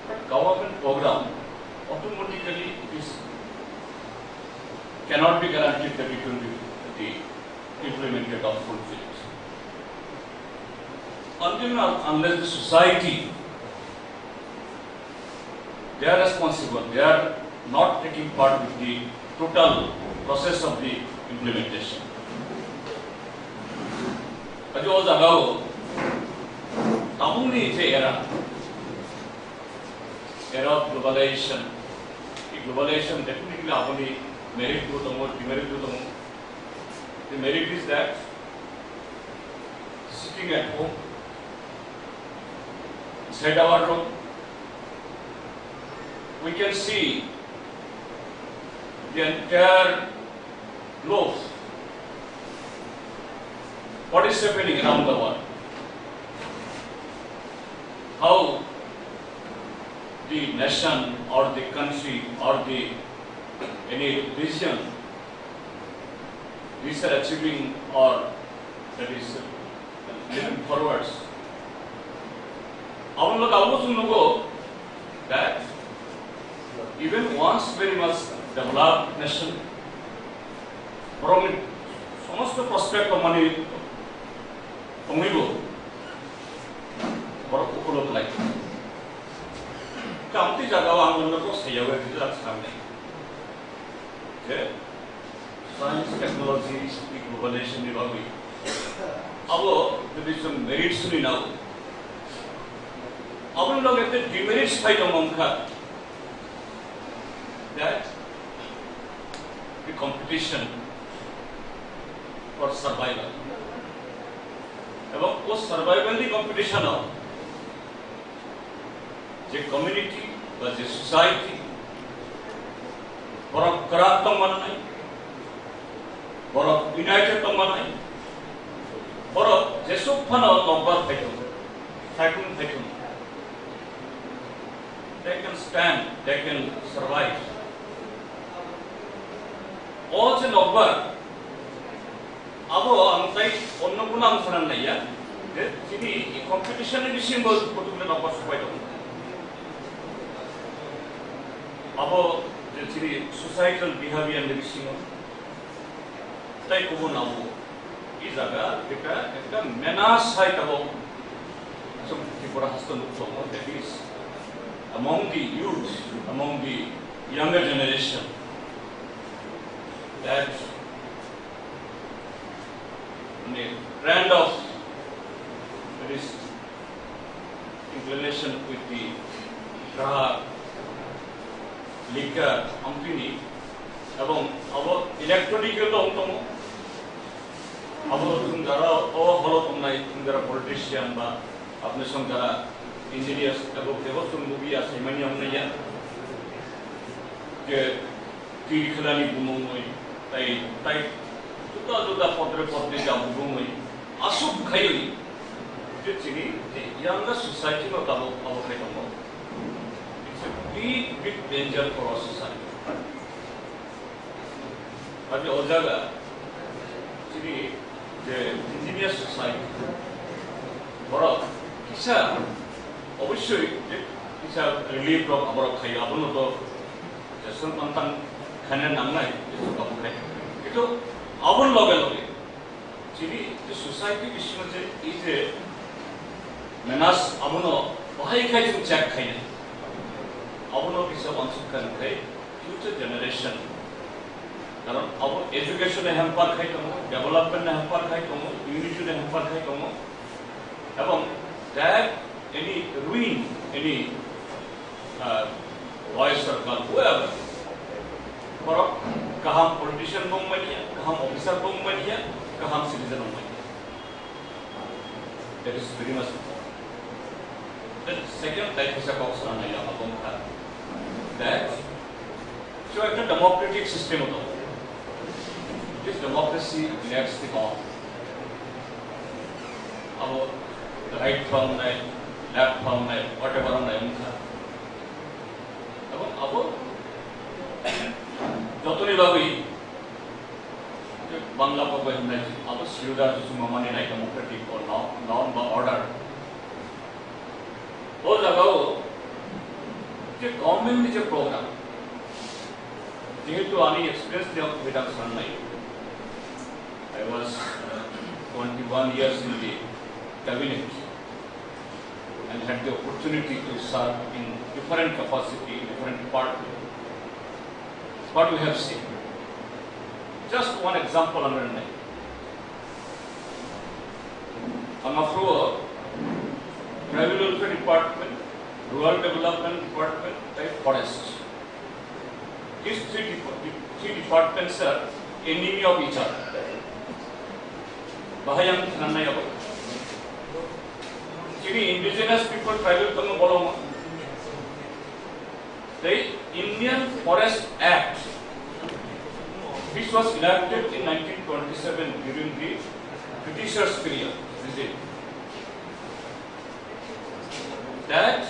But government program automatically cannot be guaranteed that it will be implemented or fulfilled. Until now, unless the society, they are responsible, they are not taking part with the total process of the implementation. But you also know, Tamuni is era of globalization. Globalization definitely merit to the more, demerit to the more. The merit is that sitting at home, inside our room, we can see the entire globe. What is happening around the world? How the nation or the country or the any region these are achieving or that is moving forwards. Our look also know that even once very much developed nation, from almost the prospect of money, only go for look like. County Jagawa and look say you are something. Science, technology, globalization, development. Our there is some merits in now. Our look at the demerits fight among that the competition for survival. About post survival the competition of the community or the society for a corrupt man, for a united man, for a Jesu Pana number cyclone. They can stand, they can survive. All the number, our anti Onabunam Sanaya, the competition in the symbols put to the number of fight. Our the societal behavior and the single type of now is a menace height about some TIPRA has to look for that is among the youth, among the younger generation, that the trend of this inclination with the liquor company, our electronic our politician, engineers, about movie as many of the Kilani Bumui, type Tuta Bumui, Asuk Kaili, the younger society of our it's a big danger for our society. But the Ojaga, the engineer society, for a Kisha, obviously, it's a relief of our Kayabuno, the Sultan Canon and Night, it's our level. The society is a menace, Abuno, why can't you check? Abuno is a once future generation. Our education hamper development hamper unity hamper about that any ruin, any voice circle, whoever. For Kaham politician Bombadia, Kaham officer Bombadia, Kaham citizen Bombadia. That is very much important. The second type is a box on that. So, it's a democratic system. This democracy lacks the law. Our right from the left from the whatever on the our Jotuni Babi Bangla Papa our Suda to Sumamani like democratic or non order. All ago, the government is a program. Due to any experience with a sunlight. I was 21 years in the cabinet and had the opportunity to serve in different capacity, different departments. What we have seen. Just one example under name. Amafro, Tribal Welfare Department, Rural Development Department, type Forest. These three departments are enemy of each other. Bahayam Nanayaba. Sini indigenous people tribal tong bolong. The Indian Forest Act, which was enacted in 1927 during the Britishers' period, that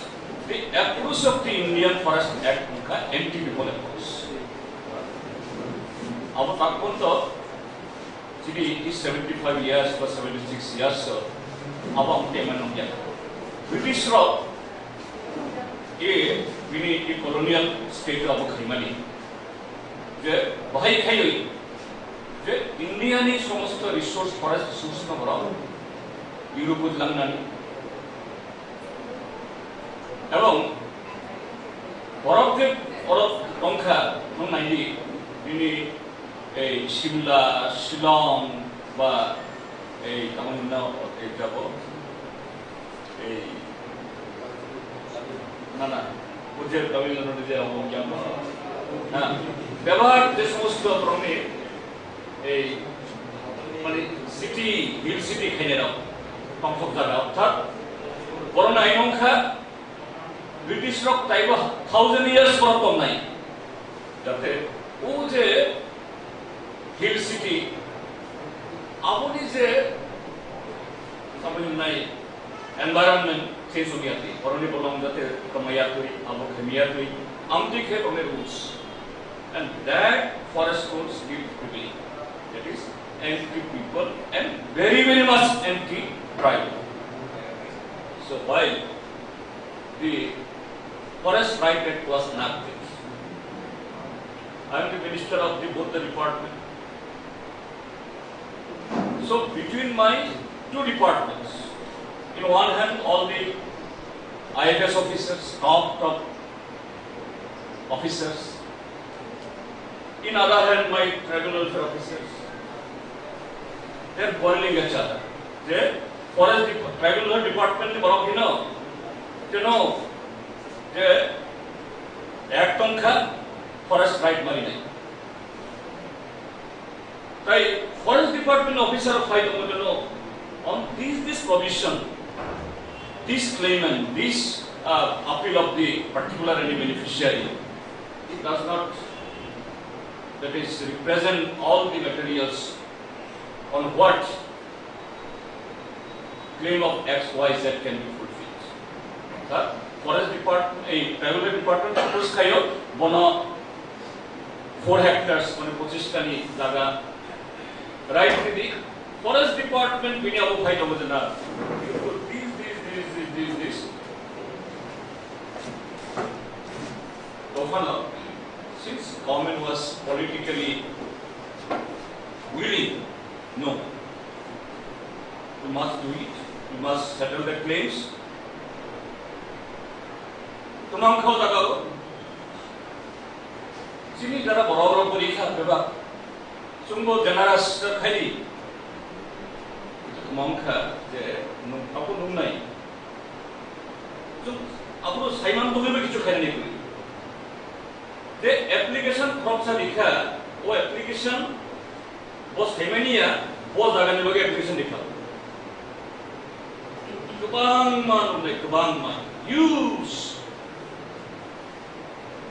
the approach of the Indian Forest Act ka anti-people approach. Our Taekwondo, Sini is 75 years or 76 years so. Abang teman orang British rock, ini colonial state abang krimani. Je bahai khayu, je India ni समस्त resource forest resource na bora Europe langnani. Abang orang tongkha nung naidi ini Shimla, Shillong, ba Tamil Nadu jabo na मुझे तमिलनाडु में जाओ क्या ना व्यवहार देश मुस्त प्रमे माने सिटी हिल सिटी खेने रहो पंखों जागा था कोरोना इनों का ब्रिटिश लोग ताइबा 1000 years पर तो नहीं जाते वो जे हिल सिटी आपने जे समझ नहीं environment change हो गया थी और उन्हें बोला जाते कमाया तो अब खमिया तो आमती के उन्हें rules and that forest rules deal with that is anti people and very much anti tribal. So while the Forest Right Act was enacted, I am the minister of the both the department. So between my two departments, in one hand all the IFS officers, top officers, in other hand my tribal welfare officers, they are quarreling each other. The forest tribal welfare department ne baro kino, the act tongkha forest right mari nahi. Tai forest department officer fight on this provision, this claimant, this appeal of the particular any beneficiary, it does not, that is, represent all the materials on what claim of X, Y, Z can be fulfilled. Sir, forest department, tribal department suppose kayo bono 4 hectares mane 25 tani jaga right to the forest department bini abo fight hobo jana this Tofana, since government was politically willing, no, we must do it, we must settle the claims. Tumang khau jaga sini jara boro porikha beba sungbo generous khaili tumang kha je aku nung nai so aku saiman to me kichu khaini koi the application form sa likha wo application wo saimania wo jaga ni bagi application likha kubang man use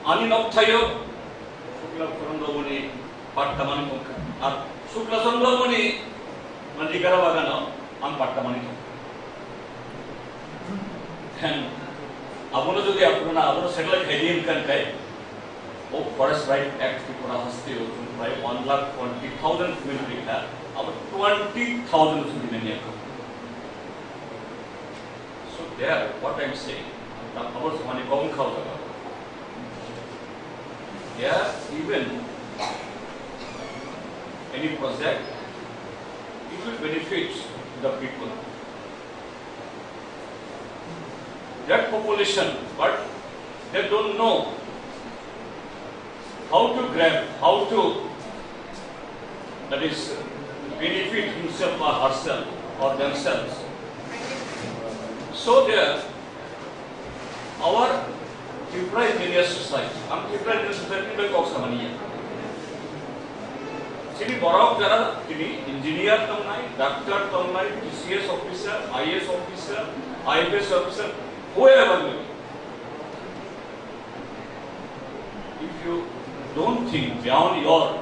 ani nok thayo sukla korondoboni pattamani tongka ar sukla sondoboni mandikara bagano am pattamani tongka then abuno jodi apuna abuno settle khedin kan kai o forest right act TRIPURA haste hotun pray 1,20,000 million likha ab 20,000 million so there what I am saying about samani kaum khau jaga yeah, even any project, it will benefit the people. That population, but they don't know how to grab, how to, that is, benefit himself or herself or themselves. So there, our TIPRA Engineer Society, TIPRA Engineer Society by Cox Samania. Sini borok jara ini engineer tongnai, doctor tongnai, TCS officer, IS officer, IFS officer, whoever will be. If you don't think beyond your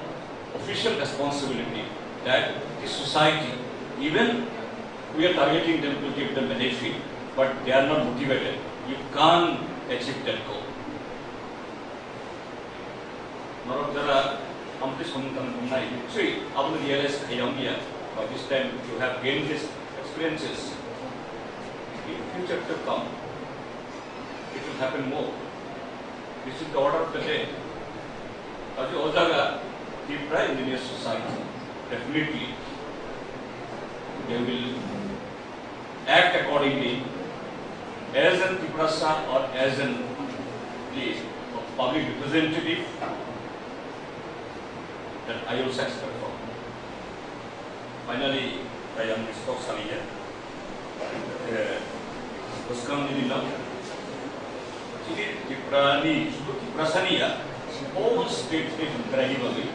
official responsibility that this society, even we are targeting them to give them benefit, but they are not motivated, you can't achieve that goal. Norok jara amri somkan tongnai, actually, I will realize by this time you have gained these experiences. In future to come, it will happen more. This is the order of the day. As you Ozaga, TIPRA Engineer Society, definitely they will act accordingly as an TIPRA or as an public representative that I also expect from. Finally, I am Mr. Saliya. Puskam Nidila. TIPRA Saniya, all states gradually,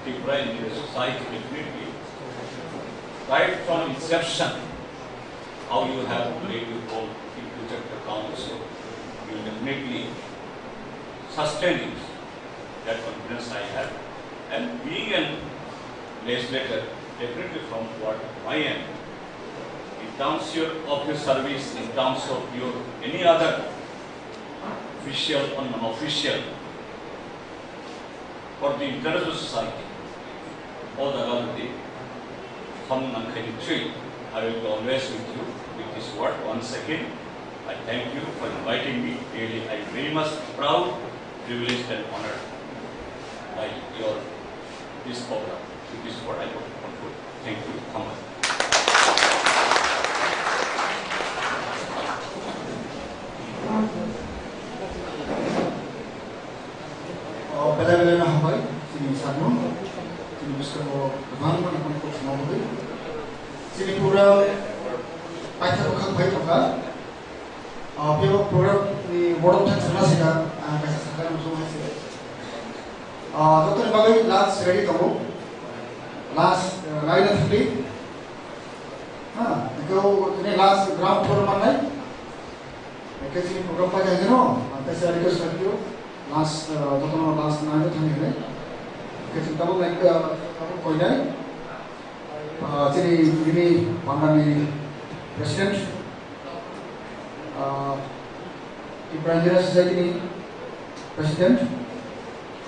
TIPRA Engineer Society definitely, right from inception, how you have played your role in future the council, you will definitely sustain it. That confidence I have. And being a legislator, definitely from what I am, in terms of your service, in terms of your any other official or non-official, for the interest of society, all the other I will be always with you with this word. Once again, I thank you for inviting me. Really, I am very much proud, privileged and honored by this program. This is what I want to conclude. Thank you. Come on. Bela-bela hambai, sini Sarno, sini Mr. Bhavan akan ikut semua boleh. Sini program, pakai bukan baik apa? Biar program ni bodoh tak salah sih kan? Kasih sekarang semua sih. Doktor bagai last ready kamu, last line of three. Kau ini last ground floor mana? Mereka sini program pakai jenuh. Saya request lagi last doktor last line of three ni. Kita tahu mereka kau ini. Jadi ini pandang President TIPRA Engineer Society ni President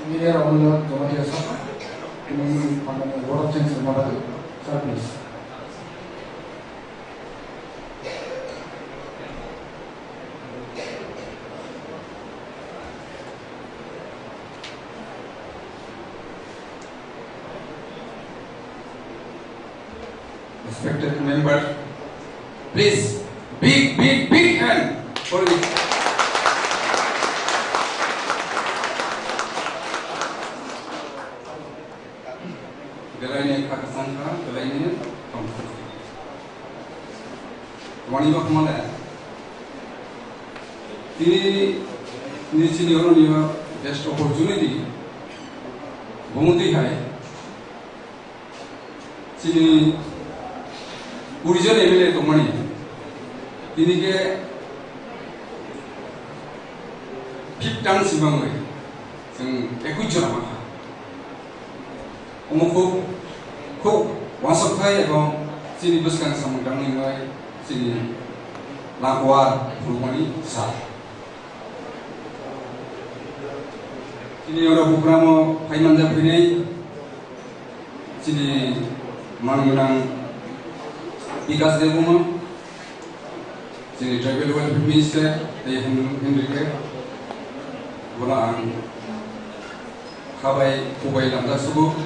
Engineer HON'BLE MLAs ini pandang Board of Change nama tu, sir please. Respected members, please, big hand for this. Delainnya kakasangka, delainnya kampus. Wani bak mana? Ini sini orang ni best opportunity. Bumuti hai. Sini Urijan MLA Tomani, ini ke 5 tahun sebelumnya, seng ekut jurnal. Umumku, wasap saya kalau sini buskan sama dengan ini, sini lakuar rumani sah. Sini orang program Haimanjab ini, sini mangunang Ikas Devuma, sini Tribal Welfare Minister, dia Henry, bulan kabai kubai lamda subuh,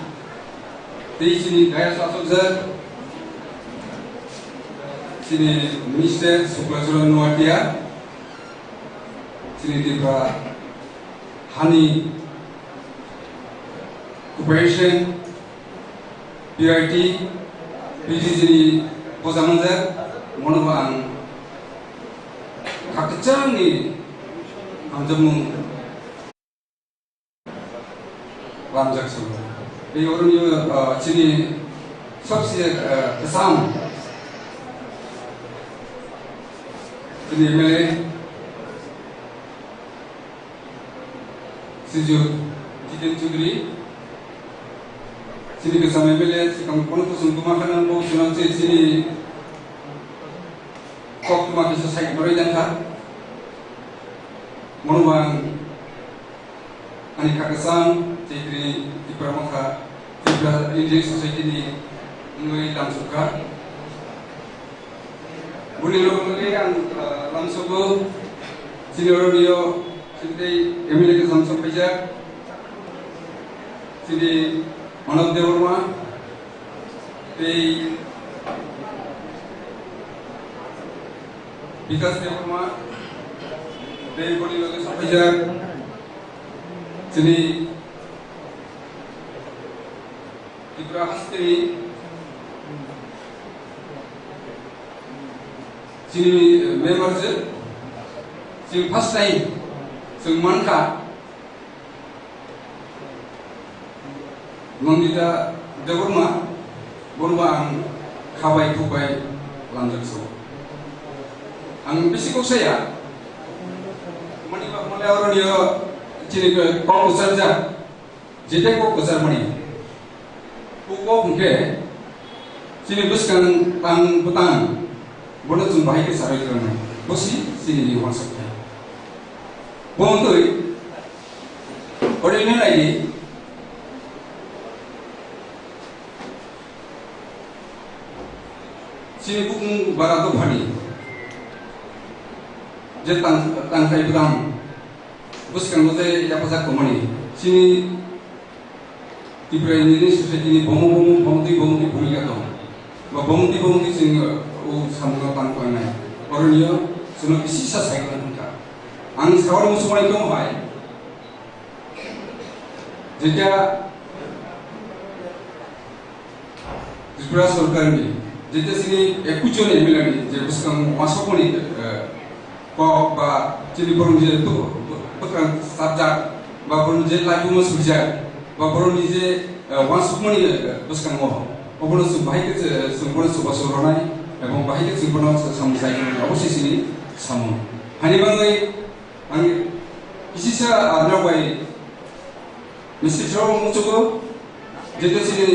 di sini Gaya Sasukzer, sini Minister Suklasuran Nuatia, sini TIPRA Honey Corporation, PRT, PGC Posamanzer, Monobang, Kakacang ni, Amjamu, Ramjak Sulu. 이 어른이 진이 सबसे 싸움 진이 MLA Siju Jitin Chudri Sini kesama MLA Sikang Kono Kusum Kumakanan Bo Sunan Sini Kok Kuma Kisa Saik Norai Jangka Monubang Ani Kakasang Citri TIPRA Maka TIPRA Indian Society ni Ngui Lamsuka Buli Lomuli yang Lamsuku Sini Rodeo Sini MLA ke Samsung Pajak Sini Manab Dewarma Di Bikas Dewarma Di Buli Loke Pajak Sini TIPRA Hastri Sini members Sini first time Sing Manka Mangita Dewarma Borma ang Kabai Kubai Lanjakso Ang bisiko saya Manibak mulai orang dia Cini ke kau saja Jete kau besar mani Kau mungkin Sini buskan tang petang Bodoh cuma baik sarai kerana Bosi sini di masuknya Bontoi Orang ini lagi Sini bukan barato pani Jetang tangkai petang Buskan bote ya pasal komani Sini TIPRA ini society ini bomu bumi kata bomu sini sambil tangku anai orang dia sudah sisa saya kan kita ang sekarang musuh mereka mahal jadi TIPRA सरकार ni jadi sini ekujon MLA ni jadi buskan masuk ni kau ba jadi baru jadi tu bukan subjek ba baru jadi lagi masuk jadi ba baru ni jadi masuk ni buskan mau Obono subahik sumbono subasoronai এবং বাহিরে সম্পূর্ণ সমস্যা অবশ্যই সিনি সামু হানি বাংলাই আমি ইসিসা আদ্রাবাই মিস্ত্রি মুচুকো যেটা সিনি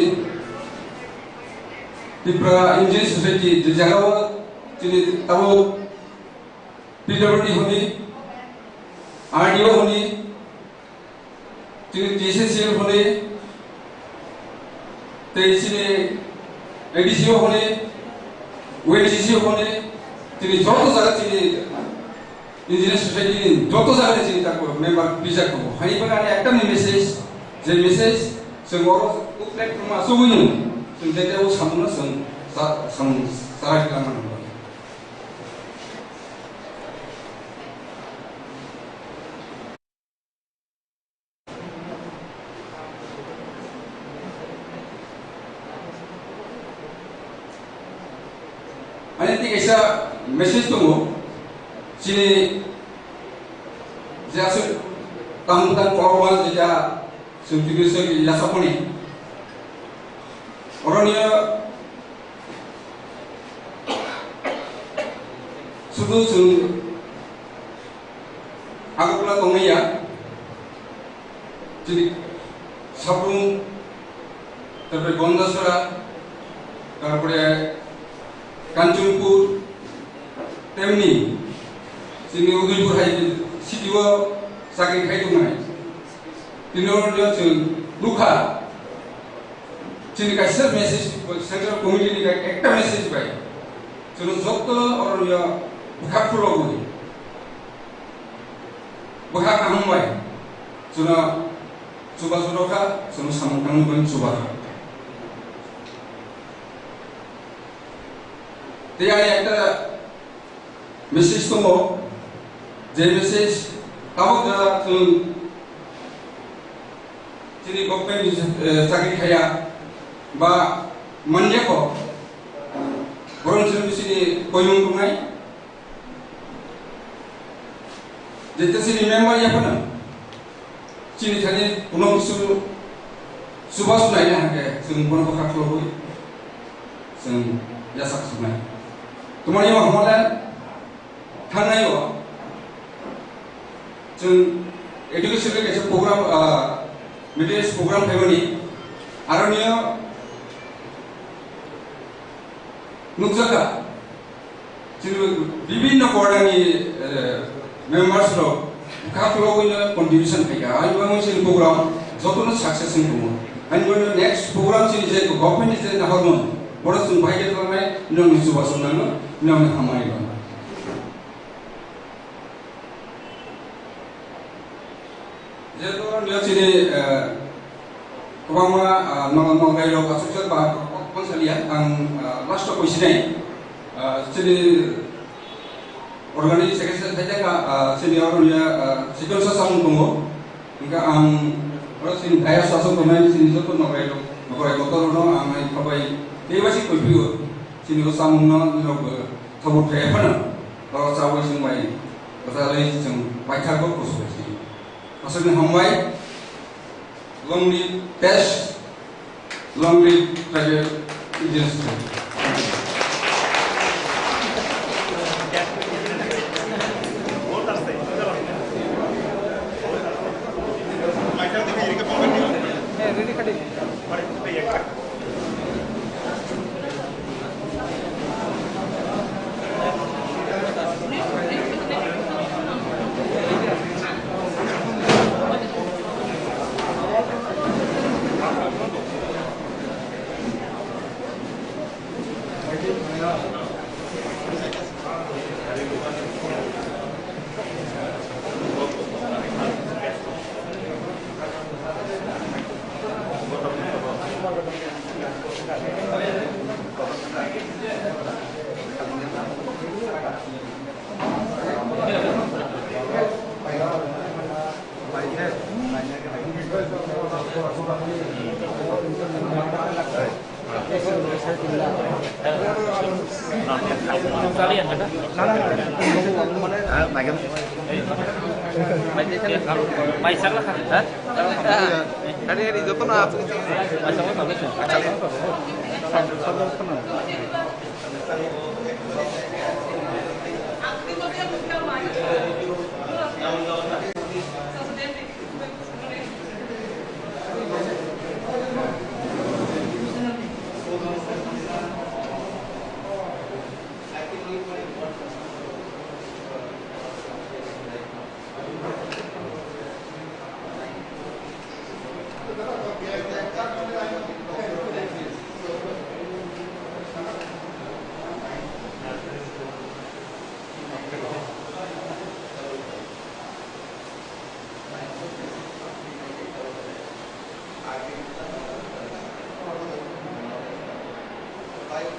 TIPRA Indian society যে জায়গাও তিনি তাও পিডব্লিউডি হনি আরডিও হনি তিনি টিএসএসএল হনি তেইসিনি এডিসিও হনি ওয়েডিসি ওখানে তিনি যত জায়গা তিনি ইঞ্জিনিয়ার সোসাইটি যত জায়গায় তিনি তাকে মেম্বার বিচার করবো হাইবার একটা মেসেজ যে মেসেজ जों प्लेटफर्मा सौहैनो जों जायगायाव साननो जों साराय खालामनांगौ Ani tiga isa message tunggu, sini jasa tamutan korban jika sumpiku segi jasa poni. Orangnya sudah aku pula tunggu ya, jadi sabun terus gondasura, kemudian Kanjungpur, temni, sini Udaypur hai sidiwa saking kai tungai. Tinor dia tu luka, sini kasih message, central community ni ekta message baik. Sini jokto orang dia bukan pulau ni, bukan kaham baik. Sini coba suruhka, sini samang pun coba. Dia ada message tu mo, jadi message tahu dah tu, jadi government sakit kaya, bah mana ko, orang sini sini koyung tungai, jadi sini memang ya pernah, sini tadi pulau bisu सुबह सुनायनो हागे जों बर'खौ खाख्लबो जों यासाक सुनाय तुम्हारी हमले थांनायो जों education के कैसे प्रोग्राम मिडियस प्रोग्राम फेमनी आरनिया नुकसाका जों विभिन्न कोडानी मेंबर्स लो खाख्लबो कंट्रीब्यूशन खाया आरो मोनसे प्रोग्राम जतनो सक्सेस दङ आरो नेक्स्ट प्रोग्राम जे गभर्नमेंट जे नाहरमोन बड़ा सुन भाई के तो मैं नोंनि जुबा सुनानो नोंनि खामानि दं जेतो नोंसिनि गोबां नगाइलो कासुचर बा कनसालिया आं लास्ट क्वेश्चन सिनि अर्गानिक सेक्रेटारि थाइजाका सिनियर निया सिकिउरिटि सामु दङ इनका आं सिनि दाया सासन दंनाय सिनि जतो नगाइलो गतरनो आं खाबाय बेबायदि कइफियो सिनिखौ सामुनो नोबो थबु थायफानो दा जावै जोंबाय गजालै जों बायथारखौ कुसुसि असोनि हमबाय long live best long live private industry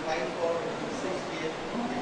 Five for 6 p.m.